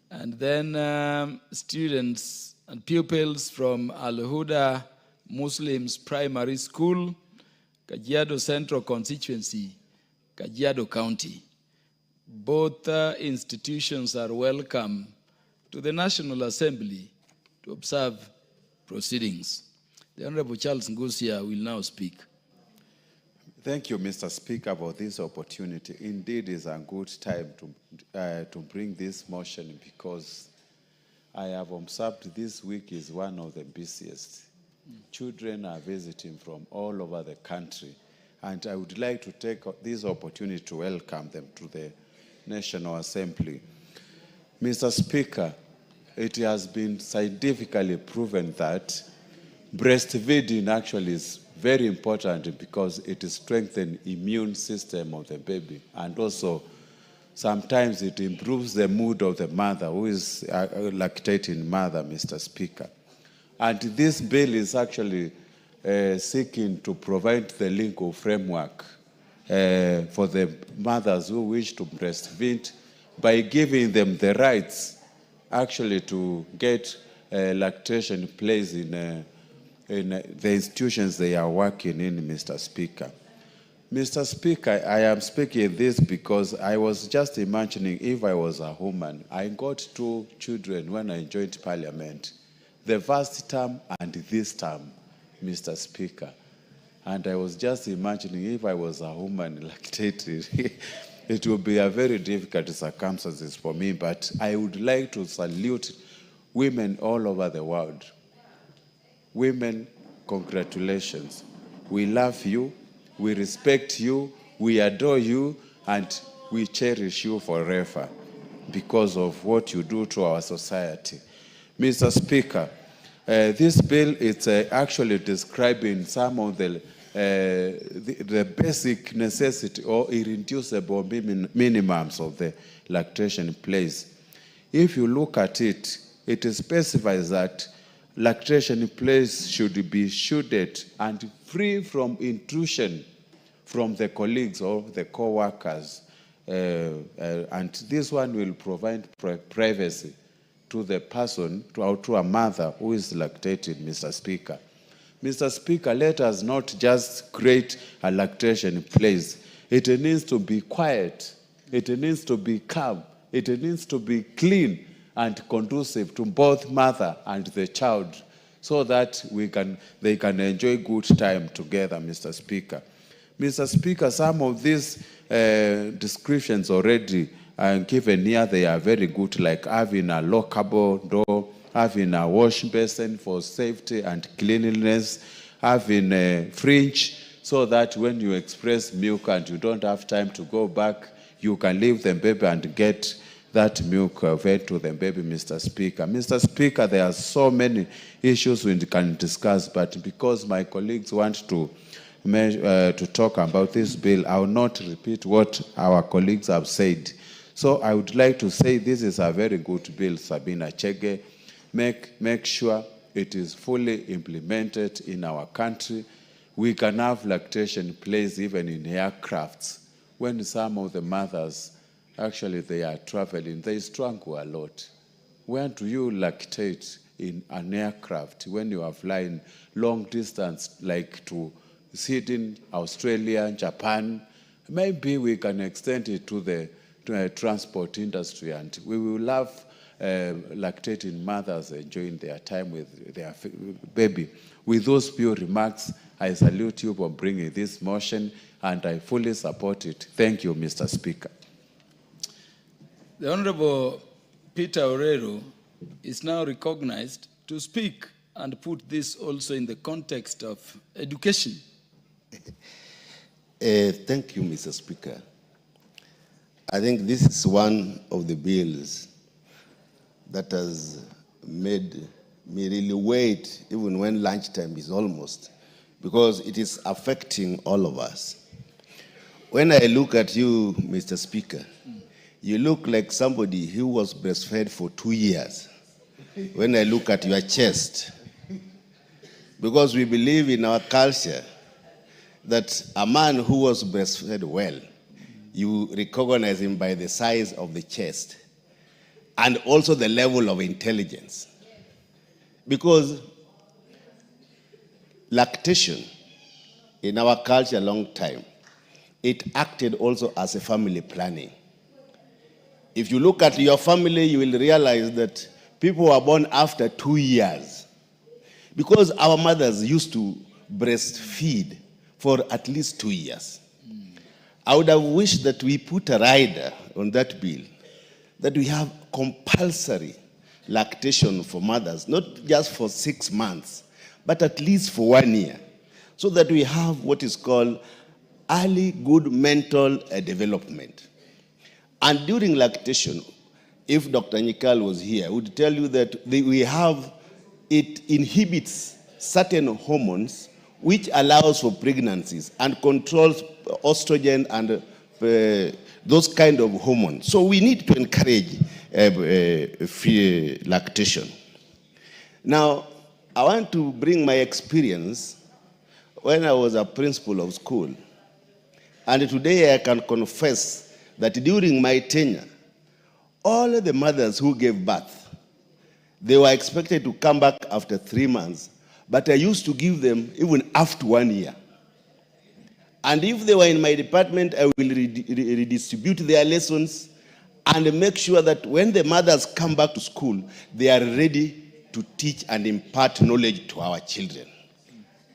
And then students and pupils from Al-Huda Muslims Primary School, Kajiado Central constituency, Kajiado County. Both institutions are welcome to the National Assembly to observe proceedings. The Honorable Charles Ngusia will now speak. Thank you, Mr. Speaker, for this opportunity. Indeed, it's a good time to bring this motion, because I have observed this week is one of the busiest. Children are visiting from all over the country, and I would like to take this opportunity to welcome them to the National Assembly. Mr. Speaker, it has been scientifically proven that breastfeeding actually is very important, because it strengthens the immune system of the baby, and also sometimes it improves the mood of the mother who is a lactating mother, Mr. Speaker. And this bill is actually seeking to provide the legal framework for the mothers who wish to breastfeed, by giving them the rights actually to get lactation place in the institutions they are working in, Mr. Speaker. Mr. Speaker, I am speaking this because I was just imagining if I was a woman. I got 2 children when I joined Parliament, the first term and this term. Mr. Speaker. And I was just imagining if I was a woman lactating, it would be a very difficult circumstances for me. But I would like to salute women all over the world. Women, congratulations. We love you, we respect you, we adore you, and we cherish you forever because of what you do to our society. Mr. Speaker, this bill is actually describing some of the basic necessity or irreducible minimums of the lactation place. If you look at it, it specifies that lactation place should be shielded and free from intrusion from the colleagues or the co-workers. And this one will provide privacy to the person, to a mother who is lactating, Mr. Speaker. Mr. Speaker, let us not just create a lactation place. It needs to be quiet. It needs to be calm. It needs to be clean and conducive to both mother and the child so that they can enjoy good time together, Mr. Speaker. Mr. Speaker, some of these descriptions already given here, they are very good, like having a lockable door, having a wash basin for safety and cleanliness, having a fridge so that when you express milk and you don't have time to go back, you can leave the baby and get that milk fed to the baby, Mr. Speaker. Mr. Speaker, there are so many issues we can discuss, but because my colleagues want to talk about this bill, I will not repeat what our colleagues have said. So I would like to say this is a very good bill, Sabina Chege. Make sure it is fully implemented in our country. We can have lactation place even in aircrafts. When some of the mothers, actually they are traveling, they struggle a lot. Where do you lactate in an aircraft when you are flying long distance, like to Sydney, Australia, Japan? Maybe we can extend it to the transport industry, and we will have lactating mothers enjoying their time with their baby. With those few remarks, I salute you for bringing this motion, and I fully support it. Thank you, Mr. Speaker. The Honorable Peter Orero is now recognized to speak and put this also in the context of education. Thank you, Mr. Speaker. I think this is one of the bills that has made me really wait even when lunchtime is almost, because it is affecting all of us. When I look at you, Mr. Speaker, you look like somebody who was breastfed for 2 years. When I look at your chest, because we believe in our culture that a man who was breastfed well, you recognize him by the size of the chest and also the level of intelligence. Because lactation in our culture a long time, it acted also as a family planning. If you look at your family, you will realize that people were born after 2 years. Because our mothers used to breastfeed for at least 2 years. I would have wished that we put a rider on that bill, that we have compulsory lactation for mothers, not just for 6 months, but at least for 1 year, so that we have what is called early good mental development. And during lactation, if Dr. Nikal was here, would tell you that it inhibits certain hormones which allows for pregnancies and controls estrogen and those kind of hormones. So we need to encourage lactation. Now, I want to bring my experience when I was a principal of school. And today I can confess that during my tenure, all the mothers who gave birth, they were expected to come back after 3 months, but I used to give them even after 1 year. And if they were in my department, I will redistribute their lessons and make sure that when the mothers come back to school, they are ready to teach and impart knowledge to our children.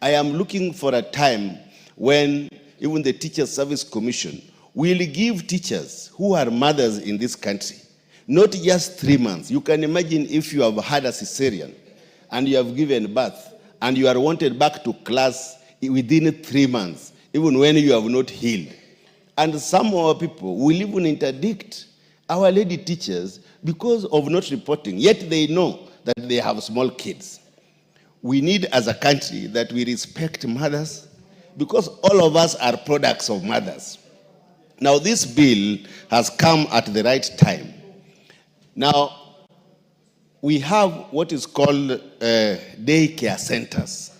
I am looking for a time when even the Teachers Service Commission will give teachers who are mothers in this country, not just 3 months. You can imagine if you have had a cesarean and you have given birth and you are wanted back to class within 3 months, even when you have not healed. And some of our people will even interdict our lady teachers because of not reporting, yet they know that they have small kids. We need as a country that we respect mothers because all of us are products of mothers. Now, this bill has come at the right time. Now, we have what is called daycare centers.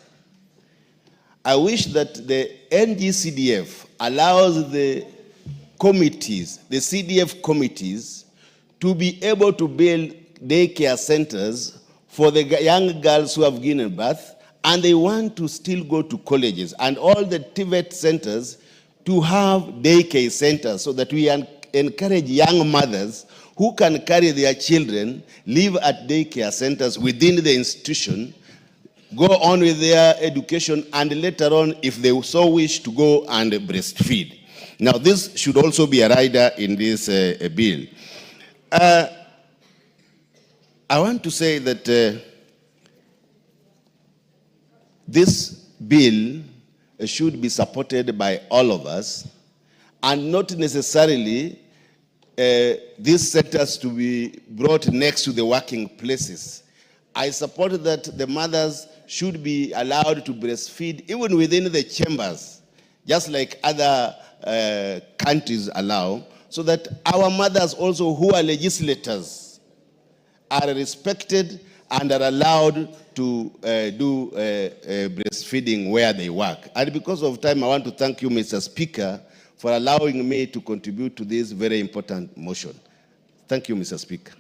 I wish that the NGCDF allows the committees, the CDF committees, to be able to build daycare centers for the young girls who have given birth and they want to still go to colleges, and all the TVET centers to have daycare centers so that we encourage young mothers who can carry their children, live at daycare centers within the institution, go on with their education, and later on, if they so wish, to go and breastfeed. Now, this should also be a rider in this bill. I want to say that this bill should be supported by all of us, and not necessarily these centers to be brought next to the working places. I support that the mothers should be allowed to breastfeed even within the chambers, just like other countries allow, so that our mothers also who are legislators are respected and are allowed to do breastfeeding where they work. And because of time, I want to thank you, Mr. Speaker, for allowing me to contribute to this very important motion. Thank you, Mr. Speaker.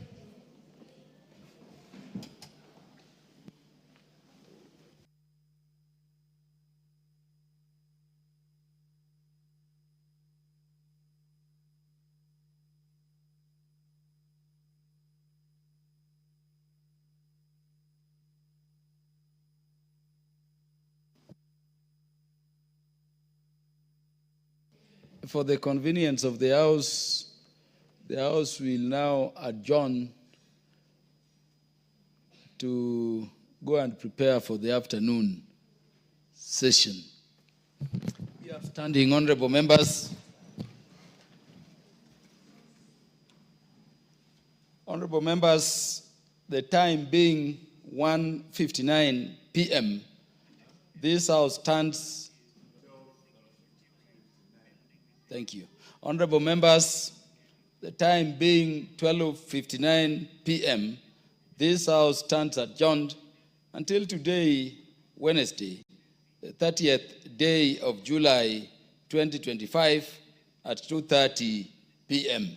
For the convenience of the House will now adjourn to go and prepare for the afternoon session. We are standing, honorable members. Honorable members, the time being 1:59 p.m., this House stands. Thank you. Honorable members, the time being 12:59 p.m., this House stands adjourned until today, Wednesday, the 30th day of July 2025 at 2:30 p.m.